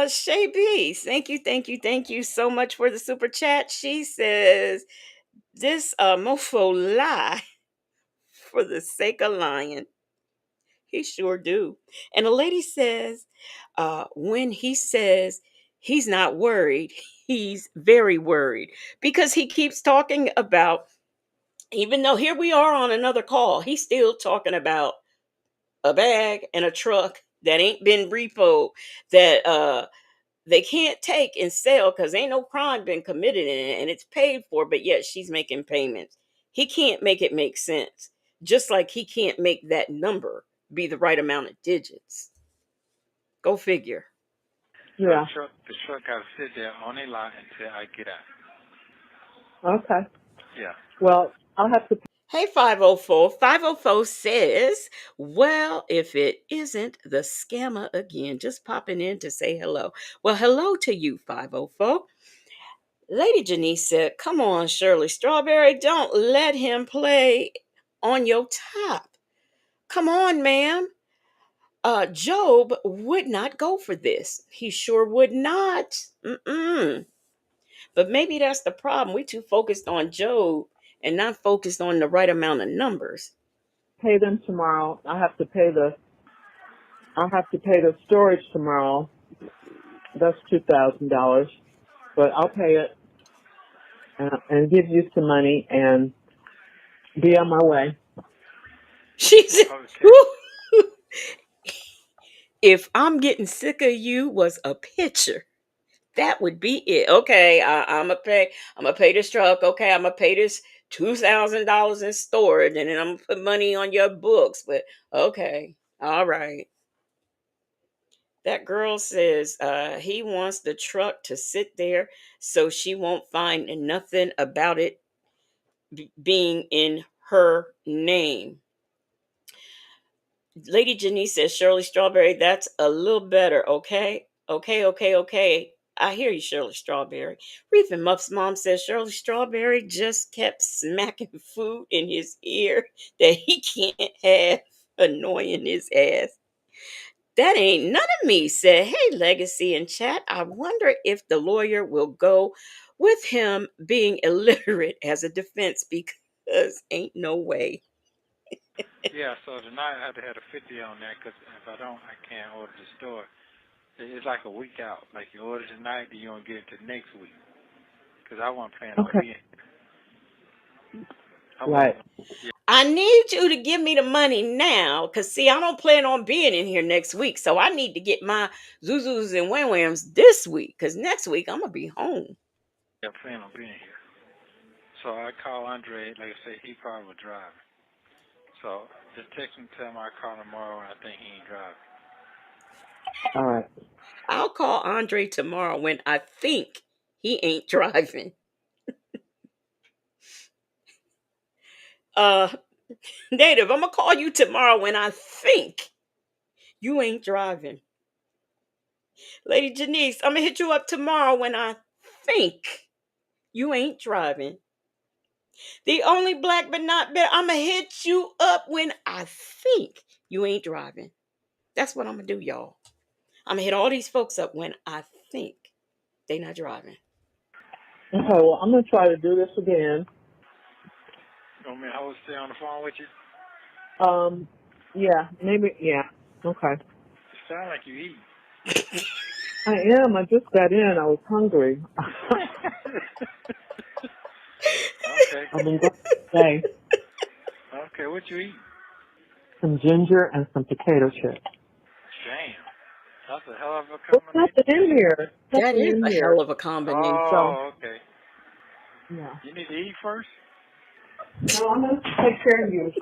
Shay B, thank you so much for the super chat. She says, this mofo lie for the sake of lying. He sure do. And a lady says, when he says he's not worried, he's very worried because he keeps talking about, even though here we are on another call, he's still talking about a bag and a truck that ain't been repoed, that they can't take and sell because ain't no crime been committed in it and it's paid for, but yet she's making payments. He can't make it make sense. Just like he can't make that number be the right amount of digits. Go figure. So Yeah. the truck got to sit there on a lot until I get out. Okay. Yeah. Well, I'll have to. Hey, 504. 504 says, well, if it isn't the scammer again, just popping in to say hello. Well, hello to you, 504. Lady Janice said, come on, Shirley Strawberry, don't let him play on your top. Come on, ma'am. Job would not go for this. He sure would not. Mm-mm. But maybe that's the problem. We too focused on Job and not focused on the right amount of numbers. Pay them tomorrow. I have to pay the storage tomorrow. That's $2,000, but I'll pay it and give you some money and be on my way. She said, Okay. if I'm getting sick of you was a picture, that would be it. Okay, I'm gonna pay. I'm gonna pay this truck. Okay, I'm gonna pay this $2,000 in storage, and then I'm gonna put money on your books. But okay, all right. That girl says he wants the truck to sit there so she won't find nothing about it being in her name. Lady Janice says, Shirley Strawberry, that's a little better, okay? Okay. I hear you, Shirley Strawberry. Reef and Muff's mom says Shirley Strawberry just kept smacking food in his ear that he can't have, annoying his ass. That ain't none of me, said, hey, Legacy in chat. I wonder if the lawyer will go with him being illiterate as a defense because ain't no way. Yeah, so tonight I have to have a 50 on that because if I don't, I can't order the store. It's like a week out. Like you order tonight, then you don't get it to next week. Because I wasn't planning on being here. Right. I need you to give me the money now because, see, I don't plan on being in here next week. So I need to get my Zuzus and Wham Whams this week because next week I'm going to be home. Yeah, planning on being here. So I call Andre, like I say, he probably will drive. So just text him, tell him I call tomorrow, and I think he ain't driving. All right. I'll call Andre tomorrow when I think he ain't driving. Native, I'm going to call you tomorrow when I think you ain't driving. Lady Janice, I'm going to hit you up tomorrow when I think you ain't driving. The only black but not better, I'm going to hit you up when I think you ain't driving. That's what I'm going to do, y'all. I'm going to hit all these folks up when I think they not driving. Okay, well, I'm going to try to do this again. You want me to hold stay on the phone with you? Yeah, maybe, yeah. Okay. You sound like you eat. I am. I just got in. I was hungry. Okay. I've been going today. Okay, what you eat? Some ginger and some potato chips. Damn. That's a hell of a There's combination. nothing in here. That Nothing is in a here. hell of a combination. Oh, okay. Yeah. You need to eat first? No, I'm going to take care of you.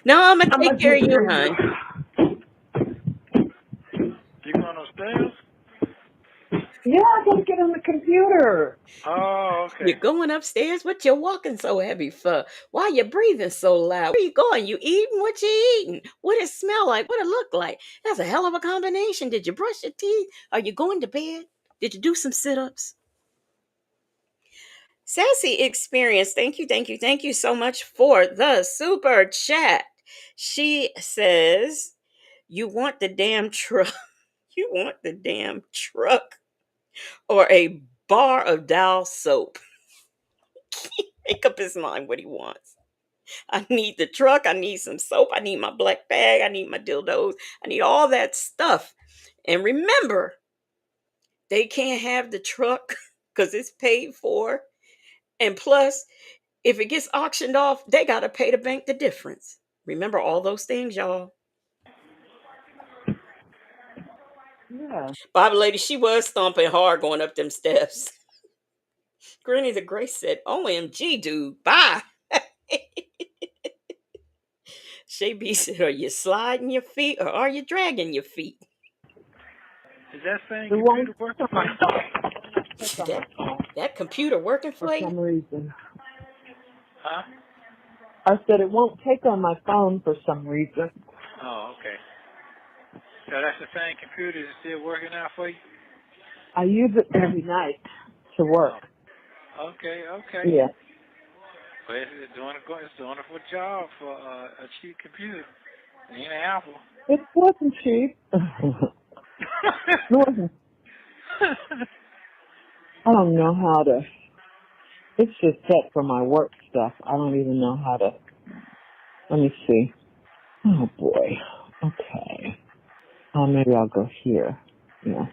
No, I'm going to I'm take going to care take of you, care of you. hon. You going upstairs? Yeah, I got to get on the computer. Oh, okay. You're going upstairs? What you walking so heavy for? Why you breathing so loud? Where you going? You eating? What you eating? What it smell like? What it look like? That's a hell of a combination. Did you brush your teeth? Are you going to bed? Did you do some sit-ups? Sassy Experience, thank you so much for the super chat. She says, you want the damn truck. You want the damn truck or a bar of Dial soap. Make up his mind what he wants. I need the truck. I need some soap. I need my black bag. I need my dildos. I need all that stuff. And remember, they can't have the truck because it's paid for. And plus, if it gets auctioned off, they got to pay the bank the difference. Remember all those things, y'all. Yeah. Bible lady, she was stomping hard going up them steps. Granny the Grace said, OMG, dude, bye. Shay B said, are you sliding your feet or are you dragging your feet? Is that same It won't computer working on for my you? phone. It's on my phone That computer working for for you? some reason. Huh? I said it won't take on my phone for some reason. Oh, okay. So that's the same computer that's still working out for you? I use it every night to work. Oh, okay. Yeah. Well, it's doing a wonderful job for a cheap computer. It ain't an Apple. It wasn't cheap. It wasn't. I don't know how to. It's just set for my work stuff. I don't even know how to. Let me see. Oh boy. Okay. Maybe I'll go here. Yeah.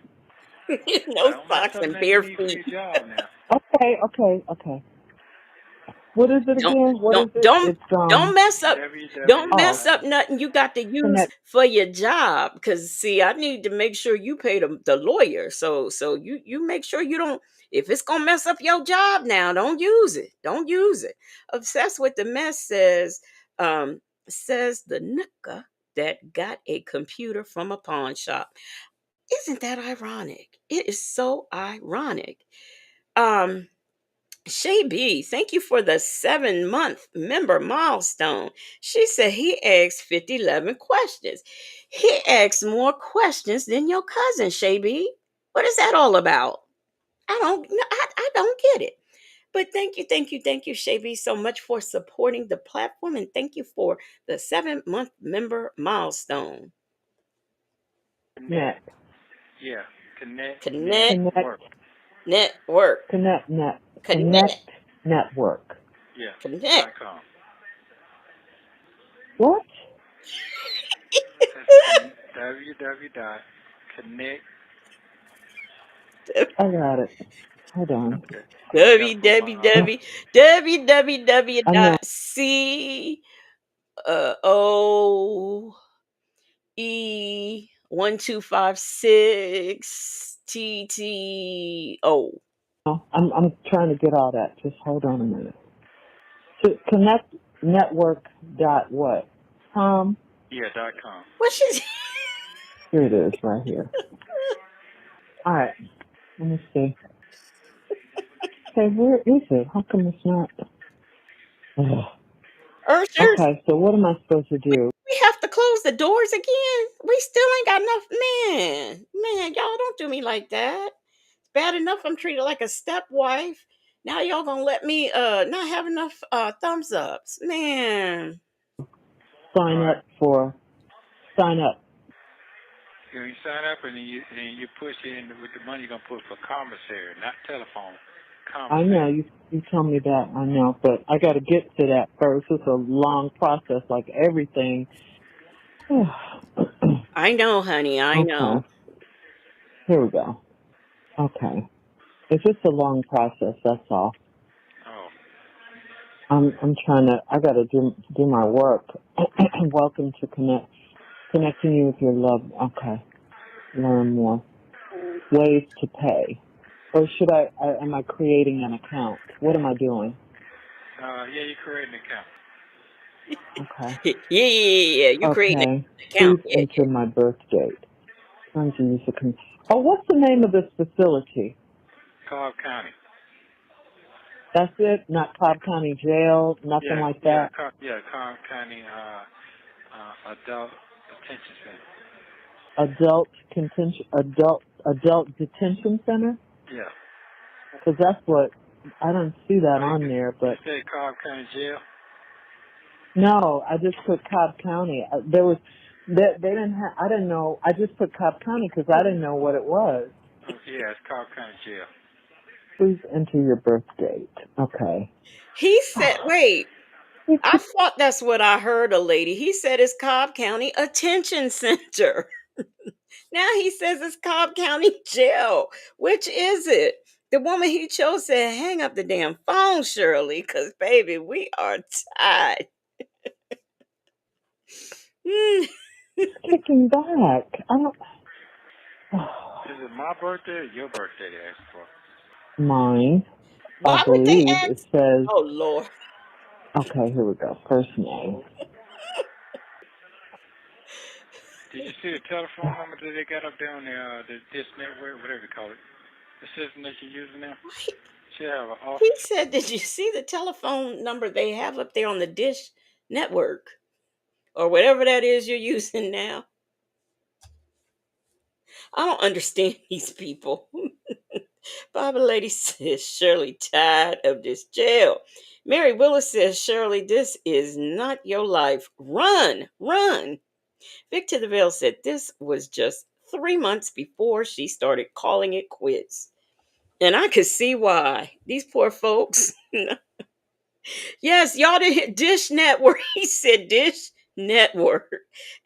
No Don't mess socks up and nothing you bare need for feet. your job now. Okay. What is it Don't again? What is don't it? don't It's don't mess up. Don't www. mess up nothing you got to use connect. for your job. Cause see, I need to make sure you pay the lawyer. So you make sure you don't. If it's gonna mess up your job now, don't use it. Don't use it. Obsessed with the mess says the nooka that got a computer from a pawn shop. Isn't that ironic? It is so ironic. Um Shay B, thank you for the 7-month member milestone. She said he asked 5011 questions. He asked more questions than your cousin, Shay B. What is that all about? I don't get it. But thank you, Shay B, so much for supporting the platform, and thank you for the 7-month member milestone. Connect. Net. Yeah. Connect. Connect Connect. network. Connect. Net. Connect. Connect. Network. Yeah. Connect. .com. What? That's www.connect. I got it. Hold on. Okay. I gotta put my www I know. dot c o e 1256 TTO. I'm trying to get all that. Just hold on a minute. To connect network dot what? Yeah. .com. What she Here it is, right here. All right. Let me see. Okay, where is it? How come it's not? Ugh. Urshers, Okay, so what am I supposed to do? we have to close the doors again. We still ain't got enough. Man, y'all don't do me like that. It's bad enough I'm treated like a stepwife. Now y'all gonna let me not have enough thumbs ups. Man. All Sign right. up for. Sign up. So you sign up and you push in with the money you're gonna put for commissary, not telephone. I know Commissary. you told me that. I know, but I got to get to that first. It's a long process, like everything. I know, honey. I know. Okay, here we go. Okay, it's just a long process. That's all. Oh. I'm trying to. I got to do my work. Welcome to connecting you with your love. Okay, learn more ways to pay. Or should I? Am I creating an account? What am I doing? Yeah, you create an account. Okay. Yeah. You create an Okay. account. Please Yeah. enter my birth date. Trying to use Oh, what's the name of this facility? Cobb County. That's it? Not Cobb County Jail? Nothing like that? Cobb County Adult Detention Center. Adult Detention Center? Yeah. Because that's what, I don't see that Oh, on there, you but say Cobb County Jail? no, I just put Cobb County. They didn't have, I didn't know, I just put Cobb County because I didn't know what it was. Oh, yeah, it's Cobb County Jail. Please enter your birth date. Okay. He said, wait, I thought that's what I heard a lady. He said it's Cobb County Attention Center. Now he says it's Cobb County Jail. Which is it? The woman he chose said, hang up the damn phone, Shirley, because, baby, we are tied. Kicking back. I don't. Is it my birthday or your birthday they asked for? Mine, I Why would they believe it ask? says, Oh, Lord. okay, here we go. First name. Did you see the telephone number that they got up there on this network, whatever you call it? The system that you're using now? Should have an He office. said, did you see the telephone number they have up there on the dish network or whatever that is you're using now. I don't understand these people. Bible lady says Shirley tired of this jail. Mary Willis says, Shirley, this is not your life. Run, run. Victor DeVille said this was just 3 months before she started calling it quits. And I could see why. These poor folks. Yes, y'all didn't hit Dish Network. He said Dish Network.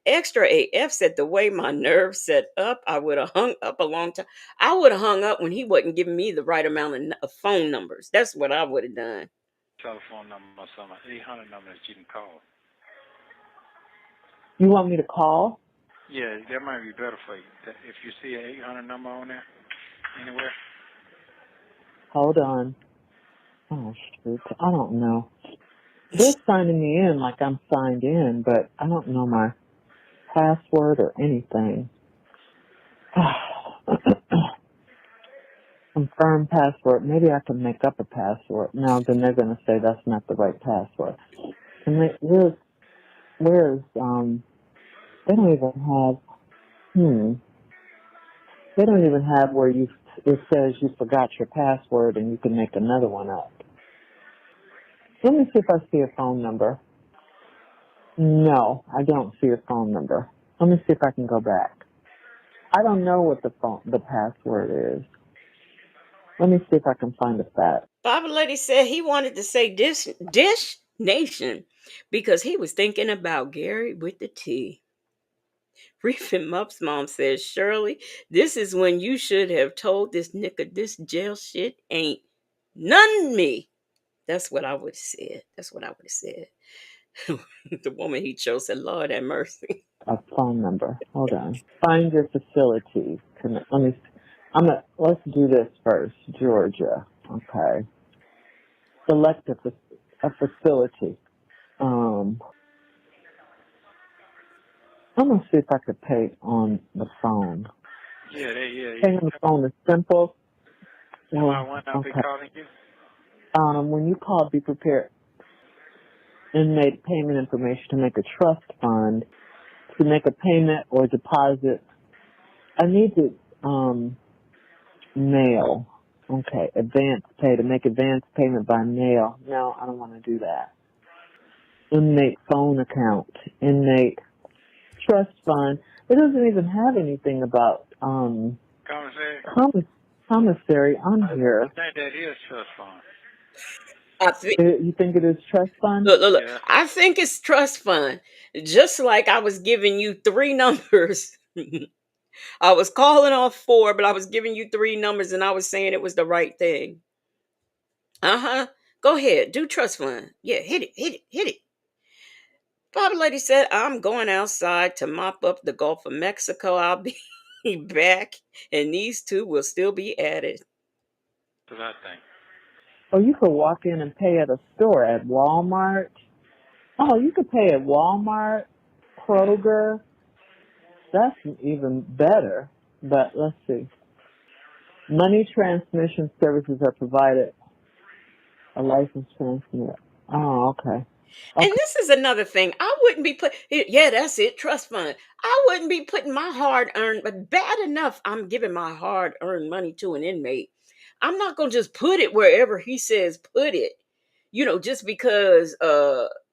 Extra AF said the way my nerves set up, I would have hung up a long time. I would have hung up when he wasn't giving me the right amount of phone numbers. That's what I would have done. Telephone number or something, 800 number that you can call. You want me to call? Yeah, that might be better for you. If you see an 800 number on there, anywhere. Hold on. Oh, shoot. I don't know. They're signing me in like I'm signed in, but I don't know my password or anything. Confirm password. Maybe I can make up a password. No, then they're going to say that's not the right password. And where's, they don't even have, they don't even have where it says you forgot your password and you can make another one up. Let me see if I see a phone number. No, I don't see a phone number. Let me see if I can go back. I don't know what the password is. Let me see if I can find a fact. Bible lady said he wanted to say Dish Nation because he was thinking about Gary with the T. Reef and Mup's mom says, Shirley, this is when you should have told this nigga this jail shit ain't none me. That's what I would have said. That's what I would have said. The woman he chose said, Lord have mercy. A phone number. Hold on. Find your facilities. Let's do this first. Georgia. Okay. Select a facility. I'm gonna see if I could pay on the phone. Yeah, Paying on the phone is simple. Well, I want to be calling you. When you call, be prepared. Inmate payment information to make a trust fund, to make a payment or deposit. I need to mail. Okay, advance pay, to make advance payment by mail. No, I don't want to do that. Inmate phone account, inmate trust fund. It doesn't even have anything about commissary on here. I think that is trust fund. You think it is trust fund? Look. Yeah. I think it's trust fund. Just like I was giving you 3 numbers. I was calling off 4, but I was giving you 3 numbers and I was saying it was the right thing. Go ahead. Do trust fund. Yeah, hit it. Bible lady said, I'm going outside to mop up the Gulf of Mexico. I'll be back, and these 2 will still be added. That's what I think. Oh, you could walk in and pay at a store, at Walmart. Oh, you could pay at Walmart, Kroger. That's even better. But let's see. Money transmission services are provided. A license transmitter. Oh, okay. And this is another thing. I wouldn't be that's it, trust fund. I wouldn't be putting my hard-earned, but bad enough I'm giving my hard-earned money to an inmate. I'm not going to just put it wherever he says put it. Just because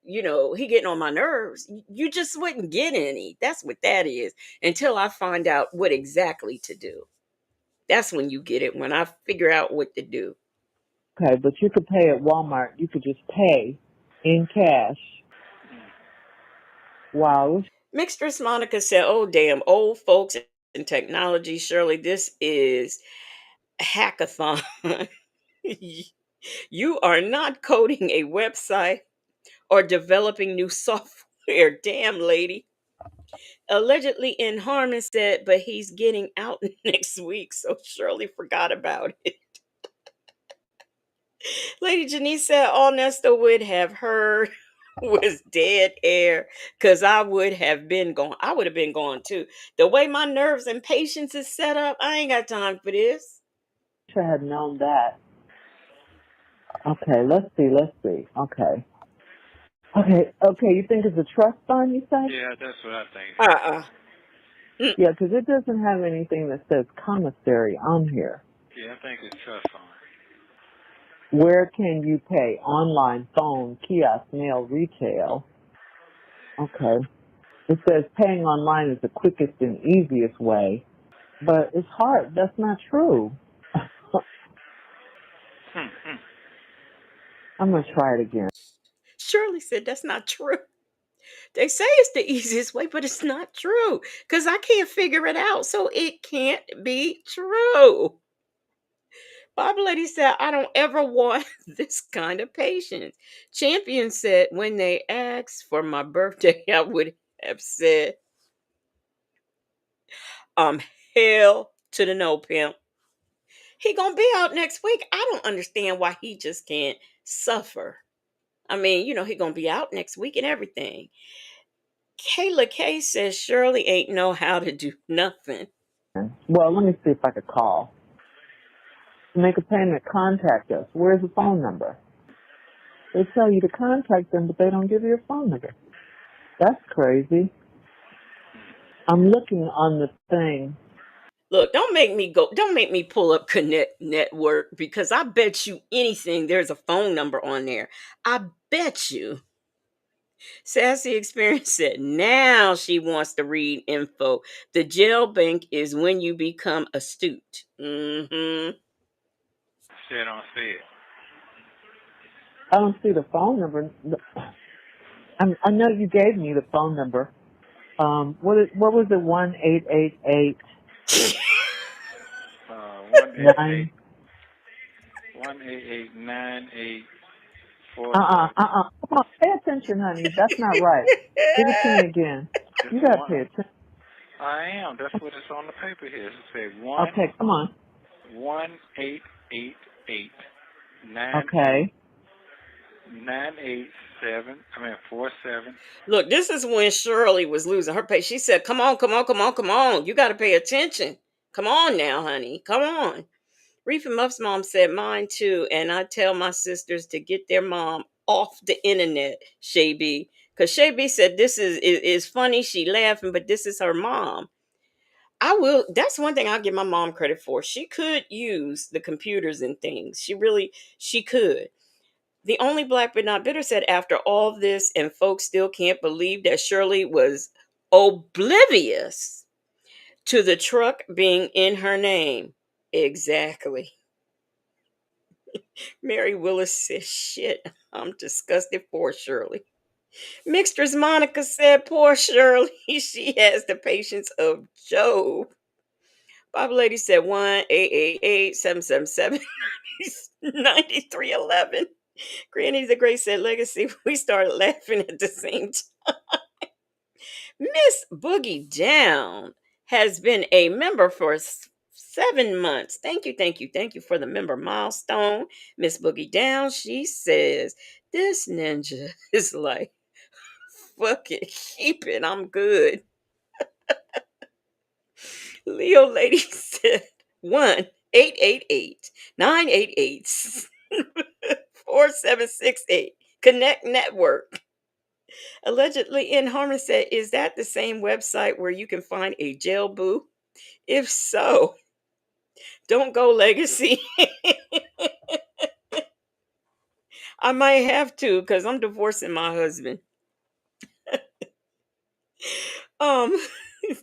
he getting on my nerves. You just wouldn't get any. That's what that is. Until I find out what exactly to do. That's when you get it, when I figure out what to do. Okay, but you could pay at Walmart. You could just pay in cash. Wow. Mistress Monica said, oh, damn, old folks in technology. Shirley, this is hackathon. You are not coding a website or developing new software. Damn, lady. Allegedly in Harmon said, but he's getting out next week, so Shirley forgot about it. Lady Janice said all Neesto would have heard was dead air, because I would have been gone. I would have been gone too. The way my nerves and patience is set up, I ain't got time for this. I had known that. Okay, let's see. Okay. Okay, you think it's a trust fund, you say? Yeah, that's what I think. Yeah, because it doesn't have anything that says commissary on here. Yeah, I think it's trust fund. Where can you pay? Online, phone, kiosk, mail, retail. Okay. It says paying online is the quickest and easiest way, but it's hard. That's not true. I'm going to try it again. Shirley said that's not true. They say it's the easiest way, but it's not true because I can't figure it out. So it can't be true. Bible Lady said, I don't ever want this kind of patience. Champion said, when they asked for my birthday, I would have said, hell to the no, pimp. He gonna be out next week. I don't understand why he just can't suffer. I mean, he gonna be out next week and everything. Kayla K says Shirley ain't know how to do nothing. Well, let me see if I could call. To make a payment, contact us. Where's the phone number? They tell you to contact them, but they don't give you a phone number. That's crazy. I'm looking on the thing. Look, don't make me pull up Connect Network because I bet you anything there's a phone number on there. I bet you. Sassy Experience said now she wants to read info. The jail bank is when you become astute. Mm-hmm. Shit, I don't see it. I don't see the phone number. I know you gave me the phone number. What was it? 1-888 188 188 Come on, pay attention, honey. That's not right. Give it to me again. You gotta pay attention. I am. That's what it's on the paper here. It says Okay, come on. 1888 Okay. 47. Look, this is when Shirley was losing her patience. She said, come on, come on, come on, come on. You got to pay attention. Come on now, honey. Come on. Reef and Muff's mom said mine too. And I tell my sisters to get their mom off the internet, Shay B. Because Shay B said this is funny. She laughing, but this is her mom. That's one thing I'll give my mom credit for. She could use the computers and things. She could. The only black but not bitter said after all this and folks still can't believe that Shirley was oblivious to the truck being in her name. Exactly. Mary Willis said, shit, I'm disgusted for Shirley. Mixtress Monica said, poor Shirley, she has the patience of Job. Bible Lady said 1-888-777-9311. Granny the Great said legacy. We started laughing at the same time. Miss Boogie Down has been a member for 7 months. Thank you, thank you, thank you for the member milestone. Miss Boogie Down, she says, this ninja is like, fuck it, keep it, I'm good. Leo Lady said 1-888-988-4768. Connect Network. Allegedly in Harmon said, is that the same website where you can find a jail boo? If so, don't go legacy. I might have to because I'm divorcing my husband. um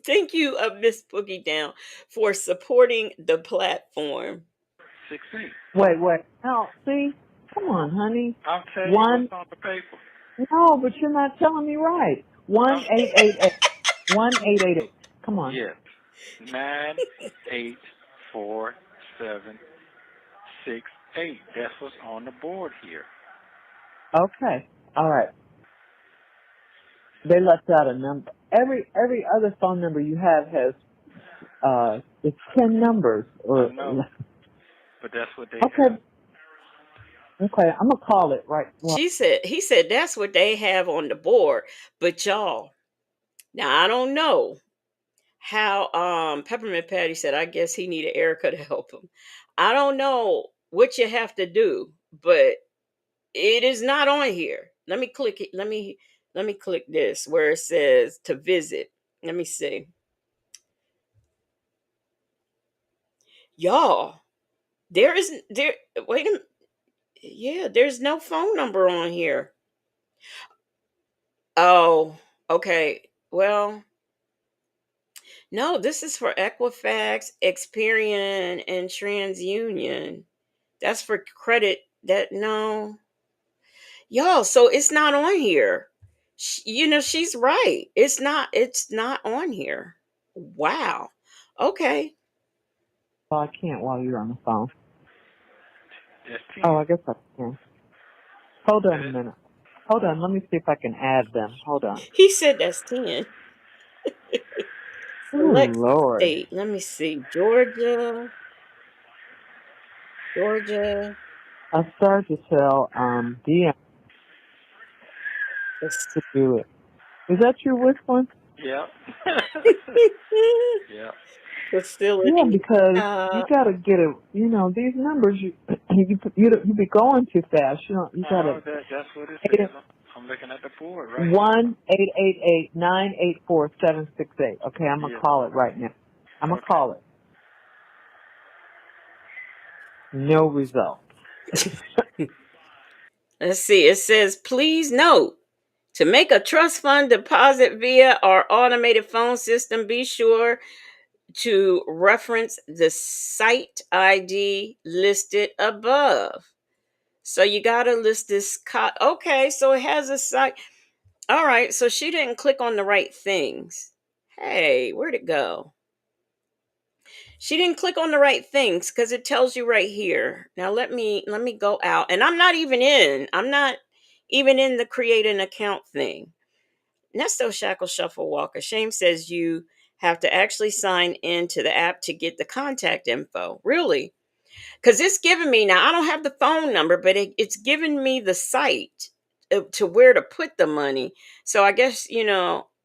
Thank you, Miss Boogie Down, for supporting the platform. 16. Wait. No, see? Come on, honey. I'm telling you what's on the paper. No, but you're not telling me right. 1-888. Come on. Yes. 984-768. That's what's on the board here. Okay. All right. They left out a number. Every other phone number you have has it's 10 numbers or I know. But that's what they okay. have. Okay, I'm gonna call it right. He said that's what they have on the board. But y'all, now I don't know how Peppermint Patty said I guess he need an Erica to help him. I don't know what you have to do, but it is not on here. Let me click it. Let me click this where it says to visit. Let me see. Y'all, there isn't there wait a minute. Yeah, there's no phone number on here. Oh, okay. Well, no, this is for Equifax, Experian, and TransUnion. That's for credit. That no, y'all. So it's not on here. You know, she's right. It's not. It's not on here. Wow. Okay. Well, I can't while you're on the phone. That's Oh, 10. I guess I can. Hold on a That is, minute. Hold on. Let me see if I can add them. Hold on. He said that's 10. Ooh, Select Lord. state. Let me see. Georgia. Georgia. I started to tell DM Let's- to do it. Is that your wish one? yeah. yeah. Yeah, Facility. because you got to get it. You know, these numbers, you be going too fast. You know, you got Oh, to that's what it says. I'm looking at the board right here. 1-888-984-768. Okay, I'm gonna Yeah. call it right now. I'm gonna Okay. call it. No result. Let's see. It says, please note to make a trust fund deposit via our automated phone system, be sure to reference the site ID listed above. So you got to list this. Okay, so it has a site. All right, so she didn't click on the right things. Hey, where'd it go? She didn't click on the right things because it tells you right here. Now let me go out. And I'm not even in. I'm not even in the create an account thing. Nesto Shackle Shuffle Walker. Shame says you have to actually sign into the app to get the contact info. Really? Because it's giving me now, I don't have the phone number, but it's giving me the site to where to put the money. So I guess,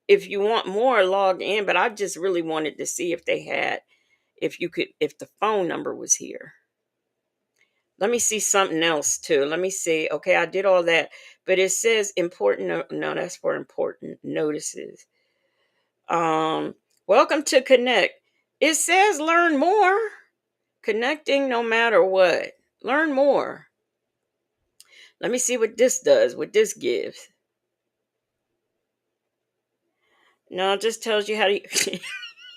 if you want more, log in. But I just really wanted to see if they had, if the phone number was here. Let me see something else too. Let me see. Okay, I did all that, but it says important. No, that's for important notices. Um, Welcome to Connect. It says learn more. Connecting no matter what. Learn more. Let me see what this does, what this gives. No, it just tells you how to.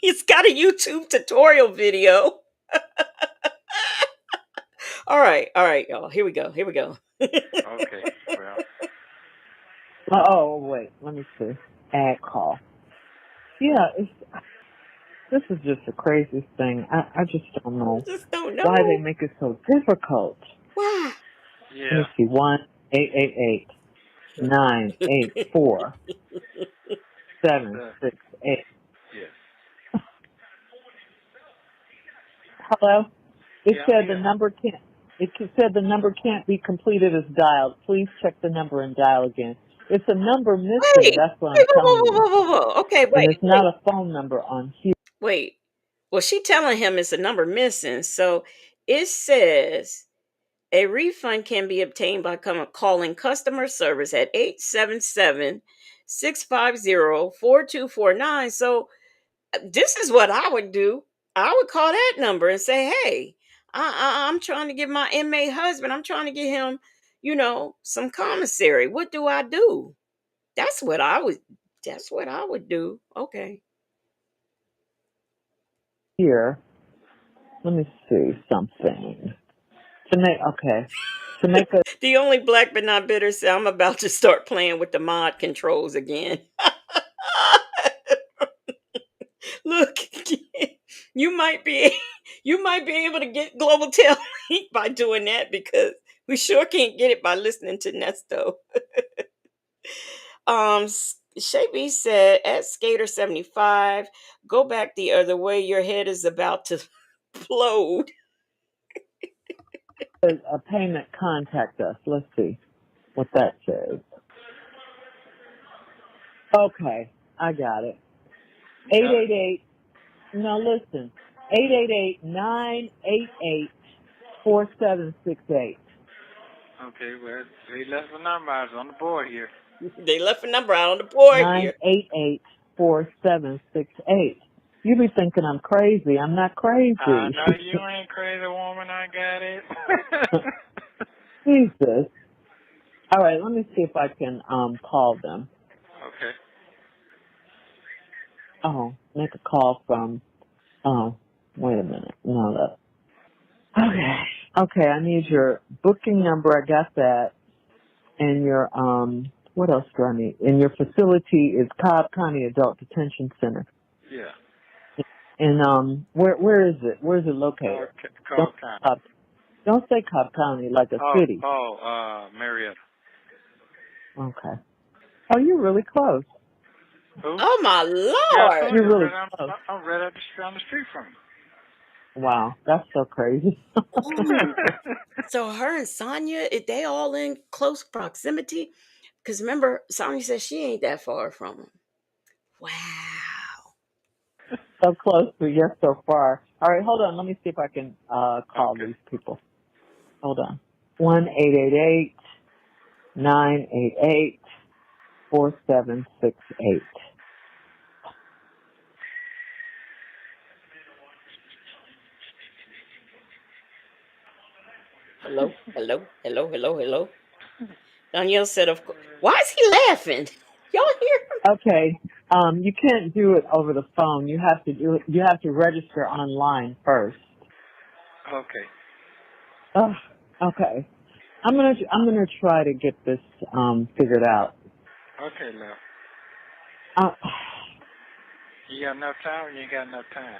It's got a YouTube tutorial video. All right, y'all. Here we go. Here we go. Okay. Well. Oh, wait. Let me see. Add call. Yeah, this is just the craziest thing. I just don't know I just don't why they know. make it so difficult. Why? Let Yeah. me see. 1-888-984-768. Yes. Hello? It Yeah, I'm said the here. number can't. Said the number can't be completed as dialed. Please check the number and dial again. It's a number missing. Wait. That's what I'm Wait, whoa, telling whoa, you. whoa, whoa, whoa, whoa. Okay, And wait, it's not wait, a phone number on here. wait. Well, she telling him it's a number missing. So it says a refund can be obtained by calling customer service at 877-650-4249. So this is what I would do. I would call that number and say, hey, I'm trying to give my inmate husband, I'm trying to get him, some commissary. What do I do? That's what I would that's what I would do. Okay. Here, let me see something. To make a The only black but not bitter say I'm about to start playing with the mod controls again. Look, you might be you might be able to get global tail by doing that because we sure can't get it by listening to Nesto. Shay said at Skater 75, go back the other way. Your head is about to explode. a payment, contact us. Let's see what that says. Okay, I got it. You got it? 888. Now listen. 888-988-4768. Okay, well, they left the numbers on the board here. They left a number out on the board here. 988-4768. You be thinking I'm crazy. I'm not I crazy. know you ain't crazy, woman. I got it. Jesus. All right, let me see if I can call them. Okay. Oh, make a call from. Oh, wait a minute. No, that. Okay. Okay, I need your booking number. I got that. And your what else do I need? And your facility is Cobb County Adult Detention Center. Yeah. And where is it? Where is it located? Call County. Don't say Cobb County like a city. Marietta. Okay. Oh, you're really close. Who? Oh my Yeah, I Lord! told You're you really close. I'm right up down the street from you. Wow, that's so crazy. Ooh. So her and Sonya, they all in close proximity? Because remember, Sonya said she ain't that far from him. Wow. So close, but yet so far. All right, hold on. Let me see if I can call Okay. these people. Hold on. 1-888-988-4768. Hello, hello, hello, hello, hello. Danielle said, of course. Why is he laughing? Y'all hear him? Okay. You can't do it over the phone. You have to register online first. Okay. Oh, okay. I'm gonna try to get this figured out. Okay, love. Uh, You got enough time or you ain't got enough time?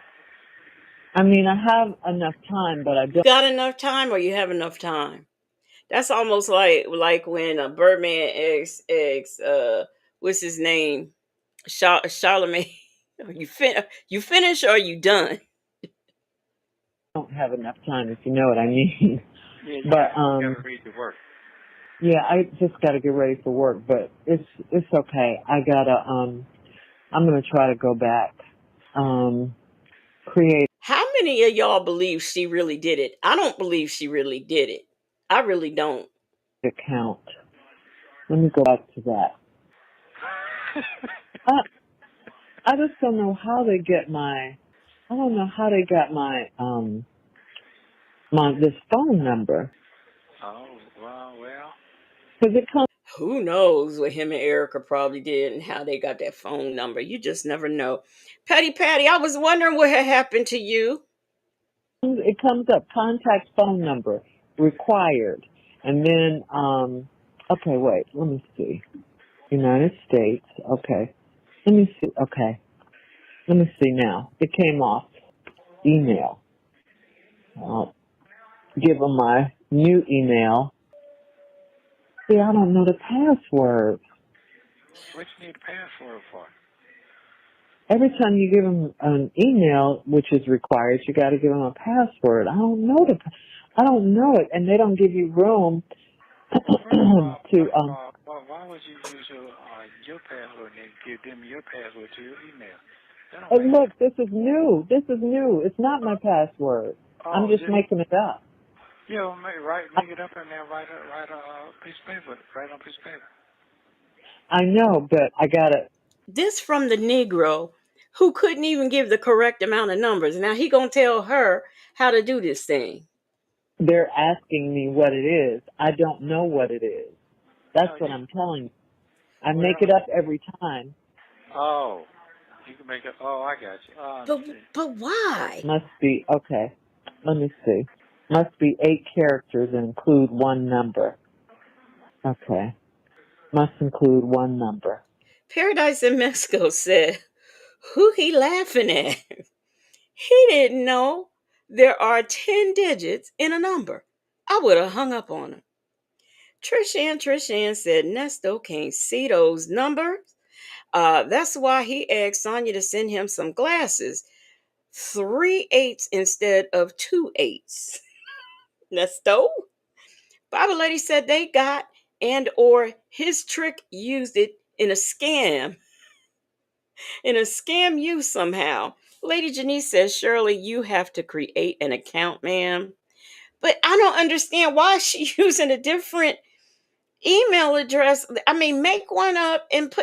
I mean, I have enough time, but I You don't. got enough time or you have enough time? That's almost like when Birdman what's his name? Charlemagne. You finish or you done? Don't have enough time, if you know what I mean. Yeah, you But gotta read the work. yeah, I just got to get ready for work. But it's okay. I'm gonna try to go back. Create How many of y'all believe she really did it? I don't believe she really did it. I really don't. account. Let me go back to that. I I just don't know how they get my. I don't know how they got my this phone number, Oh, well. because it comes. Who knows what him and Erica probably did and how they got that phone number. You just never know. Patty, I was wondering what had happened to you. It comes up contact phone number required, and then okay, wait, let me see. United States. Okay, let me see. Okay, let me see now. It came off email. I'll give them my new email. See, I don't know the password. What you need a password for? Every time you give them an email, which is required, you got to give them a password. I don't know I don't know it, and they don't give you room to First of all, why would you use your password and give them your password to your email? That don't And make look, sense. this is new. This is new. It's not my password. I'm Oh, just just making it up. make it up and then write a piece of paper. Write on a piece of paper. I know, but I gotta. This from the Negro who couldn't even give the correct amount of numbers. Now he gonna tell her how to do this thing. They're asking me what it is. I don't know what it is. That's No, what you I'm telling you. I make well. it up every time. Oh, you can make it. Oh, I got you. I But understand. but why? Must be okay. Let me see. Must be 8 characters and include one number. Okay. Must include one number. Paradise in Mexico said, who he laughing at? He didn't know there are 10 digits in a number. I would have hung up on him. Trishan said Nesto can't see those numbers. That's why he asked Sonya to send him some glasses. 3 8s instead of 2 8s. Nesto? Bible lady said they got and or his trick used it in a scam you somehow. Lady Janice says, Shirley, you have to create an account, ma'am. But I don't understand why she's using a different email address. I mean, make one up and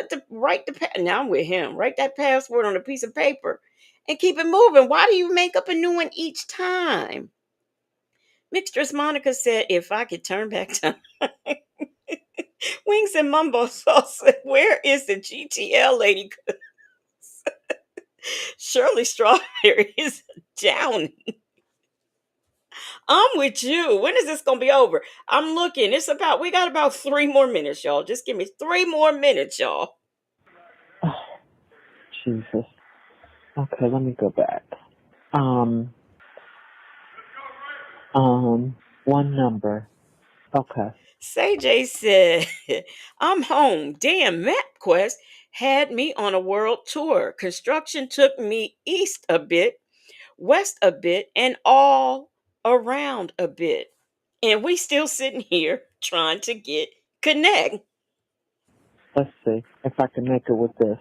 now I'm with him. Write that password on a piece of paper and keep it moving. Why do you make up a new one each time? Mistress Monica said, if I could turn back time. Wings and Mumbo Sauce said, where is the GTL lady? Shirley Strawberry is down. I'm with you. When is this gonna be over? I'm looking. We got about 3 more minutes, y'all. Just give me 3 more minutes, y'all. Oh, Jesus. Okay, let me go back. One number. Okay. Say J said, I'm home. Damn, MapQuest had me on a world tour. Construction took me east a bit, west a bit, and all around a bit. And we still sitting here trying to get connect. Let's see if I can make it with this.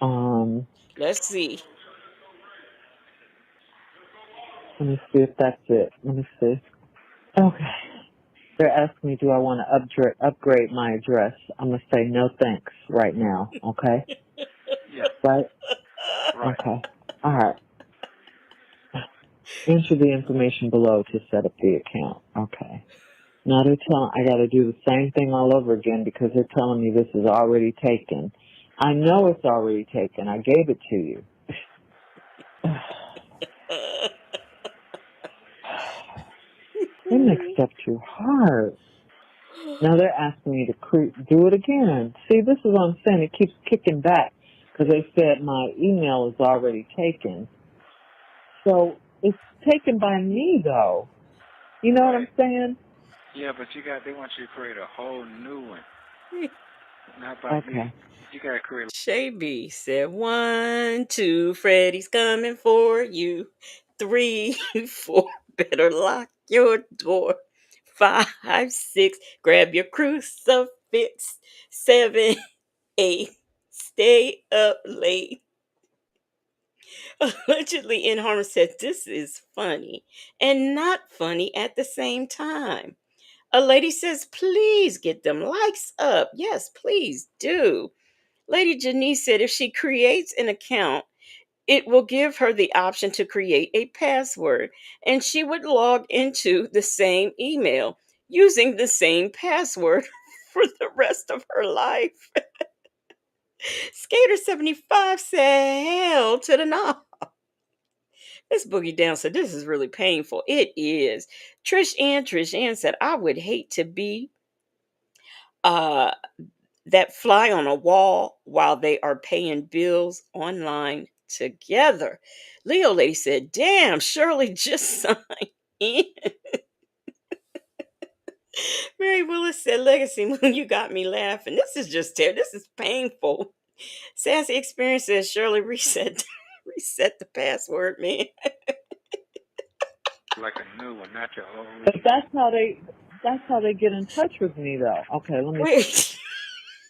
Um, Let's see. Let me see if that's it. Let me see. Okay. They're asking me, do I want to upgrade my address? I'm going to say no thanks right now. Okay? Yeah. Right? Right. Okay. All right. Enter the information below to set up the account. Okay. Now they're telling I got to do the same thing all over again because they're telling me this is already taken. I know it's already taken. I gave it to you. They make stuff too hard. Now they're asking me to do it again. See, this is what I'm saying. It keeps kicking back because they said my email is already taken. So it's taken by me, though. You know what I'm saying? Yeah, but they want you to create a whole new one. Not by me. Okay. You got to create. Shay B said 1, 2, Freddie's coming for you. 3, 4, better lock your door. 5, 6, grab your crucifix. 7, 8, stay up late. Allegedly, in Harmon said, this is funny and not funny at the same time. A lady says, please get them likes up. Yes, please do. Lady Janice said, if she creates an account, it will give her the option to create a password, and she would log into the same email using the same password for the rest of her life. Skater 75 said, hell to the no. This Boogie Down said, this is really painful. It is. Trish Ann said, I would hate to be uh that fly on a wall while they are paying bills online together. Leo Lady said, damn, Shirley just signed in. Mary Willis said, Legacy Moon, you got me laughing. This is just terrible. This is painful. Sassy Experience says, Shirley, reset the password, man. Like a new one, not your old. But that's how they get in touch with me, though. Okay, let me. Wait.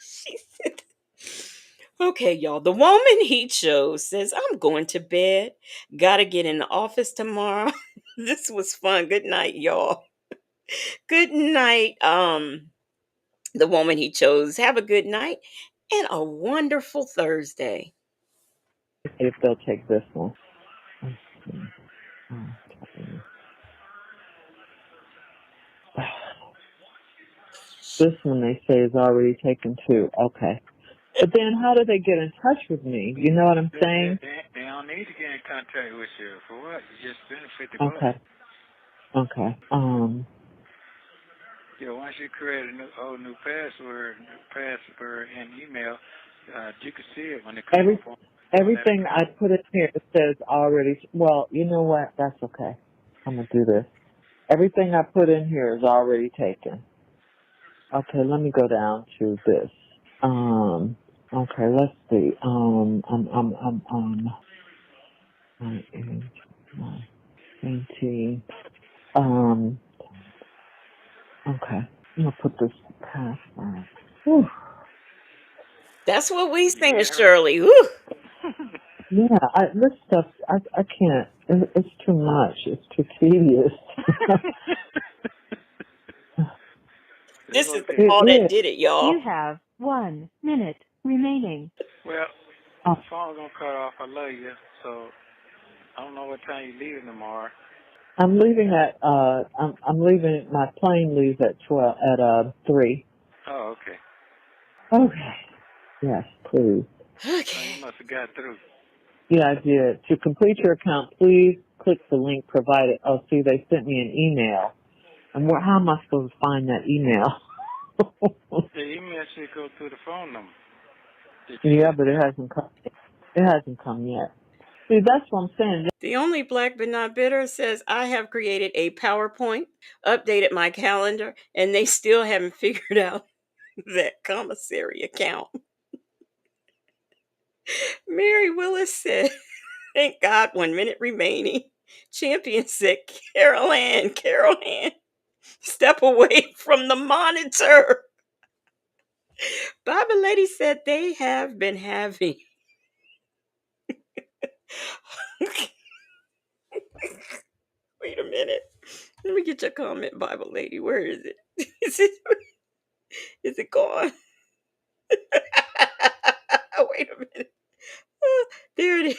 She said, okay, y'all. The woman he chose says, I'm going to bed. Gotta get in the office tomorrow. This was fun. Good night, y'all. Good night. The woman he chose. Have a good night and a wonderful Thursday. If they'll take this one. This one they say is already taken too. Okay. But then how do they get in touch with me? You know what I'm saying? They don't need to get in contact with you. For what? You just spend $50. Okay. Okay. Yeah, once you create a whole new password and email, you can see it when it comes up. Everything I put in here says already. Well, you know what? That's okay. I'm gonna do this. Everything I put in here is already taken. Okay, let me go down to this. Okay, let's see. I am 20. Okay, I'm gonna put this password. Whew. That's what we saying, Shirley. Whew. Yeah, this stuff, I can't. It's too much. It's too tedious. This is the Okay. call that It did it, y'all. You have 1 minute remaining. Well, is. the phone's gonna cut off. I love you. So I don't know what time you're leaving tomorrow. I'm leaving at I'm leaving. My plane leaves at 3. Oh, okay. Okay. Yes, please. Oh, Okay. you must have got through. Yeah, I did. To complete your account, please click the link provided. Oh, see, they sent me an email. And how am I supposed to find that email? The email should go through the phone number. Yeah, but it hasn't come. It hasn't come yet. See, that's what I'm saying. The only black but not bitter says, I have created a PowerPoint, updated my calendar, and they still haven't figured out that commissary account. Mary Willis said, thank God, 1 minute remaining. Champion said, Carol Ann, step away from the monitor. Bible Lady said they have been having. Wait a minute. Let me get your comment, Bible Lady. Where is it? Is it gone? Wait a minute. There it is.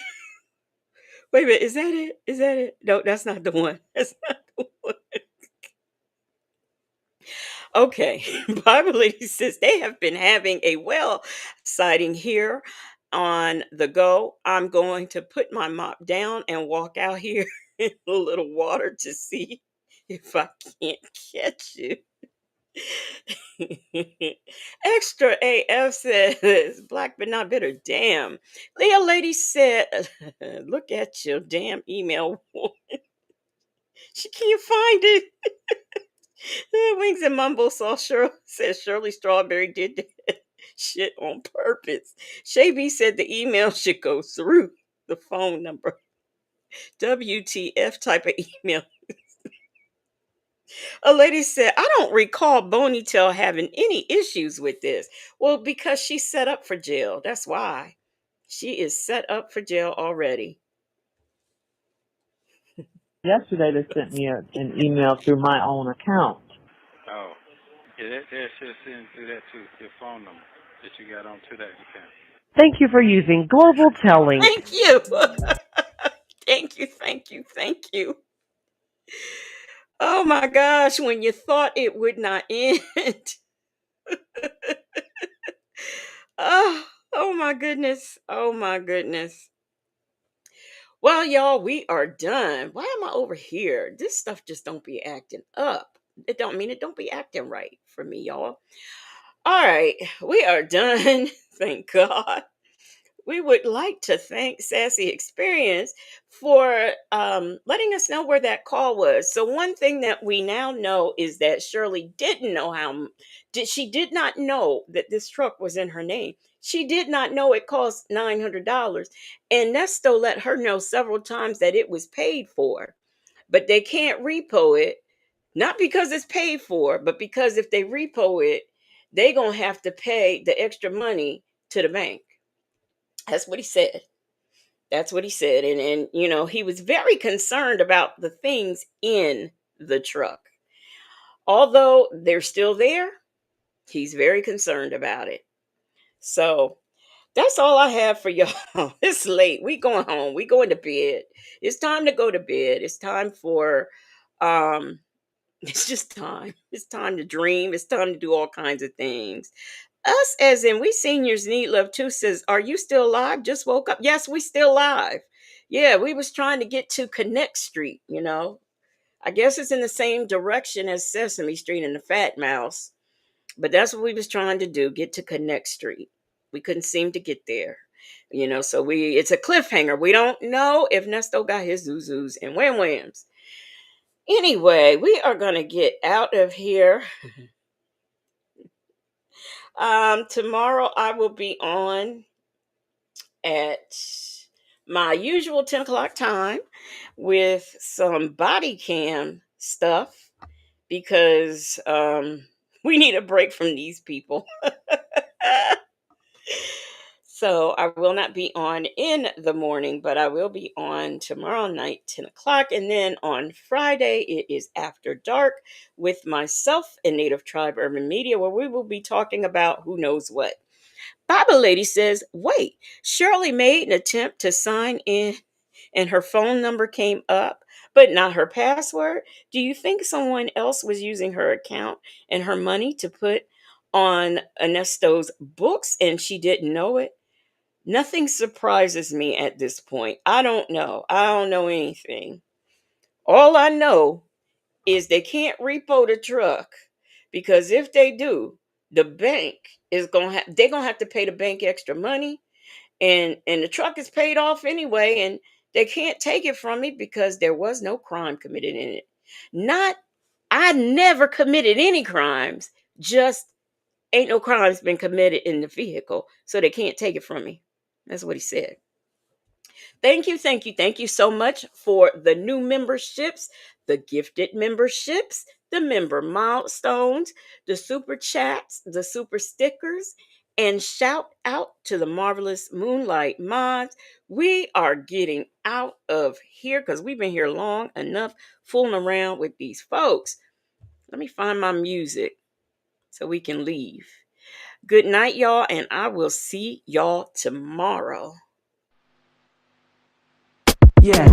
Wait a minute. Is that it? Is that it? No, that's not the one. That's not the one. Okay. Bible Lady says they have been having a well sighting here on the go. I'm going to put my mop down and walk out here in a little water to see if I can't catch you. Extra AF says, black but not bitter. Damn. Leah Lady said, look at your damn email. She can't find it. Wings and Mumble says Shirley Strawberry did that shit on purpose. Shay B said the email should go through the phone number. WTF type of email. A lady said, I don't recall Bonitail having any issues with this. Well, because she's set up for jail. That's why. She is set up for jail already. Yesterday, they sent me an email through my own account. Oh. Yeah, that should send through that to your phone number that you got onto that account. Thank you for using Global Telling. Thank you. Thank you, thank you, thank you. Oh my gosh, when you thought it would not end. Oh my goodness. Oh my goodness. Well, y'all, we are done. Why am I over here? This stuff just don't be acting up. It don't be acting right for me, y'all. All right, we are done. Thank God. We would like to thank Sassy Experience for letting us know where that call was. So one thing that we now know is that Shirley didn't know she did not know that this truck was in her name. She did not know it cost $900, and Nesto let her know several times that it was paid for, but they can't repo it, not because it's paid for, but because if they repo it, they gonna have to pay the extra money to the bank. That's what he said. That's what he said. And he was very concerned about the things in the truck. Although they're still there, he's very concerned about it. So that's all I have for y'all. It's late. We going home. We going to bed. It's time to go to bed. It's time for it's just time. It's time to dream. It's time to do all kinds of things. Us, as in we seniors need love too, says, are you still alive? Just woke up. Yes, we still alive. Yeah, we was trying to get to Connect Street. I guess it's in the same direction as Sesame Street and the Fat Mouse. But that's what we was trying to do, get to Connect Street. We couldn't seem to get there. So it's a cliffhanger. We don't know if Nesto got his Zuzus and Wham Whams. Anyway, we are gonna get out of here. Tomorrow I will be on at my usual 10 o'clock time with some body cam stuff because we need a break from these people. So I will not be on in the morning, but I will be on tomorrow night, 10 o'clock. And then on Friday, it is After Dark with myself and Native Tribe Urban Media, where we will be talking about who knows what. Bible Lady says, wait, Shirley made an attempt to sign in and her phone number came up, but not her password. Do you think someone else was using her account and her money to put on Neesto's books and she didn't know it? Nothing surprises me at this point. I don't know. I don't know anything. All I know is they can't repo the truck because if they do, the bank is they're gonna have to pay the bank extra money, and the truck is paid off anyway, and they can't take it from me because there was no crime committed in it. Not I never committed any crimes, just ain't no crimes been committed in the vehicle, so they can't take it from me. That's what he said. Thank you so much for the new memberships, the gifted memberships, the member milestones, the super chats, the super stickers, and shout out to the marvelous Moonlight Mods. We are getting out of here because we've been here long enough fooling around with these folks. Let me find my music so we can leave. Good night, y'all, and I will see y'all tomorrow. Yeah.